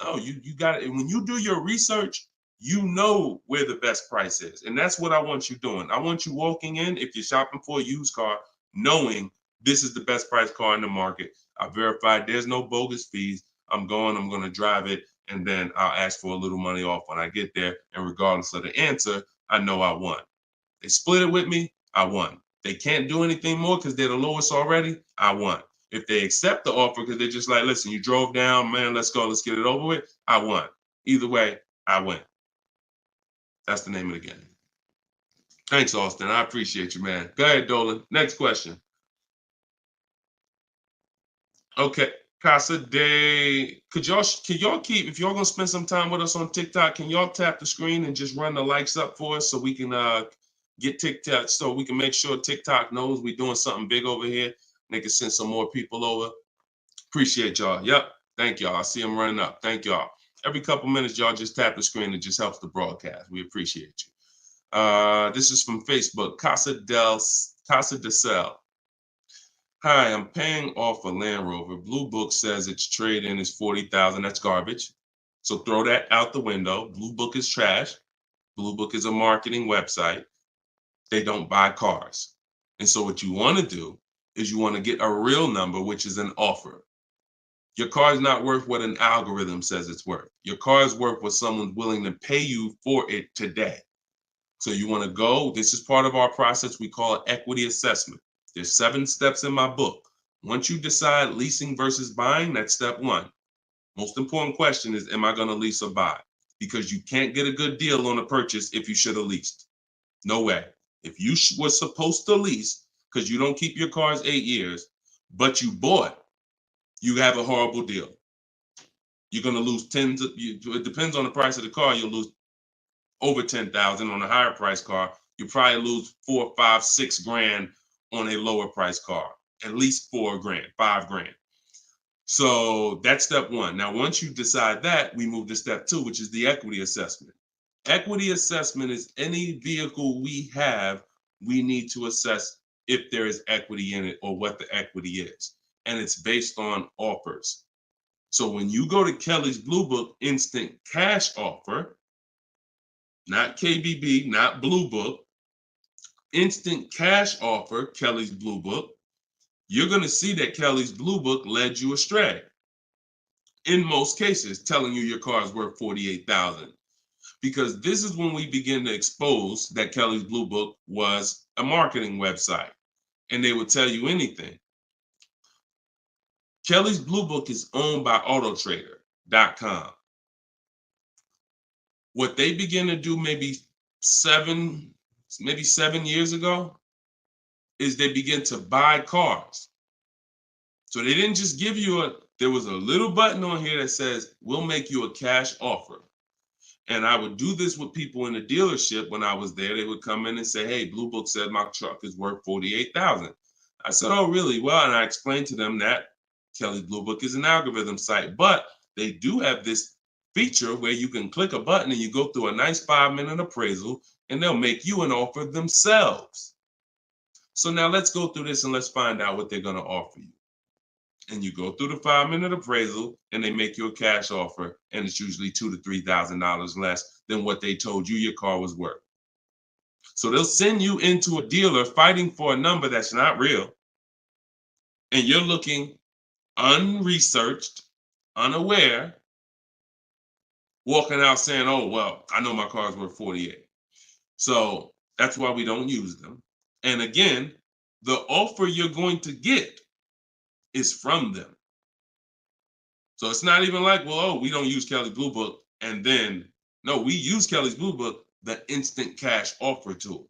No, you got it. When you do your research, you know where the best price is. And that's what I want you doing. I want you walking in, if you're shopping for a used car, knowing this is the best price car in the market. I verified there's no bogus fees. I'm going to drive it, and then I'll ask for a little money off when I get there. And regardless of the answer, I know I won. They split it with me, I won. They can't do anything more because they're the lowest already, I won. If they accept the offer because they're just like, listen, you drove down, man, let's go, let's get it over with, I won. Either way, I win. That's the name of the game. Thanks, Austin. I appreciate you, man. Go ahead, Dolan. Next question. Okay. Casa de, could y'all keep, if y'all gonna spend some time with us on TikTok, can y'all tap the screen and just run the likes up for us so we can get TikTok, so we can make sure TikTok knows we're doing something big over here. They can send some more people over. Appreciate y'all. Yep. Thank y'all. I see them running up. Thank y'all. Every couple minutes, y'all just tap the screen. It just helps the broadcast. We appreciate you. This is from Facebook. Casa de Cel. Hi, I'm paying off a Land Rover. Blue Book says its trade-in is $40,000. That's garbage. So throw that out the window. Blue Book is trash. Blue Book is a marketing website. They don't buy cars. And so what you want to do is you want to get a real number, which is an offer. Your car is not worth what an algorithm says it's worth. Your car is worth what someone's willing to pay you for it today. So you want to go, this is part of our process. We call it equity assessment. There's 7 steps in my book. Once you decide leasing versus buying, that's step 1. Most important question is, am I going to lease or buy? Because you can't get a good deal on a purchase if you should have leased. No way. If you were supposed to lease because you don't keep your cars 8 years, but you bought, you have a horrible deal. You're going to lose tens of, it depends on the price of the car. You'll lose over 10,000 on a higher price car. You probably lose 4, 5, 6 grand on a lower price car, at least 4 grand, 5 grand. So that's step 1. Now, once you decide that, we move to step 2, which is the equity assessment. Equity assessment is any vehicle we have, we need to assess if there is equity in it or what the equity is. And it's based on offers. So when you go to Kelly's Blue Book instant cash offer, not KBB, not Blue Book, instant cash offer, Kelly's Blue Book, you're going to see that Kelly's Blue Book led you astray. In most cases, telling you your car is worth $48,000. Because this is when we begin to expose that Kelly's Blue Book was a marketing website and they would tell you anything. Kelly's Blue Book is owned by autotrader.com. What they began to do maybe 7 years ago is they begin to buy cars. So they didn't just give you there was a little button on here that says, we'll make you a cash offer. And I would do this with people in the dealership when I was there. They would come in and say, hey, Blue Book said my truck is worth $48,000. I said, oh, really? Well, and I explained to them that Kelly's Blue Book is an algorithm site, but they do have this feature where you can click a button and you go through a nice 5-minute appraisal and they'll make you an offer themselves. So now let's go through this and let's find out what they're going to offer you. And you go through the 5-minute appraisal and they make you a cash offer, and it's usually $2,000 to $3,000 less than what they told you your car was worth. So they'll send you into a dealer fighting for a number that's not real, and you're looking unresearched, unaware, walking out saying, oh, well, I know my car's worth 48. So that's why we don't use them. And again, the offer you're going to get is from them. So it's not even like, well, oh, we don't use Kelly's Blue Book. And then, no, we use Kelly's Blue Book, the instant cash offer tool.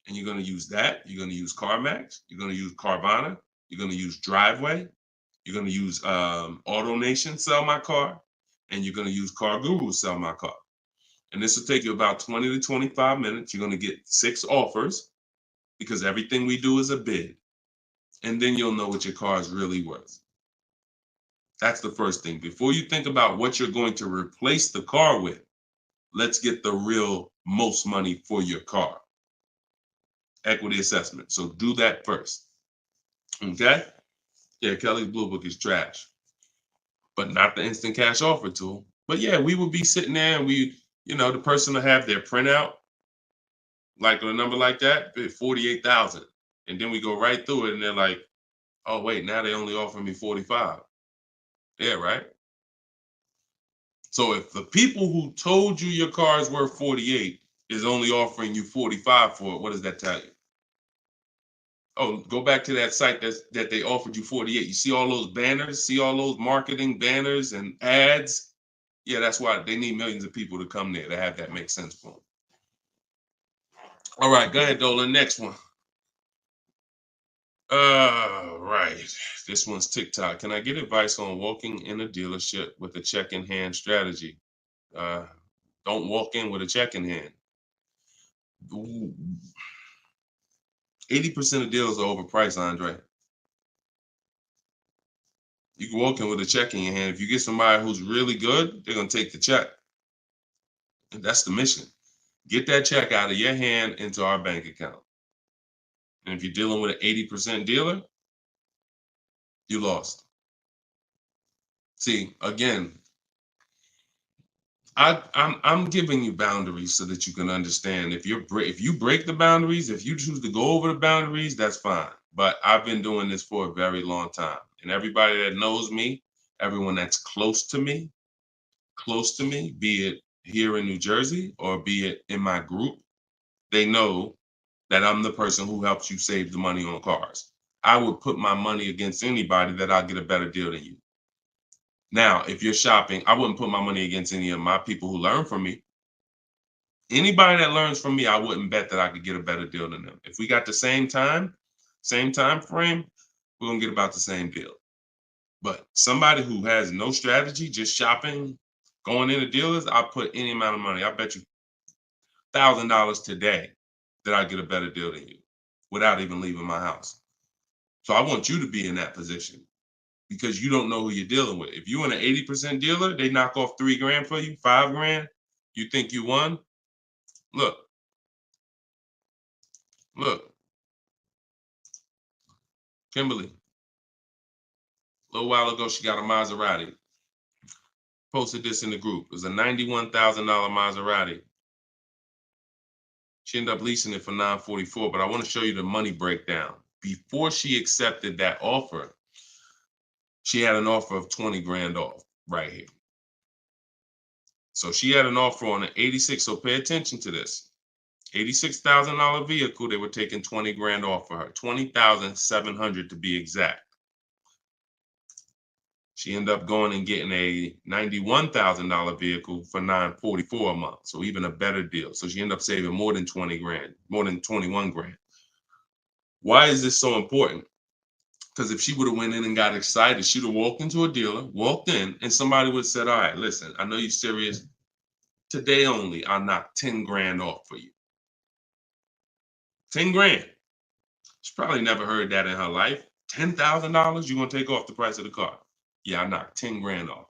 And you're going to use that. You're going to use CarMax. You're going to use Carvana. You're going to use Driveway. You're going to use AutoNation, Sell My Car. And you're going to use Car Guru, Sell My Car. And this will take you about 20 to 25 minutes. You're going to get 6 offers because everything we do is a bid. And then you'll know what your car is really worth. That's the first thing. Before you think about what you're going to replace the car with, let's get the real most money for your car. Equity assessment. So do that first. Okay? Yeah, Kelly's Blue Book is trash, but not the instant cash offer tool. But yeah, we would be sitting there and the person will have their printout, like a number like that, 48,000. And then we go right through it and they're like, oh, wait, now they only offer me 45. Yeah, right? So if the people who told you your car is worth 48 is only offering you 45 for it, what does that tell you? Oh, go back to that site that they offered you 48. You see all those banners, see all those marketing banners and ads? Yeah, that's why they need millions of people to come there to have that make sense for them. All right, go ahead, Dolan. Next one. Right. This one's TikTok. Can I get advice on walking in a dealership with a check in hand strategy? Don't walk in with a check in hand. 80% of deals are overpriced, Andre. You can walk in with a check in your hand. If you get somebody who's really good, they're going to take the check. And that's the mission. Get that check out of your hand into our bank account. And if you're dealing with an 80% dealer, you lost. See, again, I'm giving you boundaries so that you can understand. If you break the boundaries, if you choose to go over the boundaries, that's fine. But I've been doing this for a very long time, and everybody that knows me, everyone that's close to me, be it here in New Jersey or be it in my group, they know that I'm the person who helps you save the money on cars. I would put my money against anybody that I'll get a better deal than you. Now, if you're shopping, I wouldn't put my money against any of my people who learn from me. Anybody that learns from me, I wouldn't bet that I could get a better deal than them. If we got the same time frame, we're gonna get about the same deal. But somebody who has no strategy, just shopping, going into dealers, I'll put any amount of money. I bet you $1,000 today that I get a better deal than you without even leaving my house. So I want you to be in that position because you don't know who you're dealing with. If you're in an 80% dealer, they knock off $3,000 for you, $5,000. You think you won? Look, Kimberly. A little while ago, she got a Maserati. Posted this in the group. It was a $91,000 Maserati. She ended up leasing it for $944, but I want to show you the money breakdown. Before she accepted that offer, she had an offer of 20 grand off right here. So she had an offer on an 86. So pay attention to this. $86,000 vehicle, they were taking 20 grand off for her. 20,700 to be exact. She ended up going and getting a $91,000 vehicle for $944 a month. So even a better deal. So she ended up saving more than 20 grand, more than 21 grand. Why is this so important? Because if she would have went in and got excited, she'd have walked into a dealer, walked in, and somebody would have said, all right, listen, I know you're serious. Today only, I'll knock 10 grand off for you. 10 grand. She probably never heard that in her life. $10,000 you're going to take off the price of the car. Yeah, I knocked 10 grand off.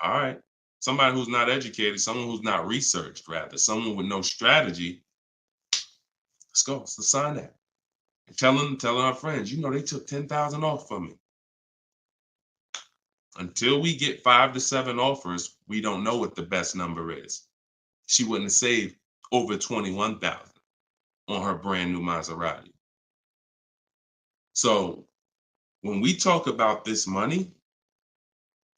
All right. Somebody who's not educated, someone who's not researched, rather, someone with no strategy. Let's go. Let's sign that. And telling our friends, you know, they took 10,000 off from me. Until we get 5 to 7 offers, we don't know what the best number is. She wouldn't have saved over 21,000 on her brand new Maserati. So when we talk about this money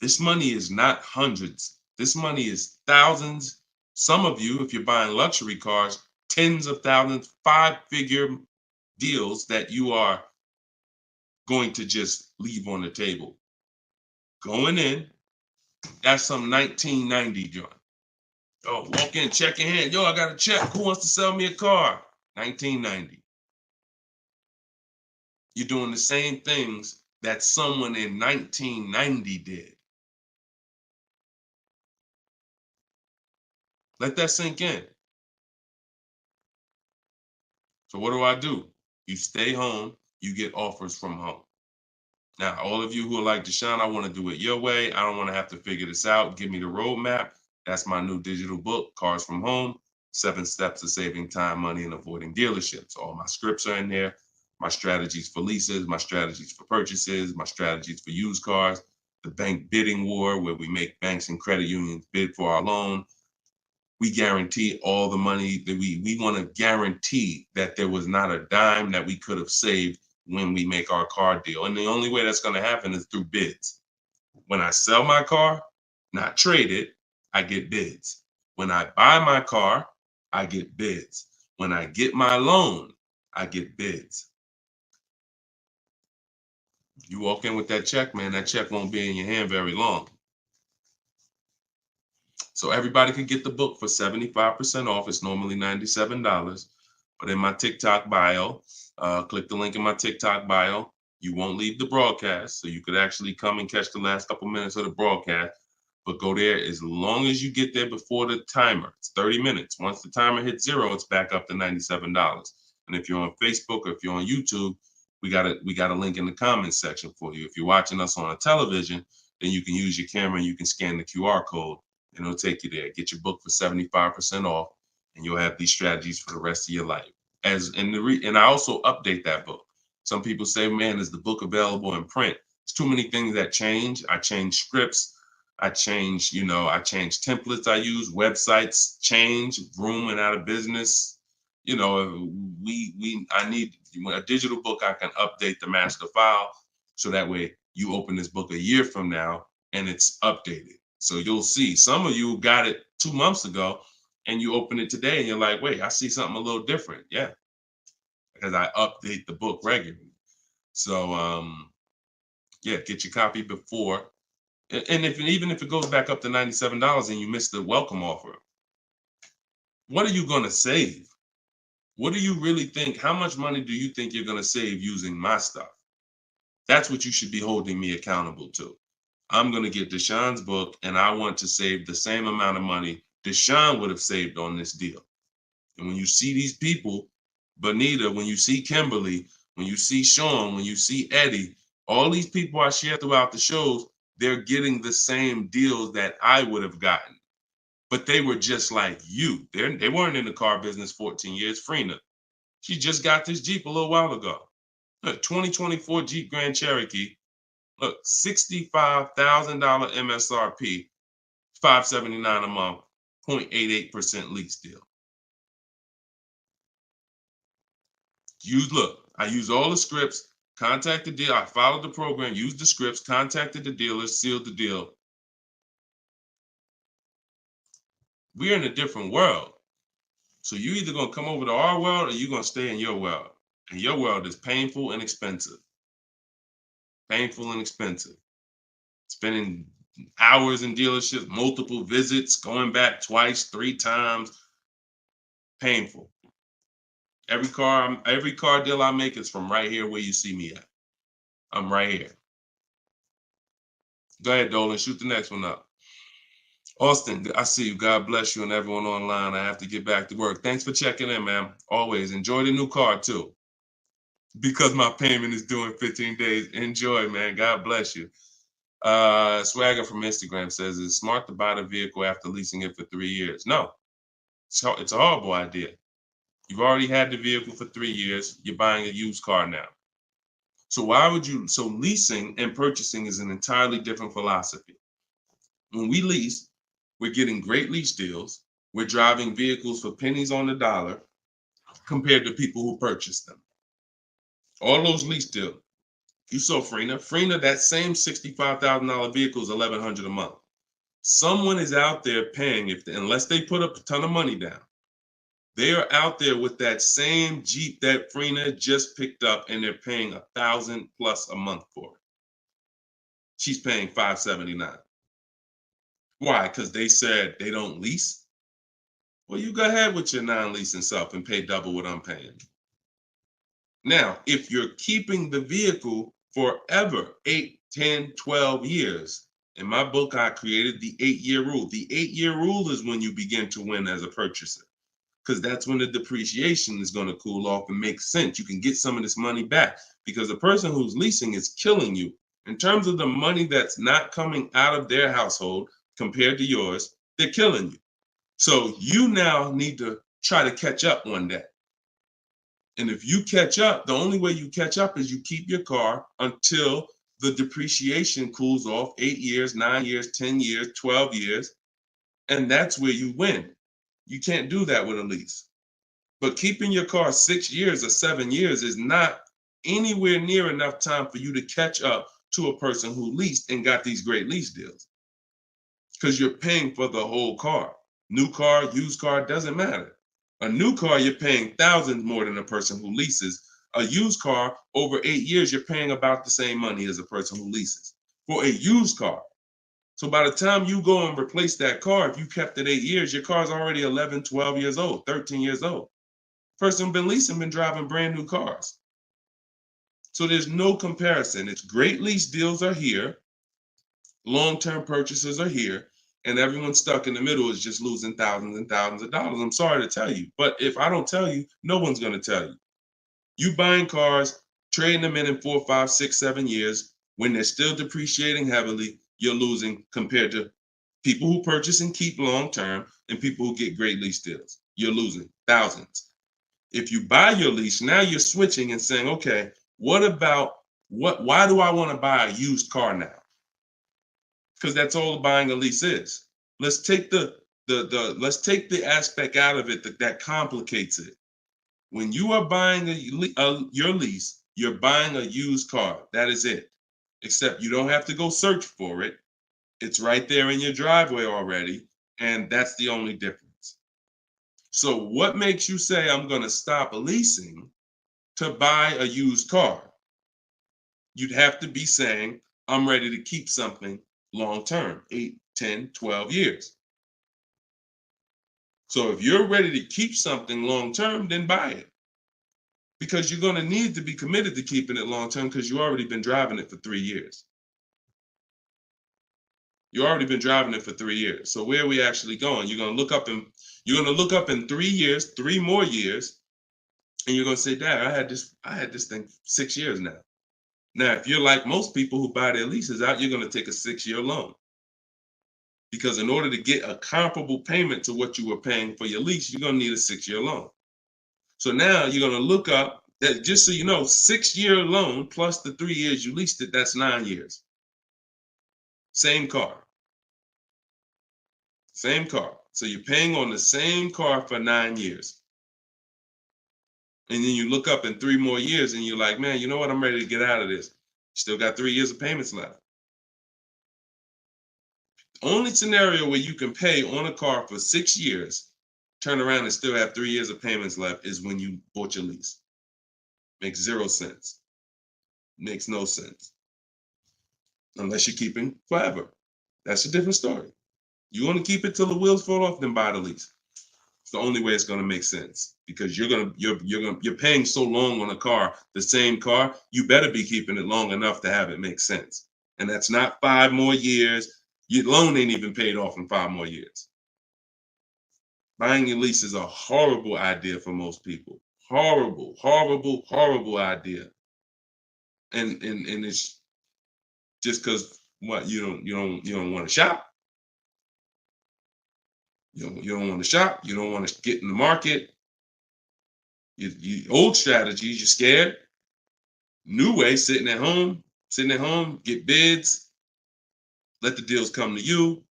is not hundreds. This money is thousands. Some of you, if you're buying luxury cars, tens of thousands, 5-figure deals that you are going to just leave on the table. Going in, that's some 1990 joint. Oh, walk in, check your hand. Yo, I got a check. Who wants to sell me a car? 1990. You're doing the same things that someone in 1990 did. Let that sink in. So what do? You stay home, you get offers from home. Now, all of you who are like, Deshone, I want to do it your way. I don't want to have to figure this out. Give me the roadmap. That's my new digital book, Cars from Home, 7 Steps of Saving Time, Money, and Avoiding Dealerships. All my scripts are in there. My strategies for leases, my strategies for purchases, my strategies for used cars, the bank bidding war, where we make banks and credit unions bid for our loan. We guarantee all the money that we want to guarantee that there was not a dime that we could have saved when we make our car deal. And the only way that's going to happen is through bids. When I sell my car, not trade it, I get bids. When I buy my car, I get bids. When I get my loan, I get bids. You walk in with that check, man, that check won't be in your hand very long. So everybody can get the book for 75% off. It's normally $97. but in my TikTok bio, click the link in my TikTok bio. You won't leave the broadcast, so you could actually come and catch the last couple minutes of the broadcast. But go there as long as you get there before the timer. It's 30 minutes. Once the timer hits 0, it's back up to $97. And if you're on Facebook or if you're on YouTube, we got a link in the comments section for you. If you're watching us on a television, then you can use your camera and you can scan the QR code and it'll take you there. Get your book for 75% off, and you'll have these strategies for the rest of your life. And I also update that book. Some people say, man, is the book available in print? It's too many things that change. I change scripts. I change templates I use, websites change, Vroom went out of business. I need a digital book. I can update the master file so that way you open this book a year from now and it's updated. So you'll see some of you got it 2 months ago and you open it today and you're like, wait, I see something a little different. Yeah, because I update the book regularly. So yeah, get your copy before. And even if it goes back up to $97 and you miss the welcome offer, what are you going to save? What do you really think? How much money do you think you're going to save using my stuff? That's what you should be holding me accountable to. I'm going to get Deshone's book, and I want to save the same amount of money Deshone would have saved on this deal. And when you see these people, Bonita, when you see Kimberly, when you see Sean, when you see Eddie, all these people I share throughout the shows, they're getting the same deals that I would have gotten. But they were just like you. They weren't in the car business 14 years. Freena, she just got this Jeep a little while ago. Look, 2024 Jeep Grand Cherokee. Look, $65,000 MSRP, $579 a month, 0.88% lease deal. I used all the scripts, contacted the dealer, I followed the program, used the scripts, contacted the dealer, sealed the deal. We're in a different world. So you're either going to come over to our world or you're going to stay in your world. And your world is painful and expensive. Painful and expensive. Spending hours in dealerships, multiple visits, going back twice, 3 times. Painful. Every car deal I make is from right here where you see me at. I'm right here. Go ahead, Dolan. Shoot the next one up. Austin, I see you. God bless you and everyone online. I have to get back to work. Thanks for checking in, man. Always. Enjoy the new car, too. Because my payment is due in 15 days. Enjoy, man. God bless you. Swagger from Instagram says, is it smart to buy the vehicle after leasing it for 3 years? No. It's a horrible idea. You've already had the vehicle for 3 years. You're buying a used car now. So leasing and purchasing is an entirely different philosophy. When we lease, we're getting great lease deals. We're driving vehicles for pennies on the dollar compared to people who purchase them. All those lease deals. You saw Freena, that same $65,000 vehicle is $1,100 a month. Someone is out there paying, unless they put up a ton of money down, they are out there with that same Jeep that Freena just picked up and they're paying $1,000 plus a month for it. She's paying $579. Why? Because they said they don't lease? Well, you go ahead with your non-leasing stuff and pay double what I'm paying. Now, if you're keeping the vehicle forever, 8, 10, 12 years, in my book, I created the 8-year rule. The 8-year rule is when you begin to win as a purchaser, because that's when the depreciation is going to cool off and make sense. You can get some of this money back because the person who's leasing is killing you. In terms of the money that's not coming out of their household compared to yours, they're killing you. So you now need to try to catch up one day. And if you catch up, the only way you catch up is you keep your car until the depreciation cools off 8 years, 9 years, 10 years, 12 years. And that's where you win. You can't do that with a lease. But keeping your car 6 years or 7 years is not anywhere near enough time for you to catch up to a person who leased and got these great lease deals. Because you're paying for the whole car. New car, used car, doesn't matter. A new car, you're paying thousands more than a person who leases. A used car, over 8 years, you're paying about the same money as a person who leases for a used car. So by the time you go and replace that car, if you kept it 8 years, your car's already 11, 12 years old, 13 years old. Person who's been leasing been driving brand new cars. So there's no comparison. It's great lease deals are here, long-term purchases are here, and everyone stuck in the middle is just losing thousands and thousands of dollars. I'm sorry to tell you, but if I don't tell you, no one's going to tell you. You buying cars, trading them in 4, 5, 6, 7 years, when they're still depreciating heavily, you're losing compared to people who purchase and keep long-term and people who get great lease deals. You're losing thousands. If you buy your lease, now you're switching and saying, okay, why do I want to buy a used car now? Because that's all buying a lease is. Let's take let's take the aspect out of it that complicates it. When you are buying your lease, you're buying a used car. That is it. Except you don't have to go search for it. It's right there in your driveway already, and that's the only difference. So what makes you say I'm going to stop leasing to buy a used car? You'd have to be saying I'm ready to keep something long term, 8, 10, 12 years. So if you're ready to keep something long term, then buy it. Because you're going to need to be committed to keeping it long term because you've already been driving it for 3 years. You've already been driving it for 3 years. So where are we actually going? You're going to look up in 3 years, 3 more years, and you're going to say, Dad, I had this thing 6 years now. Now, if you're like most people who buy their leases out, you're going to take a 6-year loan. Because in order to get a comparable payment to what you were paying for your lease, you're going to need a 6-year loan. So now you're going to look up that, just so you know, 6-year loan plus the 3 years you leased it, that's 9 years. Same car. Same car. So you're paying on the same car for 9 years. And then you look up in 3 more years and you're like, man, you know what? I'm ready to get out of this. Still got 3 years of payments left. Only scenario where you can pay on a car for 6 years, turn around and still have 3 years of payments left is when you bought your lease. Makes 0 sense. Makes no sense. Unless you're keeping forever. That's a different story. You want to keep it till the wheels fall off, then buy the lease. It's the only way it's going to make sense because you're paying so long on a car, the same car, you better be keeping it long enough to have it make sense. And that's not 5 more years. Your loan ain't even paid off in 5 more years. Buying your lease is a horrible idea for most people. Horrible, horrible, horrible idea. And it's just because what you don't want to shop. You don't want to shop. You don't want to get in the market. You old strategies, you're scared. New way, sitting at home, get bids, let the deals come to you.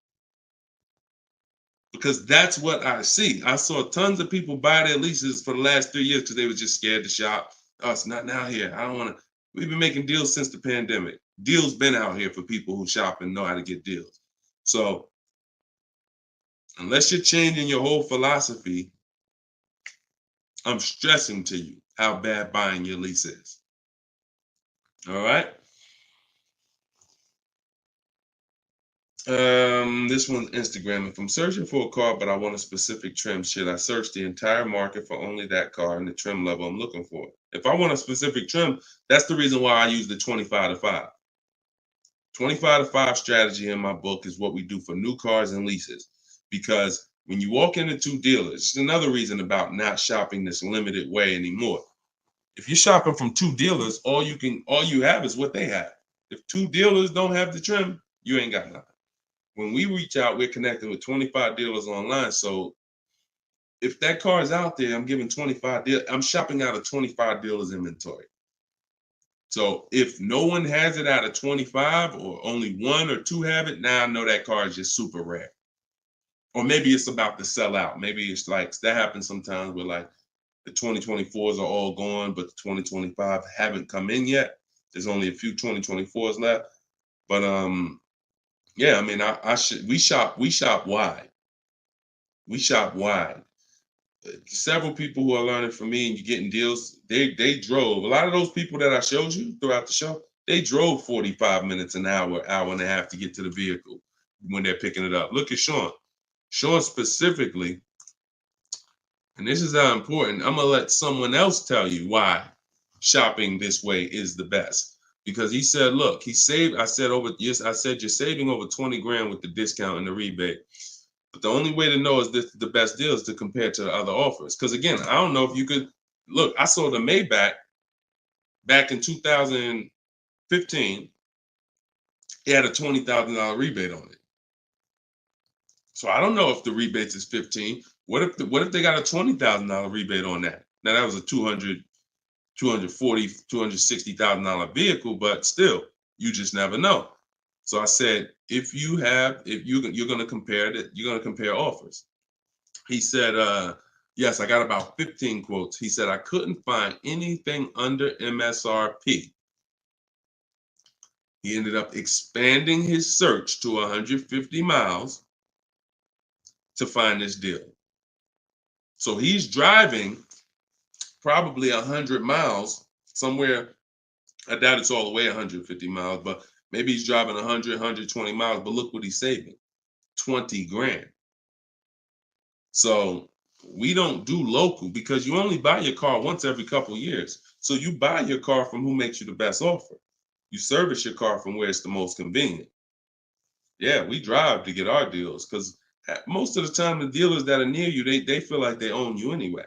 Because that's what I see. I saw tons of people buy their leases for the last 3 years because they were just scared to shop. Oh, it's not now here. I don't want to. We've been making deals since the pandemic. Deals been out here for people who shop and know how to get deals. So unless you're changing your whole philosophy, I'm stressing to you how bad buying your lease is. All right. This one's Instagram. If I'm searching for a car, but I want a specific trim, should I search the entire market for only that car and the trim level I'm looking for? If I want a specific trim, that's the reason why I use the 25 to 5. 25 to 5 strategy in my book is what we do for new cars and leases. Because when you walk into 2 dealers, it's another reason about not shopping this limited way anymore. If you're shopping from 2 dealers, all you have is what they have. If 2 dealers don't have the trim, you ain't got nothing. When we reach out, we're connecting with 25 dealers online. So if that car is out there, I'm giving 25 dealers. I'm shopping out of 25 dealers inventory. So if no one has it out of 25 or only 1 or 2 have it, now I know that car is just super rare. Or maybe it's about to sell out. Maybe it's like that happens sometimes where like the 2024s are all gone, but the 2025 haven't come in yet. There's only a few 2024s left. But yeah, I mean, we shop wide. We shop wide. Several people who are learning from me and you're getting deals, they drove. A lot of those people that I showed you throughout the show, they drove 45 minutes, an hour, hour and a half to get to the vehicle when they're picking it up. Look at Sean. Sean specifically And this is how important. I'm gonna let someone else tell you why shopping this way is the best. Because he said, look, he saved. I said you're saving over 20 grand with the discount and the rebate. But the only way to know is this the best deal is to compare to the other offers. Because again, I don't know if you could look. I sold a Maybach back in 2015. It had a $20,000 rebate on it. So I don't know if the rebates is 15. What if they got a $20,000 rebate on that? Now that was a $260,000 vehicle, but still, you just never know. So I said, if you're going to compare that, you're going to compare offers. He said, yes, I got about 15 quotes. He said, I couldn't find anything under MSRP. He ended up expanding his search to 150 miles to find this deal. So he's driving probably 100 miles somewhere. I doubt it's all the way 150 miles, but maybe he's driving 100, 120 miles. But look what he's saving, 20 grand. So we don't do local because you only buy your car once every couple of years. So you buy your car from who makes you the best offer. You service your car from where it's the most convenient. Yeah, we drive to get our deals because most of the time the dealers that are near you, they feel like they own you anyway.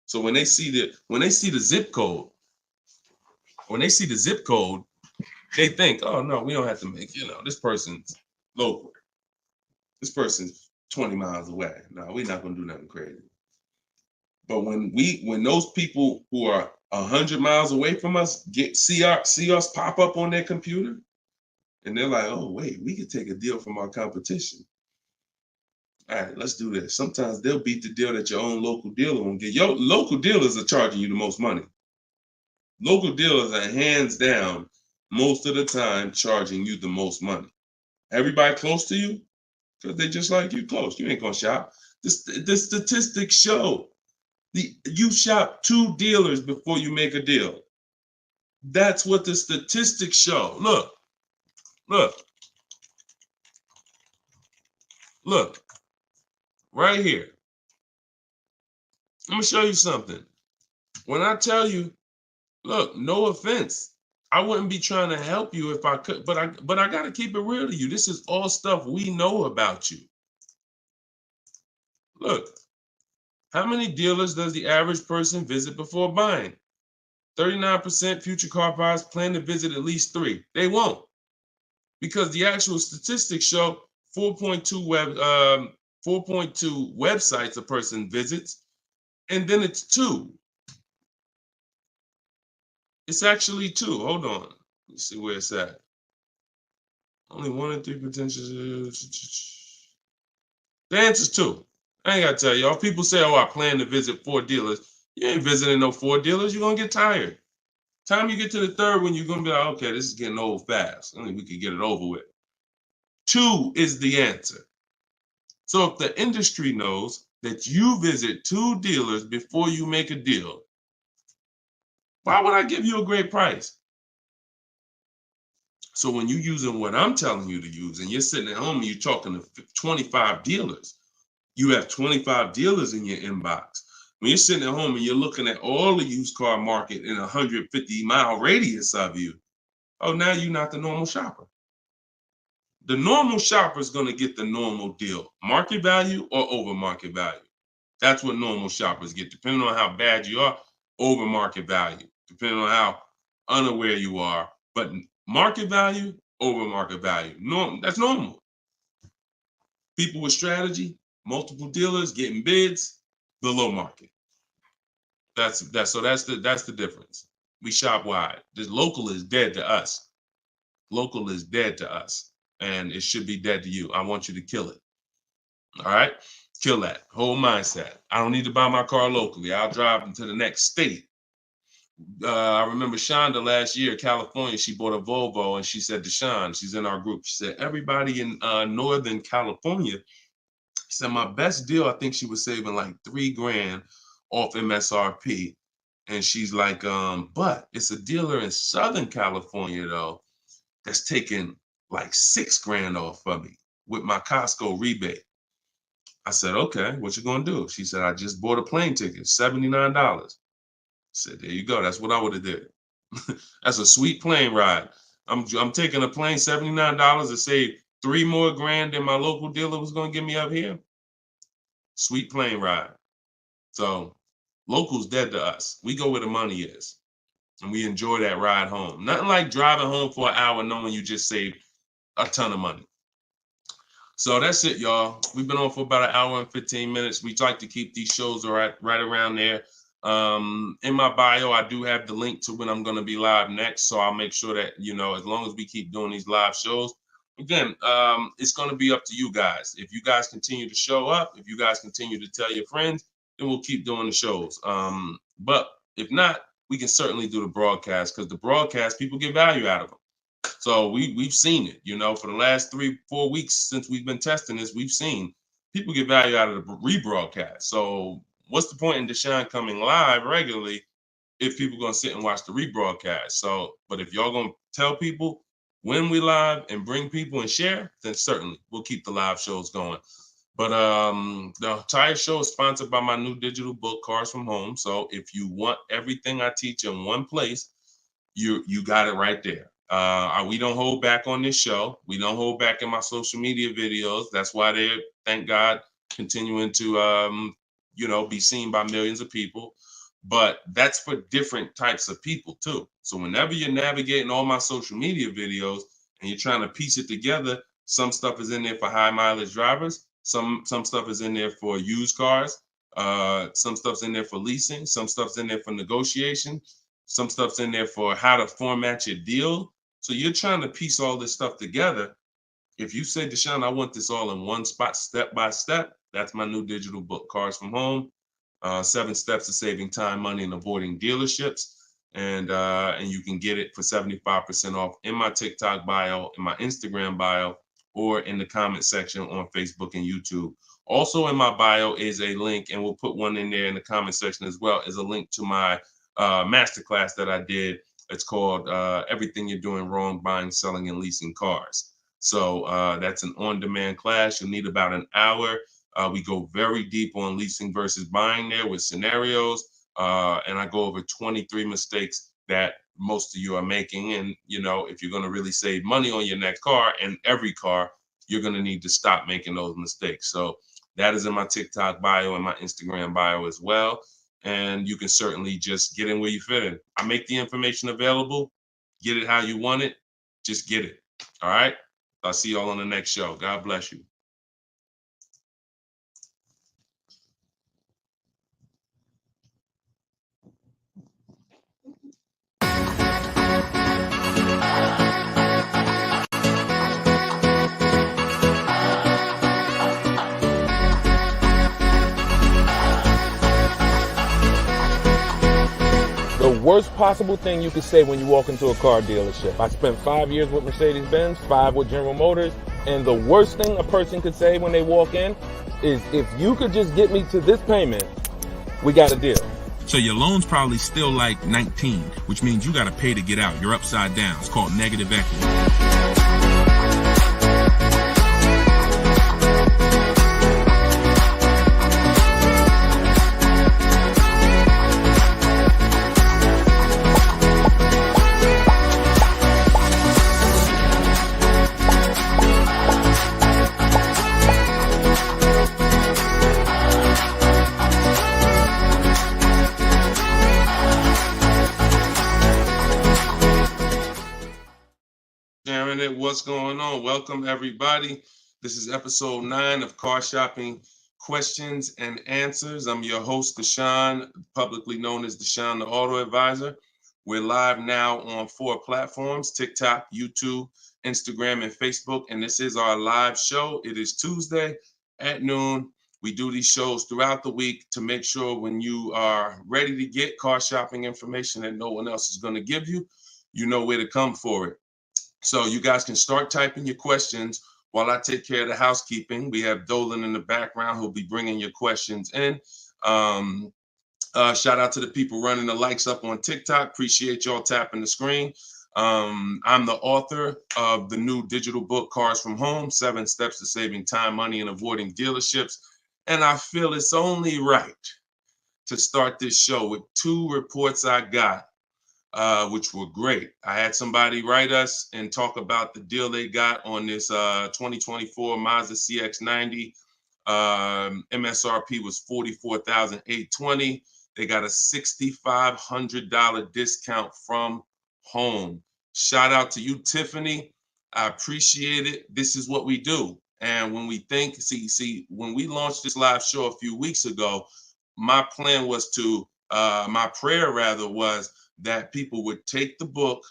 So when they see the zip code, they think, oh no, we don't have to make, this person's local. This person's 20 miles away. No, we're not gonna do nothing crazy. But when those people who are 100 miles away from us see us pop up on their computer, and they're like, oh wait, we could take a deal from our competition. All right, let's do this. Sometimes they'll beat the deal that your own local dealer won't get. Your local dealers are charging you the most money. Local dealers are hands down most of the time charging you the most money. Everybody close to you, because they just like you close. You ain't gonna shop. The statistics show you shop 2 dealers before you make a deal. That's what the statistics show. Look, right here. I'm gonna show you something. When I tell you, look, no offense, I wouldn't be trying to help you if I could, but I gotta keep it real to you. This is all stuff we know about you. Look, how many dealers does the average person visit before buying? 39% future car buyers plan to visit at least 3. They won't, because the actual statistics show 4.2 websites a person visits, and then it's 2. It's actually 2. Hold on. Let's see where it's at. Only 1 in 3 potential. The answer's 2. I ain't gotta tell y'all. People say, oh, I plan to visit 4 dealers. You ain't visiting no 4 dealers. You're gonna get tired. Time you get to the 3rd one, you're gonna be like, okay, this is getting old fast. I mean, we could get it over with. 2 is the answer. So if the industry knows that you visit 2 dealers before you make a deal, why would I give you a great price? So when you're using what I'm telling you to use, and you're sitting at home and you're talking to 25 dealers, you have 25 dealers in your inbox. When you're sitting at home and you're looking at all the used car market in a 150-mile radius of you, oh, now you're not the normal shopper. The normal shopper is going to get the normal deal, market value or over market value. That's what normal shoppers get, depending on how bad you are, over market value, depending on how unaware you are. But market value, over market value. That's normal. People with strategy, multiple dealers getting bids, below market. That's the difference. We shop wide. This local is dead to us. Local is dead to us, and it should be dead to you. I want you to kill it. All right, kill that whole mindset. I don't need to buy my car locally. I'll drive into the next state. I remember Shonda last year, California. She bought a Volvo, and she said to Sean, she's in our group. She said, everybody in Northern California. She said, my best deal, I think she was saving like 3 grand off MSRP. And she's like, but it's a dealer in Southern California, though, that's taking like 6 grand off of me with my Costco rebate. I said, okay, what you gonna do? She said, I just bought a plane ticket, $79. I said, there you go. That's what I would have did. That's a sweet plane ride. I'm taking a plane, $79 to save 3 more grand than my local dealer was gonna give me up here. Sweet plane ride. So local's dead to us. We go where the money is, and we enjoy that ride home. Nothing like driving home for an hour knowing you just saved a ton of money. So that's it, y'all. We've been on for about an hour and 15 minutes. We like to keep these shows right around there. In my bio, I do have the link to when I'm going to be live next. So I'll make sure that, as long as we keep doing these live shows, again, it's going to be up to you guys. If you guys continue to show up, if you guys continue to tell your friends, then we'll keep doing the shows. But if not, we can certainly do the broadcast, because the broadcast, people get value out of them. So we've seen it, for the last 3-4 weeks since we've been testing this, we've seen people get value out of the rebroadcast. So what's the point in Deshone coming live regularly if people are going to sit and watch the rebroadcast? So, but if y'all going to tell people when we live and bring people and share, then certainly we'll keep the live shows going. But the entire show is sponsored by my new digital book, Cars from Home. So if you want everything I teach in one place, you got it right there. We don't hold back on this show. We don't hold back in my social media videos. That's why they're, thank God, continuing to be seen by millions of people. But that's for different types of people too. So whenever you're navigating all my social media videos and you're trying to piece it together, some stuff is in there for high mileage drivers. Some stuff is in there for used cars. Some stuff's in there for leasing. Some stuff's in there for negotiation. Some stuff's in there for how to format your deal. So you're trying to piece all this stuff together. If you say, Deshone, I want this all in one spot, step by step, that's my new digital book, Cars from Home, 7 Steps to Saving Time, Money, and Avoiding Dealerships. And you can get it for 75% off in my TikTok bio, in my Instagram bio, or in the comment section on Facebook and YouTube. Also in my bio is a link, and we'll put one in there in the comment section as well, is a link to my masterclass that I did. It's called Everything You're Doing Wrong, Buying, Selling, and Leasing Cars. So that's an on-demand class. You'll need about an hour. We go very deep on leasing versus buying there with scenarios. And I go over 23 mistakes that most of you are making. And, if you're going to really save money on your next car and every car, you're going to need to stop making those mistakes. So that is in my TikTok bio and my Instagram bio as well. And you can certainly just get in where you fit in. I make the information available. Get it how you want it. Just get it. All right. I'll see y'all on the next show. God bless you. The worst possible thing you could say when you walk into a car dealership. I spent 5 years with Mercedes-Benz, 5 with General Motors, and the worst thing a person could say when they walk in is, if you could just get me to this payment, we got a deal. So your loan's probably still like 19, which means you got to pay to get out. You're upside down. It's called negative equity. What's going on? Welcome, everybody. This is episode 9 of Car Shopping Questions and Answers. I'm your host, Deshone, publicly known as Deshone the Auto Advisor. We're live now on 4 platforms: TikTok, YouTube, Instagram, and Facebook. And this is our live show. It is Tuesday at noon. We do these shows throughout the week to make sure when you are ready to get car shopping information that no one else is going to give you, you know where to come for it. So you guys can start typing your questions while I take care of the housekeeping. We have Dolan in the background who'll be bringing your questions in. Shout out to the people running the likes up on TikTok. Appreciate y'all tapping the screen. I'm the author of the new digital book, Cars from Home, 7 Steps to Saving Time, Money, and Avoiding Dealerships. And I feel it's only right to start this show with two reports I got, which were great. I had somebody write us and talk about the deal they got on this 2024 Mazda CX-90. MSRP was $44,820. They got a $6,500 discount from home. Shout out to you, Tiffany. I appreciate it. This is what we do. And when we think, when we launched this live show a few weeks ago, my plan was to, my prayer rather was that people would take the book,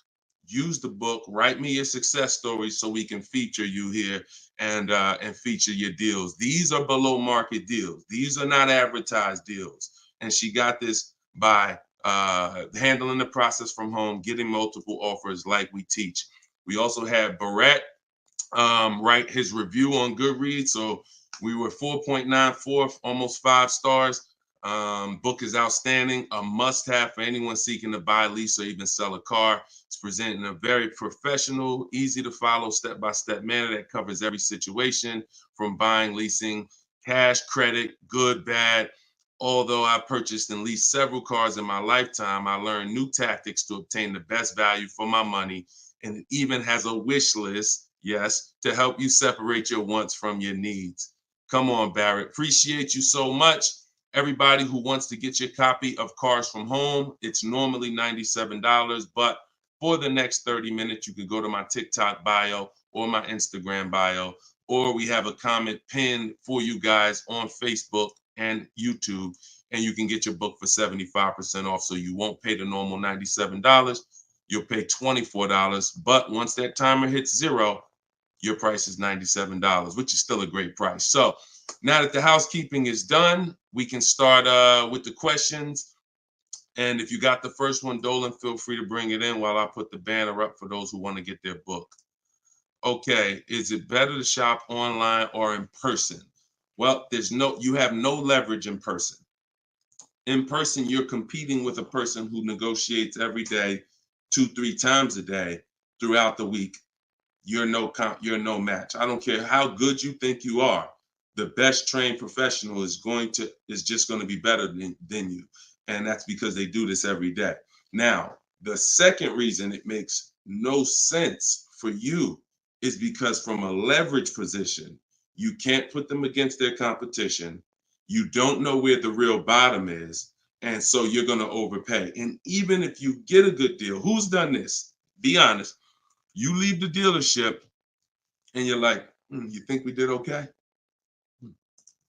use the book, write me your success stories so we can feature you here and feature your deals. These are below market deals. These are not advertised deals. And she got this by handling the process from home, getting multiple offers like we teach. We also had Barrett write his review on Goodreads. So we were 4.94, almost 5 stars. Book is outstanding, a must-have for anyone seeking to buy, lease, or even sell a car. It's presented in a very professional, easy-to-follow, step-by-step manner that covers every situation from buying, leasing, cash, credit, good, bad. Although I purchased and leased several cars in my lifetime, I learned new tactics to obtain the best value for my money, and it even has a wish list, yes, to help you separate your wants from your needs. Come on, Barrett. Appreciate you so much. Everybody who wants to get your copy of Cars from Home, it's normally $97, but for the next 30 minutes, you can go to my TikTok bio or my Instagram bio, or we have a comment pinned for you guys on Facebook and YouTube, and you can get your book for 75% off. So you won't pay the normal $97. You'll pay $24. But once that timer hits 0, your price is $97, which is still a great price. So now that the housekeeping is done, we can start with the questions. And if you got the first one, Dolan, feel free to bring it in while I put the banner up for those who want to get their book. Okay, is it better to shop online or in person? Well, you have no leverage in person. In person, you're competing with a person who negotiates every day, 2-3 times a day throughout the week. You're no match. I don't care how good you think you are. The best trained professional is just going to be better than you. And that's because they do this every day. Now, the second reason it makes no sense for you is because from a leverage position, you can't put them against their competition. You don't know where the real bottom is. And so you're going to overpay. And even if you get a good deal, who's done this? Be honest. You leave the dealership and you're like, you think we did okay?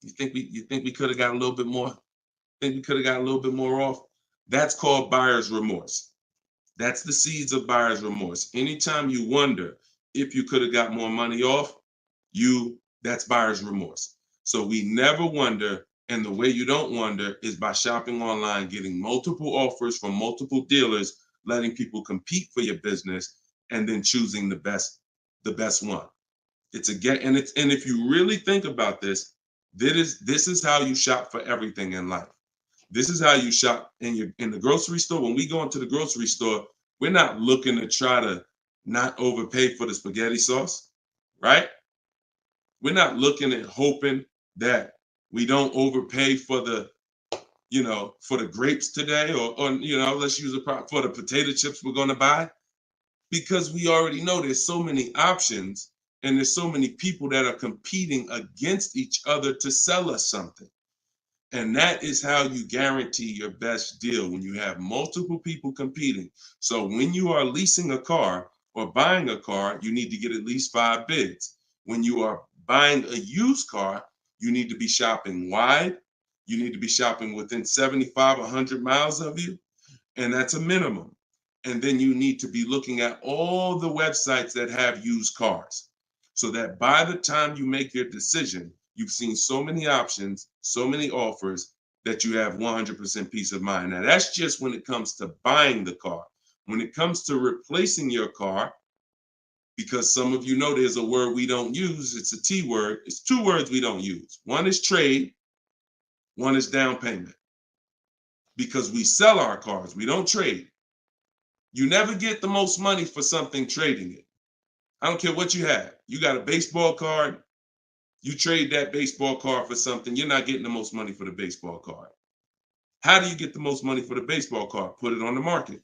You think we could have got a little bit more? Think we could have got a little bit more off? That's called buyer's remorse. That's the seeds of buyer's remorse. Anytime you wonder if you could have got more money off, that's buyer's remorse. So we never wonder, and the way you don't wonder is by shopping online, getting multiple offers from multiple dealers, letting people compete for your business, and then choosing the best one. And if you really think about this, this is how you shop for everything in life. This is how you shop in the grocery store. When we go into the grocery store, we're not looking to try to not overpay for the spaghetti sauce, right? We're not looking at hoping that we don't overpay for the grapes today, or let's use for the potato chips we're going to buy, because we already know there's so many options and there's so many people that are competing against each other to sell us something. And that is how you guarantee your best deal, when you have multiple people competing. So when you are leasing a car or buying a car, you need to get at least 5 bids. When you are buying a used car, you need to be shopping wide. You need to be shopping within 75, 100 miles of you. And that's a minimum. And then you need to be looking at all the websites that have used cars, so that by the time you make your decision, you've seen so many options, so many offers, that you have 100% peace of mind. Now, that's just when it comes to buying the car. When it comes to replacing your car, because some of you know there's a word we don't use, it's a T word. It's 2 words we don't use. One is trade, one is down payment. Because we sell our cars, we don't trade. You never get the most money for something trading it. I don't care what you have. You got a baseball card, You trade that baseball card for something, you're not getting the most money for the baseball card. How do you get the most money for the baseball card? Put it on the market.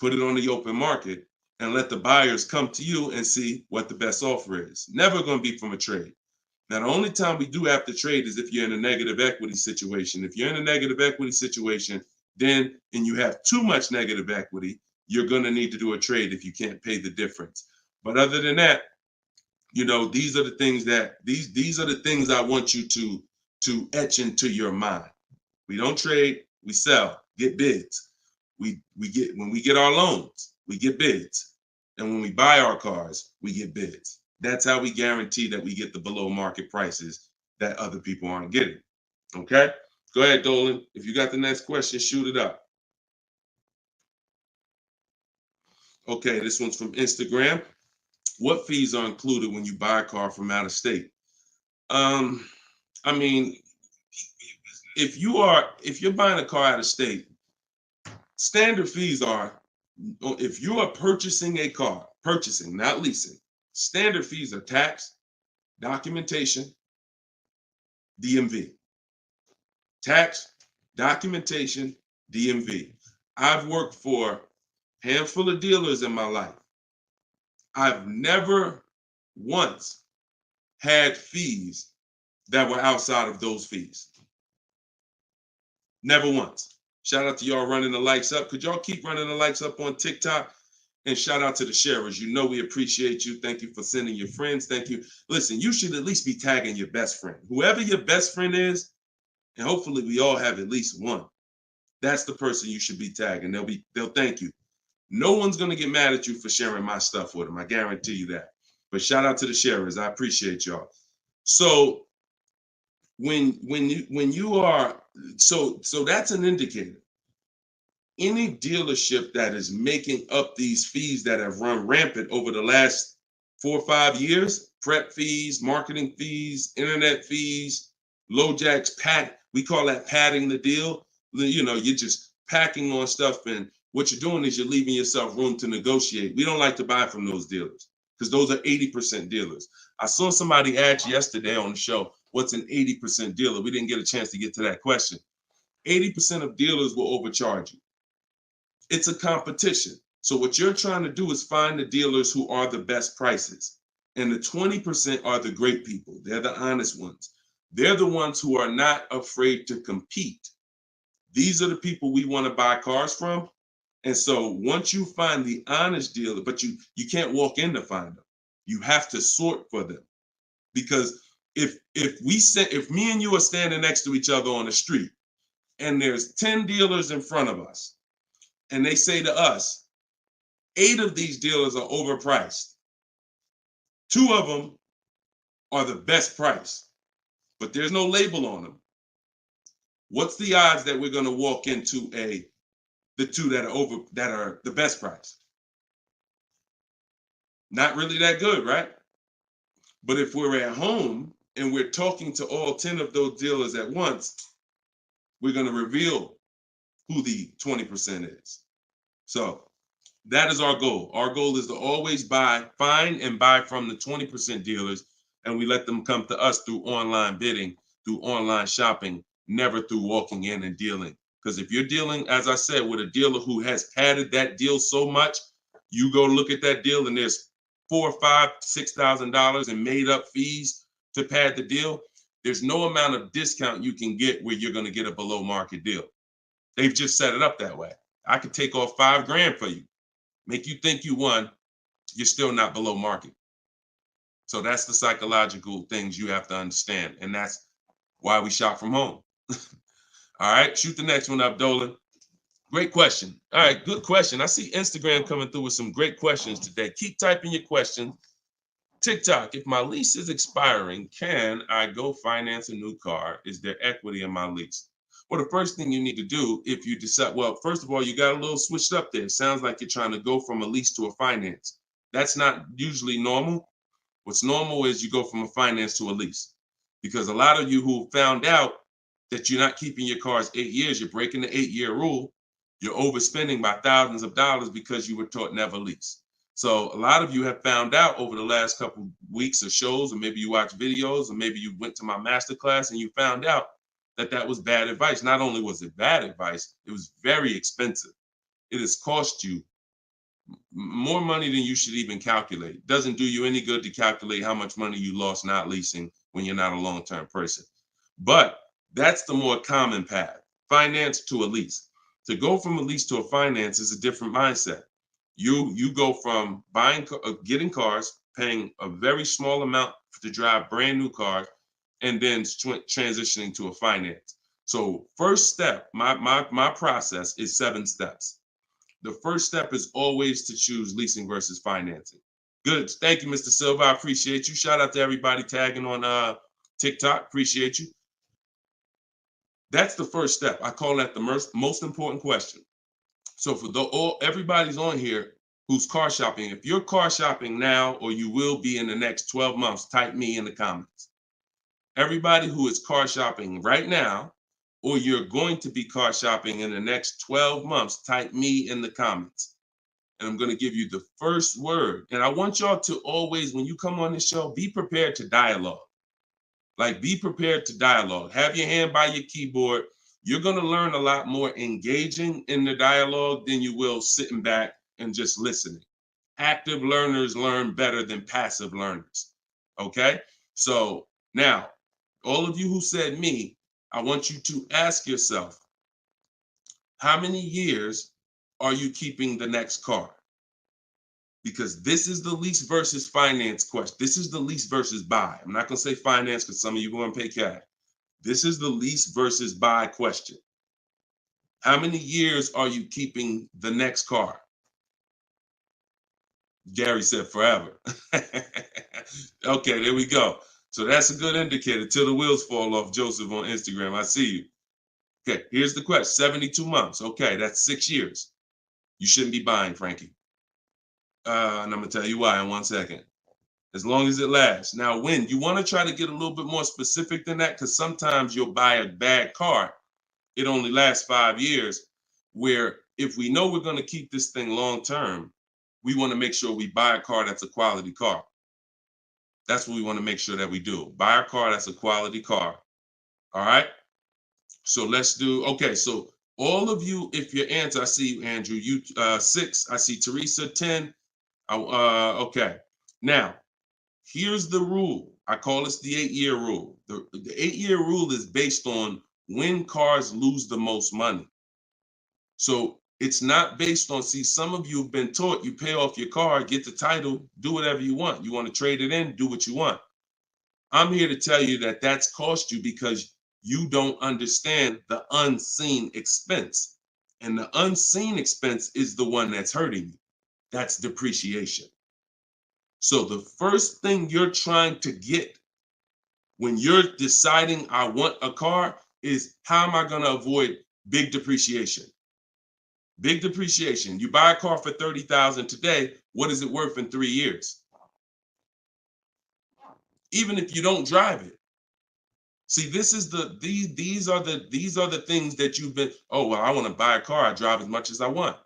Put it on the open market and let the buyers come to you and see what the best offer is. Never going to be from a trade. Now, the only time we do have to trade is if you're in a negative equity situation. If you're in a negative equity situation, then, and you have too much negative equity, you're going to need to do a trade if you can't pay the difference. But other than that, you know, these are the things that these are the things I want you to etch into your mind. We don't trade, we sell, get bids. We get, when we get our loans, we get bids. And when we buy our cars, we get bids. That's how we guarantee that we get the below market prices that other people aren't getting. Okay? Go ahead, Dolan. If you got the next question, shoot it up. Okay, this one's from Instagram. What fees are included when you buy a car from out of state? I mean, if you're buying a car out of state, standard fees are, if you are purchasing a car, purchasing, not leasing, standard fees are tax, documentation, DMV. Tax, documentation, DMV. I've worked for a handful of dealers in my life. I've never once had fees that were outside of those fees. Never once. Shout out to y'all running the likes up. Could y'all keep running the likes up on TikTok? And shout out to the sharers. You know we appreciate you. Thank you for sending your friends. Thank you. Listen, you should at least be tagging your best friend. Whoever your best friend is, and hopefully we all have at least one. That's the person you should be tagging. They'll thank you. No one's gonna get mad at you for sharing my stuff with them. I guarantee you that. But shout out to the sharers. I appreciate y'all. So when you are, so that's an indicator. Any dealership that is making up these fees that have run rampant over the last 4 or 5 years, prep fees, marketing fees, internet fees, low jacks, we call that padding the deal. You know, you're just packing on stuff, and what you're doing is you're leaving yourself room to negotiate. We don't like to buy from those dealers because those are 80% dealers. I saw somebody ask yesterday on the show, what's an 80% dealer? We didn't get a chance to get to that question. 80% of dealers will overcharge you. It's a competition. So what you're trying to do is find the dealers who are the best prices. And the 20% are the great people. They're the honest ones. They're the ones who are not afraid to compete. These are the people we want to buy cars from. And so once you find the honest dealer, but you can't walk in to find them. You have to sort for them. Because if me and you are standing next to each other on the street and there's 10 dealers in front of us, and they say to us, 8 of these dealers are overpriced. 2 of them are the best price, but there's no label on them. What's the odds that we're going to walk into the 2 that are the best price? Not really that good, right? But if we're at home and we're talking to all 10 of those dealers at once, we're going to reveal who the 20% is. So that is our goal. Our goal is to always find and buy from the 20% dealers, and we let them come to us through online bidding, through online shopping, never through walking in and dealing. Because if you're dealing, as I said, with a dealer who has padded that deal so much, you go look at that deal and there's $4,000, $5,000, $6,000 in made up fees to pad the deal. There's no amount of discount you can get where you're going to get a below market deal. They've just set it up that way. I could take off $5,000 for you, make you think you won. You're still not below market. So that's the psychological things you have to understand. And that's why we shop from home. All right, shoot the next one up, Dolan. Great question. All right, good question. I see Instagram coming through with some great questions today. Keep typing your questions. TikTok, if my lease is expiring, can I go finance a new car? Is there equity in my lease? Well, the first thing you need to do if you decide, well, first of all, you got a little switched up there. It sounds like you're trying to go from a lease to a finance. That's not usually normal. What's normal is you go from a finance to a lease. Because a lot of you who found out that you're not keeping your cars 8 years, you're breaking the 8-year rule, you're overspending by thousands of dollars because you were taught never lease. So a lot of you have found out over the last couple weeks of shows, or maybe you watch videos, or maybe you went to my masterclass and you found out that that was bad advice. Not only was it bad advice, it was very expensive. It has cost you more money than you should even calculate. It doesn't do you any good to calculate how much money you lost not leasing when you're not a long-term person. But that's the more common path, finance to a lease. To go from a lease to a finance is a different mindset. You go from getting cars, paying a very small amount to drive brand new cars, and then transitioning to a finance. So first step, my process is 7 steps. The first step is always to choose leasing versus financing. Good. Thank you, Mr. Silva. I appreciate you. Shout out to everybody tagging on TikTok. Appreciate you. That's the first step. I call that the most important question. So for everybody's on here who's car shopping, if you're car shopping now or you will be in the next 12 months, type me in the comments. Everybody who is car shopping right now, or you're going to be car shopping in the next 12 months, type me in the comments. And I'm going to give you the first word. And I want y'all to always, when you come on this show, be prepared to dialogue. Like, be prepared to dialogue. Have your hand by your keyboard. You're going to learn a lot more engaging in the dialogue than you will sitting back and just listening. Active learners learn better than passive learners. Okay? So now, all of you who said me, I want you to ask yourself, how many years are you keeping the next car? Because this is the lease versus finance question. This is the lease versus buy. I'm not going to say finance because some of you are going to pay cash. This is the lease versus buy question. How many years are you keeping the next car? Gary said forever. Okay, there we go. So that's a good indicator till the wheels fall off, Joseph on Instagram. I see you. Okay, here's the question. 72 months. Okay, that's 6 years. You shouldn't be buying, Frankie. And I'm going to tell you why in 1 second. As long as it lasts. Now, when you want to try to get a little bit more specific than that, because sometimes you'll buy a bad car. It only lasts 5 years, where if we know we're going to keep this thing long term, we want to make sure we buy a car that's a quality car. That's what we want to make sure that we do. Buy a car that's a quality car. All right. So let's do, okay. So all of you, if your answer, I see you, Andrew, you 6, I see Teresa 10. Okay. Now, here's the rule. I call this the 8-year rule. The 8-year rule is based on when cars lose the most money. So it's not based on, see, some of you have been taught you pay off your car, get the title, do whatever you want. You want to trade it in, do what you want. I'm here to tell you that that's cost you because you don't understand the unseen expense. And the unseen expense is the one that's hurting you. That's depreciation. So the first thing you're trying to get when you're deciding I want a car is, how am I going to avoid big depreciation? Big depreciation. You buy a car for $30,000 today. What is it worth in 3 years? Even if you don't drive it. See, this is these are the things that you've been, oh, well, I want to buy a car. I drive as much as I want.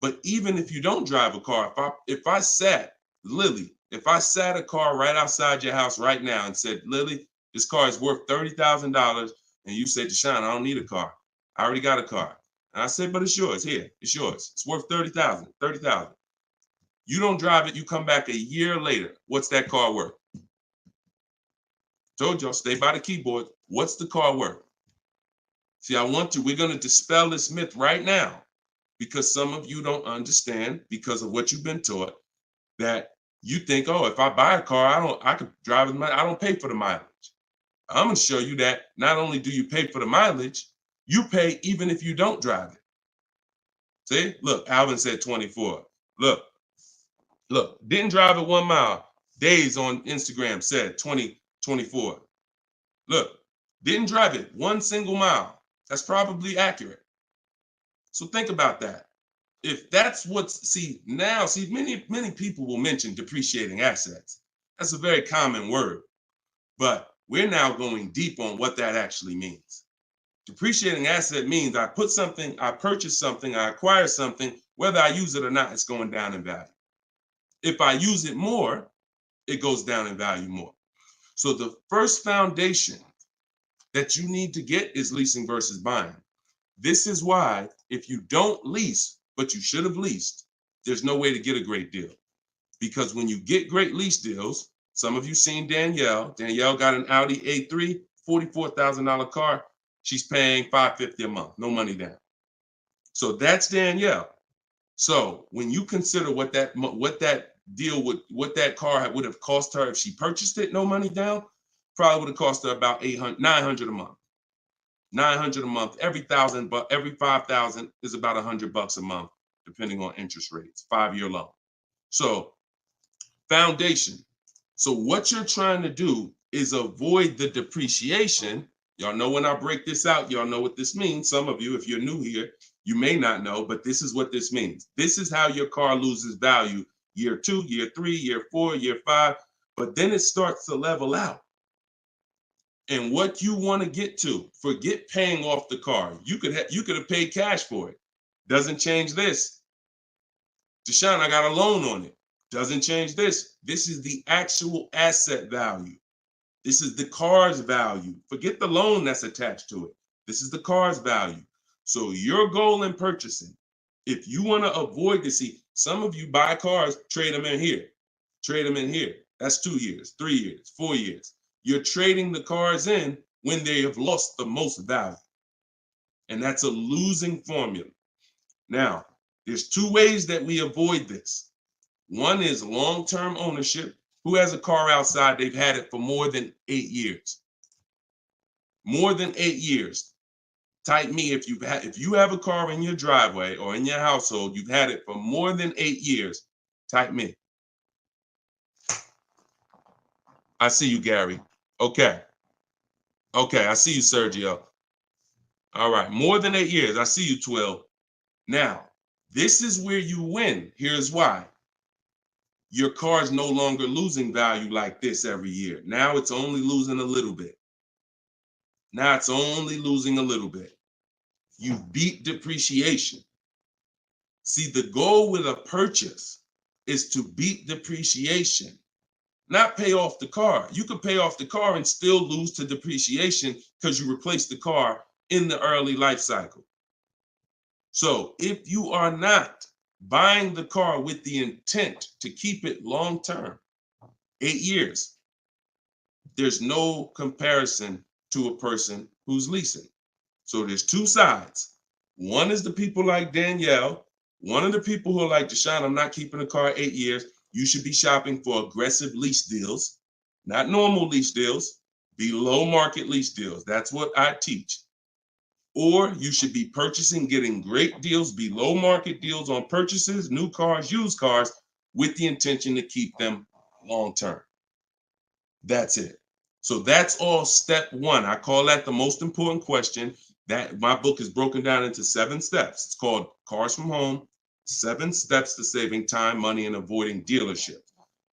But even if you don't drive a car, if I sat a car right outside your house right now and said, Lily, this car is worth $30,000, and you said, Deshone, I don't need a car. I already got a car. And I said, but it's yours. Here, it's yours. It's worth $30,000. You don't drive it. You come back a year later. What's that car worth? Told y'all, stay by the keyboard. What's the car worth? See, we're going to dispel this myth right now, because some of you don't understand, because of what you've been taught, that you think, oh, if I buy a car, I could drive it. I don't pay for the mileage. I'm going to show you that not only do you pay for the mileage, you pay even if you don't drive it. See, look, Alvin said 24. Look, didn't drive it 1 mile. Days on Instagram said 24. Look, didn't drive it 1 single mile. That's probably accurate. So think about that. If that's many people will mention depreciating assets. That's a very common word, but we're now going deep on what that actually means. Depreciating asset means I purchase something, I acquire something, whether I use it or not, it's going down in value. If I use it more, it goes down in value more. So the first foundation that you need to get is leasing versus buying. This is why if you don't lease, but you should have leased, there's no way to get a great deal. Because when you get great lease deals, some of you seen Danielle. Danielle got an Audi A3, $44,000 car. She's paying $550 a month, no money down. So that's Danielle. So when you consider what that car would have cost her if she purchased it, no money down, probably would have cost her about $900 a month. $900 a month. Every 5,000 is about $100 a month, depending on interest rates. 5-year loan. So foundation. So what you're trying to do is avoid the depreciation. Y'all know when I break this out, y'all know what this means. Some of you, if you're new here, you may not know, but this is what this means. This is how your car loses value year 2, year 3, year 4, year 5, but then it starts to level out. And what you want to get to, forget paying off the car. You could have paid cash for it. Doesn't change this. Deshone, I got a loan on it. Doesn't change this. This is the actual asset value. This is the car's value. Forget the loan that's attached to it. This is the car's value. So your goal in purchasing, if you want to avoid this, see, some of you buy cars, trade them in here. Trade them in here. That's 2 years, 3 years, 4 years. You're trading the cars in when they have lost the most value. And that's a losing formula. Now, there's 2 ways that we avoid this. One is long-term ownership. Who has a car outside? They've had it for more than 8 years. More than 8 years. Type me if you have a car in your driveway or in your household, you've had it for more than 8 years. Type me. I see you, Gary. Okay. Okay, I see you, Sergio. All right, more than 8 years. I see you, 12. Now, this is where you win. Here's why. Your car is no longer losing value like this every year. Now it's only losing a little bit. Now it's only losing a little bit. You beat depreciation. See, the goal with a purchase is to beat depreciation, not pay off the car. You could pay off the car and still lose to depreciation because you replaced the car in the early life cycle. So if you are not buying the car with the intent to keep it long term, 8 years, there's no comparison to a person who's leasing. So there's 2 sides. One is the people like Danielle. One of the people who are like, Deshone, I'm not keeping a car 8 years. You should be shopping for aggressive lease deals, not normal lease deals, below market lease deals. That's what I teach. Or you should be purchasing, getting great deals, below market deals on purchases, new cars, used cars, with the intention to keep them long term. That's it. So that's all step 1. I call that the most important question. That my book is broken down into 7 steps. It's called Cars from Home, 7 Steps to Saving Time, Money, and Avoiding Dealership.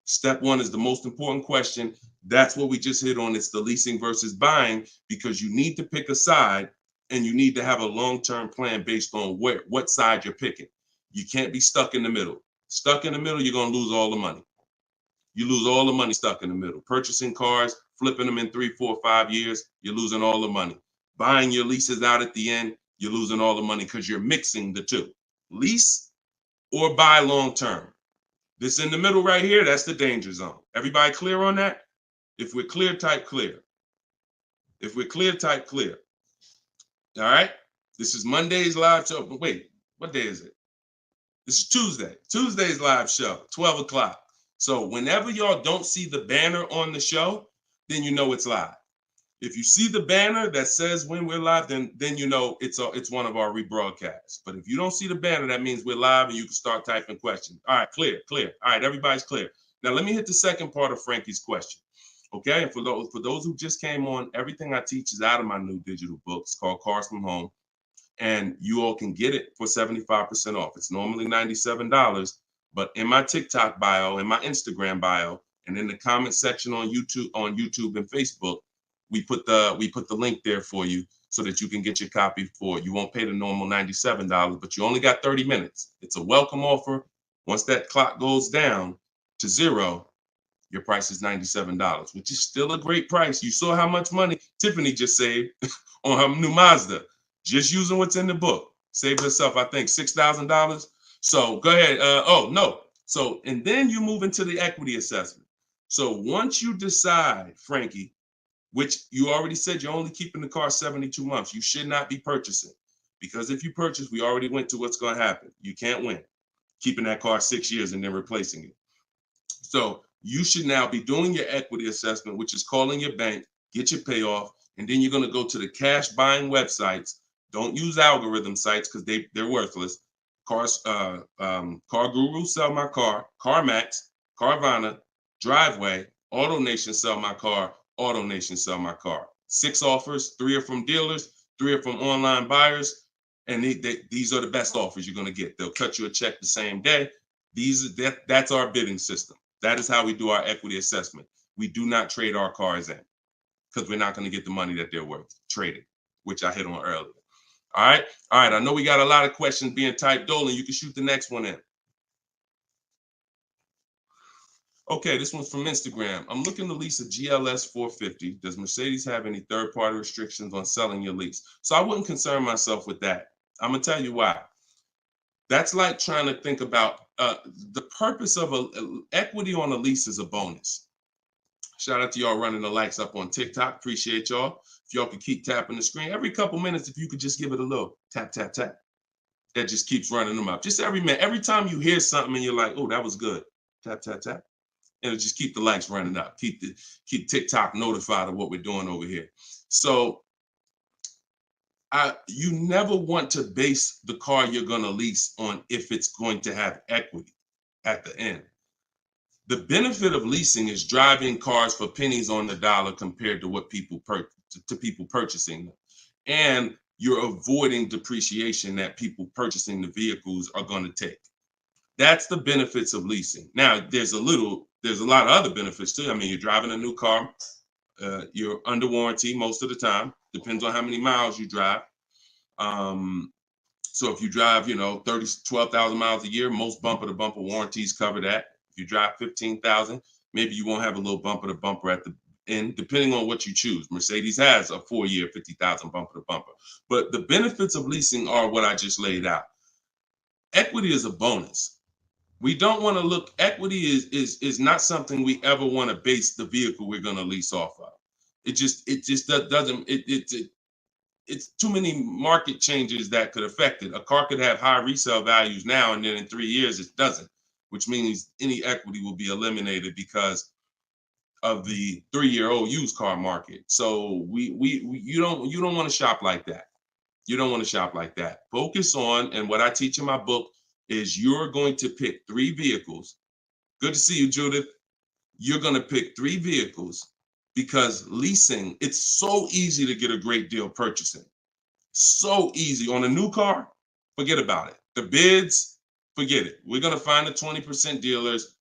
Step 1 is the most important question. That's what we just hit on. It's the leasing versus buying, because you need to pick a side and you need to have a long-term plan based on what side you're picking. You can't be stuck in the middle. Stuck in the middle, you're going to lose all the money. You lose all the money stuck in the middle. Purchasing cars, flipping them in 3, 4, 5 years, you're losing all the money. Buying your leases out at the end, you're losing all the money because you're mixing the 2. Lease or buy long-term. This in the middle right here, that's the danger zone. Everybody clear on that? If we're clear, type clear. If we're clear, type clear. All right? This is Monday's live show. But wait, what day is it? This is Tuesday. Tuesday's live show, 12 o'clock. So whenever y'all don't see the banner on the show, then you know it's live. If you see the banner that says when we're live, then you know it's one of our rebroadcasts. But if you don't see the banner, that means we're live and you can start typing questions. All right, clear. All right, everybody's clear. Now let me hit the second part of Frankie's question. Okay, and for those who just came on, everything I teach is out of my new digital book. It's called Cars from Home, and you all can get it for 75% off. It's normally $97, but in my TikTok bio, in my Instagram bio, and in the comment section on YouTube and Facebook, we put the link there for you so that you can get your copy for you won't pay the normal $97, but you only got 30 minutes. It's a welcome offer. Once that clock goes down, to zero, your price is $97, which is still a great price. You saw how much money Tiffany just saved on her new Mazda, just using what's in the book. Saved herself, I think, $6,000. So go ahead. Oh, no. So, and then you move into the equity assessment. So once you decide, Frankie, which you already said you're only keeping the car 72 months, you should not be purchasing. Because if you purchase, we already went to what's going to happen. You can't win keeping that car 6 years and then replacing it. So you should now be doing your equity assessment, which is calling your bank, get your payoff, and then you're going to go to the cash buying websites. Don't use algorithm sites because they're worthless. Car Guru, Sell My Car, CarMax, Carvana, Driveway, AutoNation, Sell My Car, AutoNation, Sell My Car. 6 offers, 3 are from dealers, 3 are from online buyers, and these are the best offers you're going to get. They'll cut you a check the same day. That's our bidding system. That is how we do our equity assessment. We do not trade our cars in because we're not going to get the money that they're worth trading, which I hit on earlier. All right. I know we got a lot of questions being typed. Dolan, you can shoot the next one in. Okay, this one's from Instagram. I'm looking to lease a GLS 450. Does Mercedes have any third-party restrictions on selling your lease? So I wouldn't concern myself with that. I'm going to tell you why. That's like trying to think about the purpose of equity on a lease is a bonus. Shout out to y'all running the likes up on TikTok. Appreciate y'all. If y'all could keep tapping the screen every couple minutes, if you could just give it a little tap, tap, tap. That just keeps running them up. Just every minute. Every time you hear something and you're like, oh, that was good. Tap, tap, tap. And it'll just keep the likes running up. Keep TikTok notified of what we're doing over here. So you never want to base the car you're going to lease on if it's going to have equity at the end. The benefit of leasing is driving cars for pennies on the dollar compared to what people purchasing them. And you're avoiding depreciation that people purchasing the vehicles are going to take. That's the benefits of leasing. Now, there's a lot of other benefits too. I mean, you're driving a new car. You're under warranty most of the time. Depends on how many miles you drive. So if you drive, 12,000 miles a year, most bumper-to-bumper warranties cover that. If you drive 15,000, maybe you won't have a little bumper-to-bumper at the end, depending on what you choose. Mercedes has a 4-year 50,000 bumper-to-bumper. But the benefits of leasing are what I just laid out. Equity is a bonus. We don't want to look, equity is not something we ever want to base the vehicle we're going to lease off of. It's too many market changes that could affect it. A car could have high resale values now, and then in 3 years it doesn't, which means any equity will be eliminated because of the 3-year-old used car market. So you don't want to shop like that. You don't want to shop like that. Focus on, and what I teach in my book is you're going to pick 3 vehicles. Good to see you, Judith. You're going to pick 3 vehicles because leasing, it's so easy to get a great deal purchasing. So easy. On a new car, forget about it. The bids, forget it. We're going to find the 20% dealers.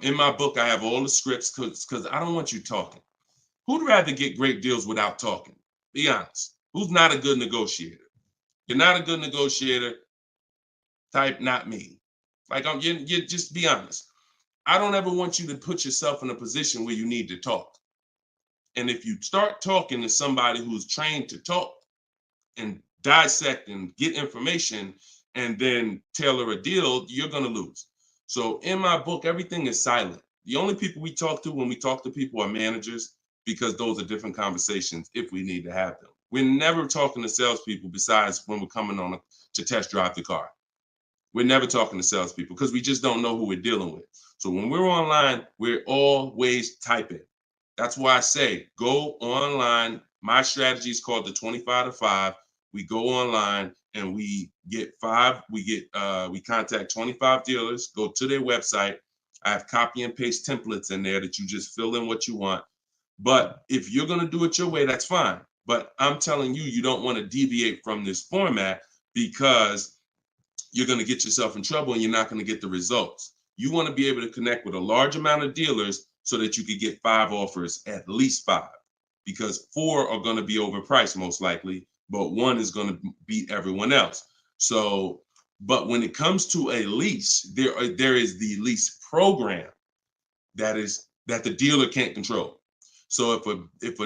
In my book, I have all the scripts because I don't want you talking. Who'd rather get great deals without talking? Be honest. Who's not a good negotiator? You're not a good negotiator. Type not me. Like you just be honest. I don't ever want you to put yourself in a position where you need to talk. And if you start talking to somebody who's trained to talk and dissect and get information and then tailor a deal, you're going to lose. So in my book, everything is silent. The only people we talk to when we talk to people are managers, because those are different conversations if we need to have them. We're never talking to salespeople besides when we're coming on to test drive the car. We're never talking to salespeople because we just don't know who we're dealing with. So when we're online, we're always typing. That's why I say go online. My strategy is called the 25 to 5. We go online and we contact 25 dealers, go to their website. I have copy and paste templates in there that you just fill in what you want. But if you're going to do it your way, that's fine. But I'm telling you, you don't want to deviate from this format because you're going to get yourself in trouble and you're not going to get the results. You want to be able to connect with a large amount of dealers so that you could get 5 offers, at least 5, because 4 are going to be overpriced most likely, but 1 is going to beat everyone else. So, but when it comes to a lease, there is the lease program. that the dealer can't control. So if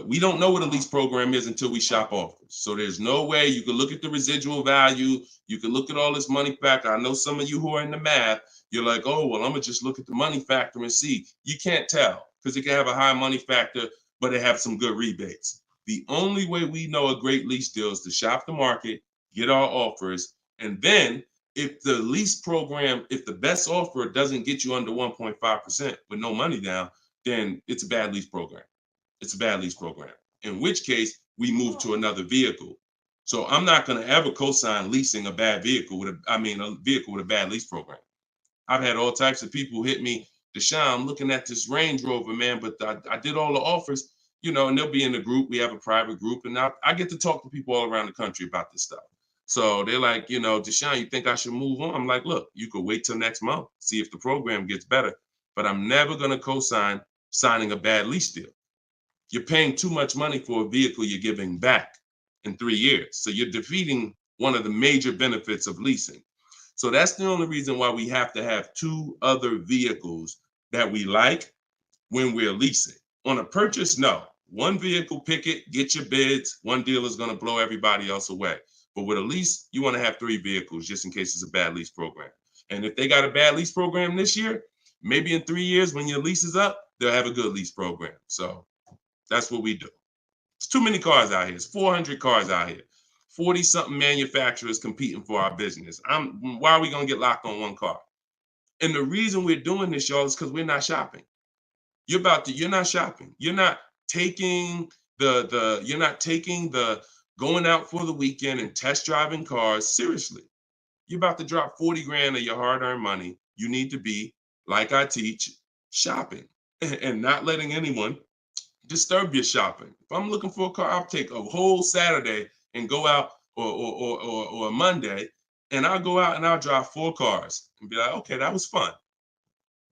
we don't know what a lease program is until we shop offers. So there's no way you can look at the residual value. You can look at all this money factor. I know some of you who are in the math, you're like, oh, well, I'm gonna just look at the money factor and see. You can't tell because it can have a high money factor, but it have some good rebates. The only way we know a great lease deal is to shop the market, get our offers, and then if the lease program, if the best offer doesn't get you under 1.5% with no money down, then it's a bad lease program. It's a bad lease program. In which case, we move to another vehicle. So I'm not going to ever co-sign leasing a bad vehicle a vehicle with a bad lease program. I've had all types of people hit me, Deshone, I'm looking at this Range Rover, man, but I did all the offers, and they'll be in the group. We have a private group, and I get to talk to people all around the country about this stuff. So they're like, Deshone, you think I should move on? I'm like, look, you could wait till next month, see if the program gets better, but I'm never going to co-sign signing a bad lease deal. You're paying too much money for a vehicle you're giving back in 3 years. So you're defeating one of the major benefits of leasing. So that's the only reason why we have to have 2 other vehicles that we like when we're leasing. On a purchase, no. One vehicle, pick it, get your bids. One dealer is going to blow everybody else away. But with a lease, you want to have 3 vehicles just in case it's a bad lease program. And if they got a bad lease program this year, maybe in 3 years when your lease is up, they'll have a good lease program. So that's what we do. It's too many cars out here. It's 400 cars out here. 40-something manufacturers competing for our business. Why are we going to get locked on one car? And the reason we're doing this, y'all, is because we're not shopping. You're not shopping. You're not taking the going out for the weekend and test driving cars seriously. You're about to drop 40 grand of your hard-earned money. You need to be, like I teach, shopping and not letting anyone disturb your shopping. If I'm looking for a car, I'll take a whole Saturday and go out or a Monday, and I'll go out and I'll drive 4 cars and be like, okay, that was fun.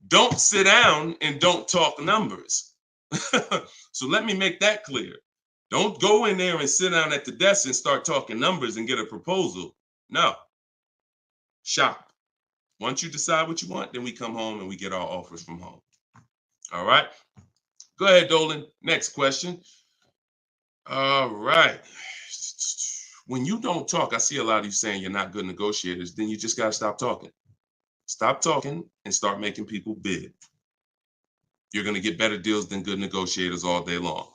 Don't sit down and don't talk numbers. So let me make that clear. Don't go in there and sit down at the desk and start talking numbers and get a proposal. No. Shop. Once you decide what you want, then we come home and we get our offers from home. All right. Go ahead, Dolan. Next question. All right. When you don't talk, I see a lot of you saying you're not good negotiators. Then you just got to stop talking. Stop talking and start making people bid. You're going to get better deals than good negotiators all day long.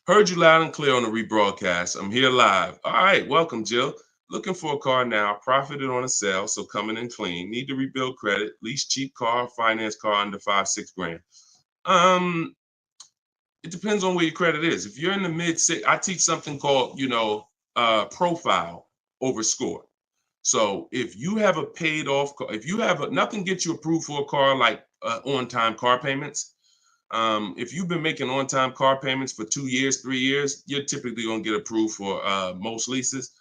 Heard you loud and clear on the rebroadcast. I'm here live. All right. Welcome, Jill. Looking for a car now. Profited on a sale, so coming in clean. Need to rebuild credit. Lease cheap car, finance car under 5-6 grand. It depends on where your credit is. If you're in the mid-6, I teach something called, profile over score. So if you have a paid off car, if you have nothing gets you approved for a car like on-time car payments. If you've been making on-time car payments for 2 years, 3 years, you're typically going to get approved for most leases.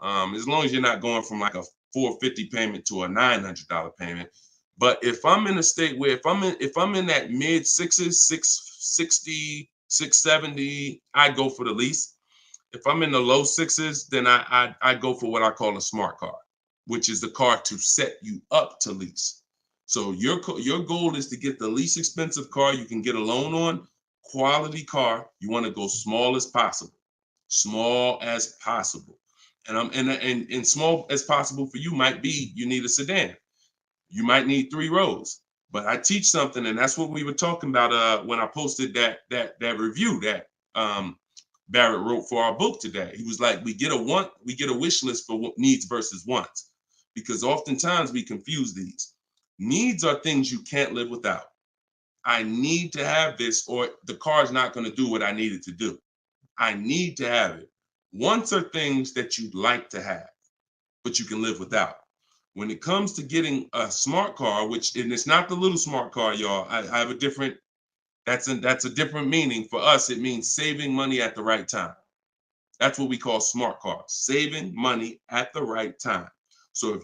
As long as you're not going from like a $450 payment to a $900 payment. But if I'm in a state where if I'm in that mid 6s, 660, 670, I go for the lease. If I'm in the low 6s, then I go for what I call a smart car, which is the car to set you up to lease. So your goal is to get the least expensive car you can get a loan on, quality car. You want to go small as possible, and small as possible for you might be you need a sedan. You might need 3 rows. But I teach something, and that's what we were talking about when I posted that review that Barrett wrote for our book today. He was like, we get a wish list for needs versus wants, because oftentimes we confuse these. Needs are things you can't live without. I need to have this, or the car's not going to do what I need it to do. I need to have it. Wants are things that you'd like to have, but you can live without. When it comes to getting a smart car, and it's not the little smart car, y'all. I have a different. That's a different meaning for us. It means saving money at the right time. That's what we call smart cars, saving money at the right time. So if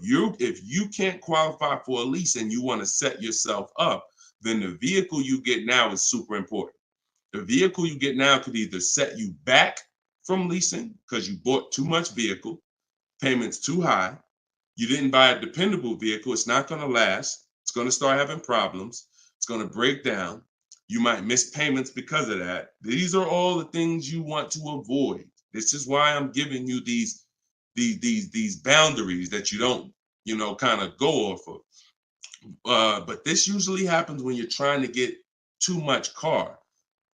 you can't qualify for a lease and you want to set yourself up, then the vehicle you get now is super important. The vehicle you get now could either set you back from leasing because you bought too much vehicle, payments too high. You didn't buy a dependable vehicle. It's not going to last. It's going to start having problems. It's It's going to break down. You might miss payments because of that. These are all the things you want to avoid. This is why I'm giving you these boundaries that you don't, kind of go off of. But this usually happens when you're trying to get too much car.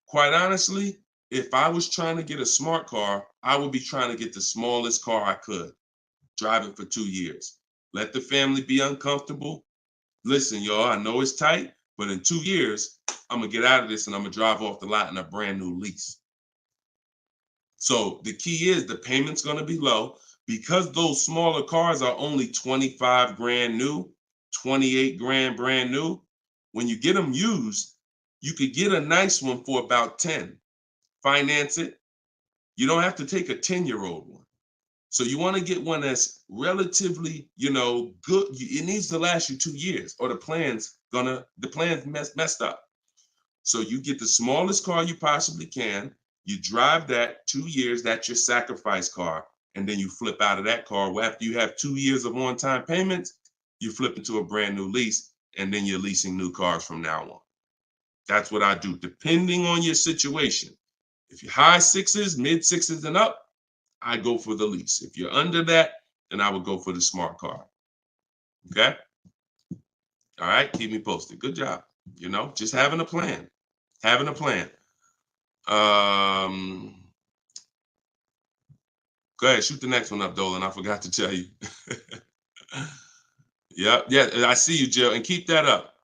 Quite honestly, if I was trying to get a smart car, I would be trying to get the smallest car I could, drive it for 2 years. Let the family be uncomfortable. Listen, y'all, I know it's tight, but in 2 years, I'm going to get out of this and I'm going to drive off the lot in a brand new lease. So the key is the payment's going to be low because those smaller cars are only 25 grand new, 28 grand brand new. When you get them used, you could get a nice one for about 10. Finance it. You don't have to take a 10-year-old one. So you want to get one that's relatively, good. It needs to last you 2 years or the plan's messed up. So you get the smallest car you possibly can. You drive that 2 years, that's your sacrifice car. And then you flip out of that car. Well, after you have 2 years of on-time payments, you flip into a brand new lease, and then you're leasing new cars from now on. That's what I do, depending on your situation. If you're high sixes, mid sixes and up, I go for the lease. If you're under that, then I would go for the smart car. Okay? All right, keep me posted. Good job. Just having a plan. Having a plan. Go ahead, shoot the next one up, Dolan. I forgot to tell you. Yeah, I see you, Jill, and keep that up.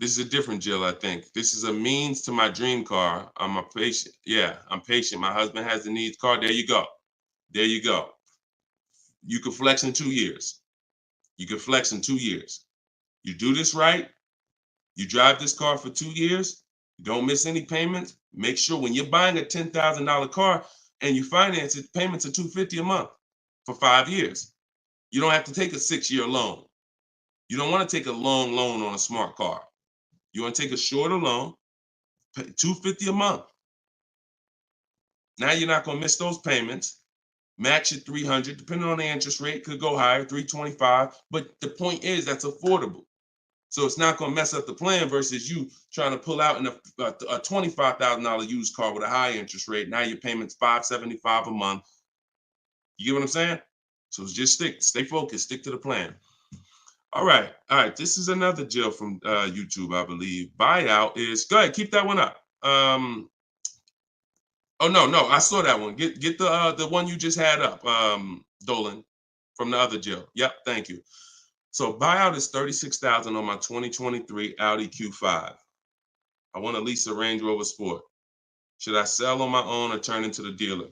This is a different Jill, I think. This is a means to my dream car. I'm a patient. Yeah, I'm patient. My husband has the needs car. There you go. There you go. You can flex in 2 years. You can flex in 2 years. You do this right. You drive this car for 2 years. You don't miss any payments. Make sure when you're buying a $10,000 car and you finance it, payments are $250 a month for 5 years. You don't have to take a 6-year loan. You don't want to take a long loan on a smart car. You want to take a shorter loan, pay $250 a month. Now you're not going to miss those payments. Match at $300, depending on the interest rate, could go higher, $325. But the point is that's affordable. So it's not going to mess up the plan versus you trying to pull out in a $25,000 used car with a high interest rate. Now your payment's $575 a month. You get what I'm saying? So just stay focused, stick to the plan. All right. This is another Jill from YouTube, I believe. Buyout is, go ahead, keep that one up. Oh no, I saw that one. Get the one you just had up, Dolan, from the other Jill. Yep, thank you. So buyout is $36,000 on my 2023 Audi Q5. I want to lease a Range Rover Sport. Should I sell on my own or turn into the dealer?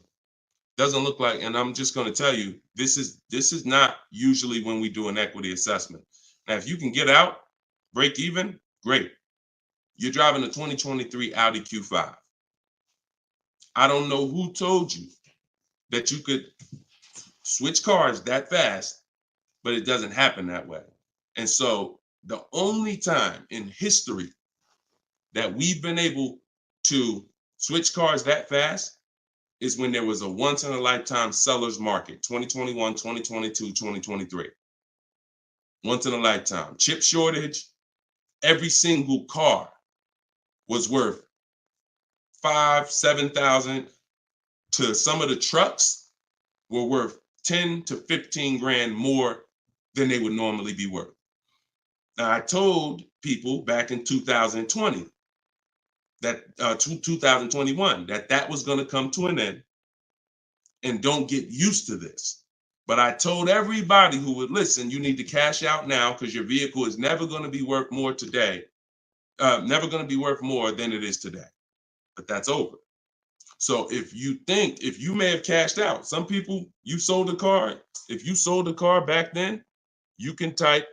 Doesn't look like, and I'm just going to tell you, this is not usually when we do an equity assessment. Now, if you can get out, break even, great. You're driving a 2023 Audi Q5. I don't know who told you that you could switch cars that fast, but it doesn't happen that way. And so the only time in history that we've been able to switch cars that fast is when there was a once in a lifetime seller's market, 2021, 2022, 2023. Once in a lifetime. Chip shortage, every single car was worth 5,000, 7,000 to some of the trucks were worth 10 to 15 grand more than they would normally be worth. Now, I told people back in 2020 that 2021 that was going to come to an end, and don't get used to this. But I told everybody who would listen, you need to cash out now because your vehicle is never going to be worth more today, never going to be worth more than it is today. But that's over. So if you may have cashed out, some people, you sold a car. If you sold a car back then, you can type,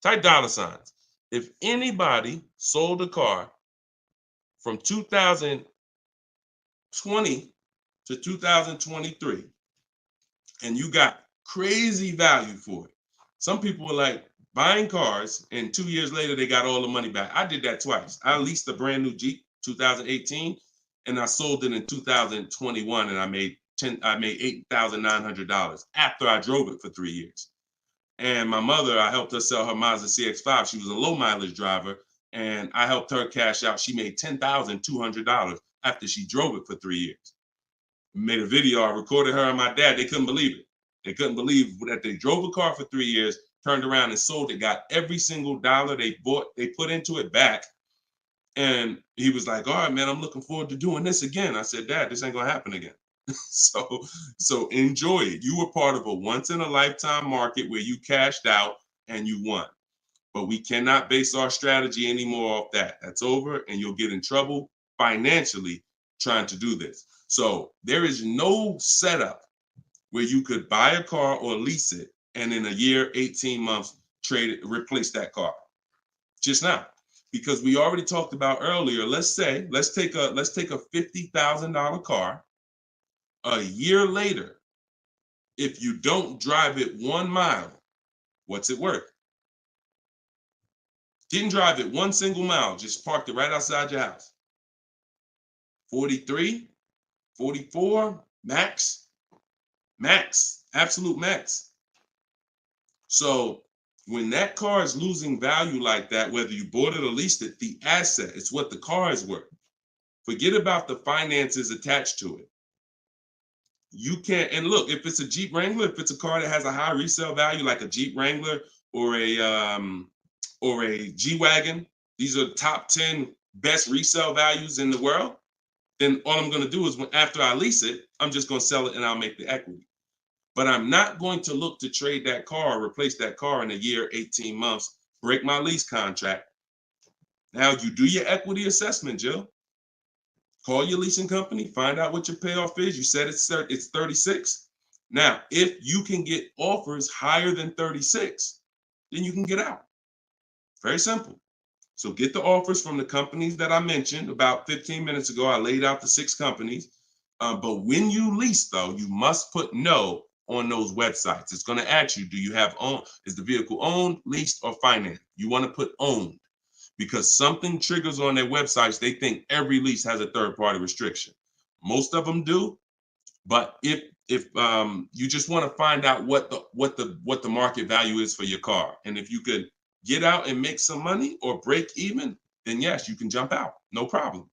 type dollar signs. If anybody sold a car from 2020 to 2023, and you got crazy value for it. Some people were like buying cars, and 2 years later, they got all the money back. I did that twice. I leased a brand new Jeep, 2018, and I sold it in 2021, and I made $8,900 after I drove it for 3 years. And my mother, I helped her sell her Mazda CX-5. She was a low mileage driver, and I helped her cash out. She made $10,200 after she drove it for 3 years. Made a video. I recorded her and my dad. They couldn't believe it. They couldn't believe that they drove a car for 3 years, turned around and sold it, got every single dollar they put into it back. And he was like, all right, man, I'm looking forward to doing this again. I said, Dad, this ain't gonna happen again. So enjoy it. You were part of a once in a lifetime market where you cashed out and you won. But we cannot base our strategy anymore off that. That's over, and you'll get in trouble financially trying to do this. So there is no setup where you could buy a car or lease it and in a year, 18 months, replace that car. Just not. Because we already talked about earlier, let's take a $50,000 car. A year later, if you don't drive it 1 mile, what's it worth? Didn't drive it 1 single mile, just parked it right outside your house. 43, 44, max, absolute max. So when that car is losing value like that, whether you bought it or leased it, the asset, it's what the car is worth. Forget about the finances attached to it. You can't, and look, if it's a Jeep Wrangler, if it's a car that has a high resale value, like a Jeep Wrangler or a G-Wagon, these are top 10 best resale values in the world, then all I'm going to do is after I lease it, I'm just going to sell it and I'll make the equity. But I'm not going to look to trade that car or replace that car in a year, 18 months, break my lease contract. Now you do your equity assessment, Jill. Call your leasing company, find out what your payoff is. You said it's 36. Now, if you can get offers higher than 36, then you can get out. Very simple. So get the offers from the companies that I mentioned about 15 minutes ago. I laid out the 6 companies. But when you lease, though, you must put no on those websites. It's going to ask you, do you have is the vehicle owned, leased, or financed? You want to put owned, because something triggers on their websites. They think every lease has a third-party restriction. Most of them do, but if you just want to find out what the market value is for your car, and if you could get out and make some money or break even, then yes, you can jump out, no problem.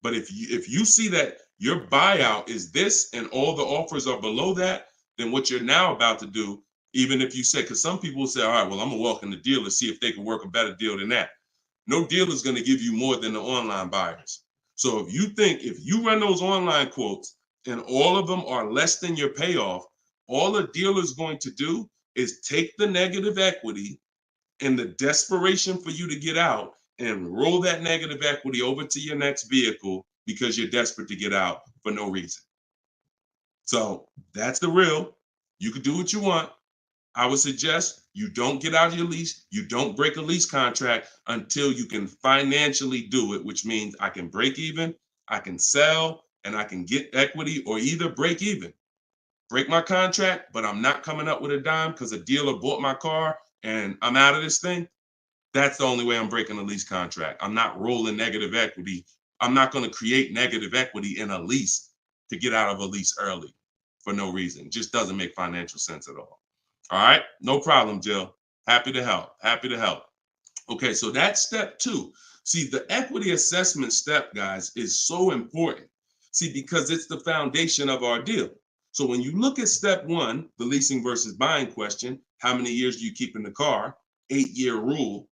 But if you see that your buyout is this and all the offers are below that, then what you're now about to do, even if you say, because some people say, all right, well, I'm gonna walk in the dealer, see if they can work a better deal than that. No dealer is going to give you more than the online buyers. So if you run those online quotes and all of them are less than your payoff, all a dealer is going to do is take the negative equity and the desperation for you to get out and roll that negative equity over to your next vehicle because you're desperate to get out for no reason. So that's the real. You can do what you want. I would suggest you don't get out of your lease. You don't break a lease contract until you can financially do it, which means I can break even, I can sell, and I can get equity, or either break even. Break my contract, but I'm not coming up with a dime because a dealer bought my car and I'm out of this thing. That's the only way I'm breaking a lease contract. I'm not rolling negative equity. I'm not going to create negative equity in a lease to get out of a lease early for no reason. It just doesn't make financial sense at all. All right, no problem, Jill. Happy to help. Happy to help. Okay, so that's step 2. See, the equity assessment step, guys, is so important. See, because it's the foundation of our deal. So when you look at step 1, the leasing versus buying question, how many years do you keep in the car? 8-year rule.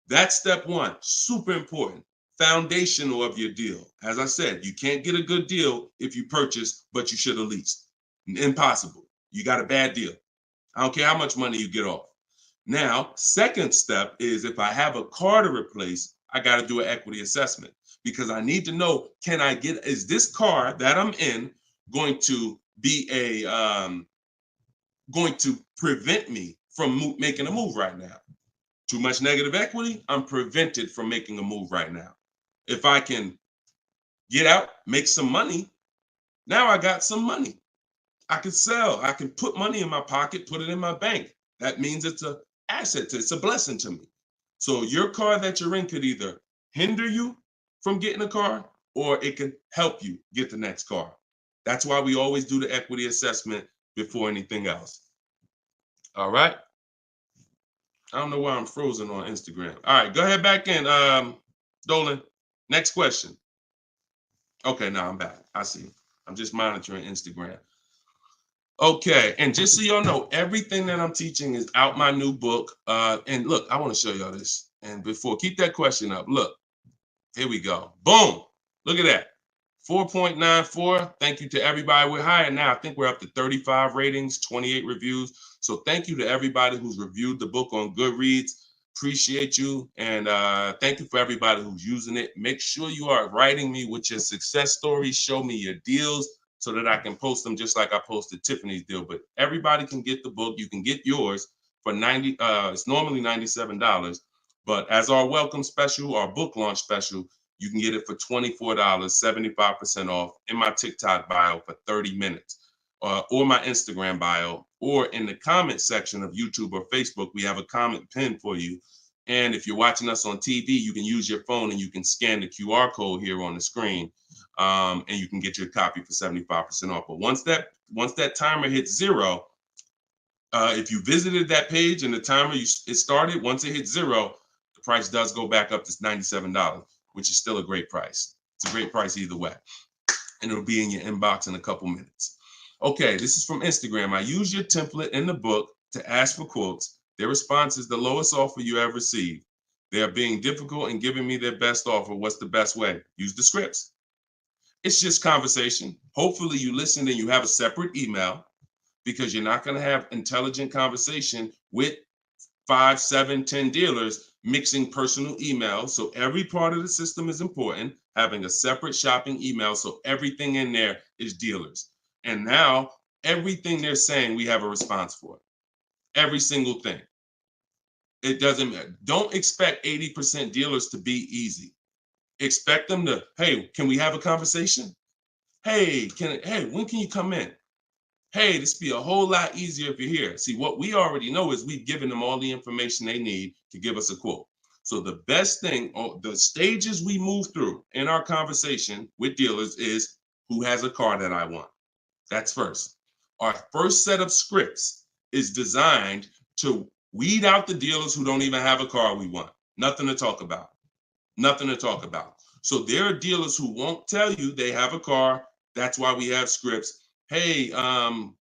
That's step 1, super important. Foundational of your deal. As I said, you can't get a good deal if you purchase, but you should have leased. Impossible. You got a bad deal. I don't care how much money you get off. Now, second step is if I have a car to replace, I got to do an equity assessment because I need to know, is this car that I'm in going to be going to prevent me from making a move right now? Too much negative equity, I'm prevented from making a move right now. If I can get out, make some money, now I got some money. I can sell. I can put money in my pocket, put it in my bank. That means it's an asset. It's a blessing to me. So your car that you're in could either hinder you from getting a car or it can help you get the next car. That's why we always do the equity assessment before anything else. All right. I don't know why I'm frozen on Instagram. All right, go ahead back in, Dolan. Next question. Okay, now I'm back. I see. I'm just monitoring Instagram. Okay, and just so y'all know, everything that I'm teaching is out my new book. And look, I want to show y'all this. And before, keep that question up. Look, here we go. Boom. Look at that. 4.94. Thank you to everybody. We're higher now. I think we're up to 35 ratings, 28 reviews. So thank you to everybody who's reviewed the book on Goodreads. Appreciate you. And thank you for everybody who's using it. Make sure you are writing me with your success stories. Show me your deals so that I can post them just like I posted Tiffany's deal. But everybody can get the book. You can get yours for it's normally $97. But as our welcome special, our book launch special, you can get it for $24, 75% off in my TikTok bio for 30 minutes, or my Instagram bio, or in the comment section of YouTube or Facebook. We have a comment pin for you. And if you're watching us on TV, you can use your phone and you can scan the QR code here on the screen, and you can get your copy for 75% off. But once that timer hits 0, if you visited that page and the timer it started, once it hits 0, the price does go back up to $97, which is still a great price. It's a great price either way. And it'll be in your inbox in a couple minutes. Okay, this is from Instagram. I use your template in the book to ask for quotes. Their response is the lowest offer you have received. They are being difficult and giving me their best offer. What's the best way? Use the scripts. It's just conversation. Hopefully you listen and you have a separate email, because you're not going to have intelligent conversation with 5, 7, 10 dealers mixing personal emails. So every part of the system is important. Having a separate shopping email, so everything in there is dealers. And now everything they're saying, we have a response for. Every single thing. It doesn't matter. Don't expect 80% dealers to be easy. Expect them to, hey, can we have a conversation? Hey, when can you come in? Hey, this be a whole lot easier if you're here. See, what we already know is we've given them all the information they need to give us a quote. So the best thing, or the stages we move through in our conversation with dealers, is who has a car that I want. That's first. Our first set of scripts is designed to weed out the dealers who don't even have a car we want. Nothing to talk about. Nothing to talk about. So there are dealers who won't tell you they have a car. That's why we have scripts. Hey,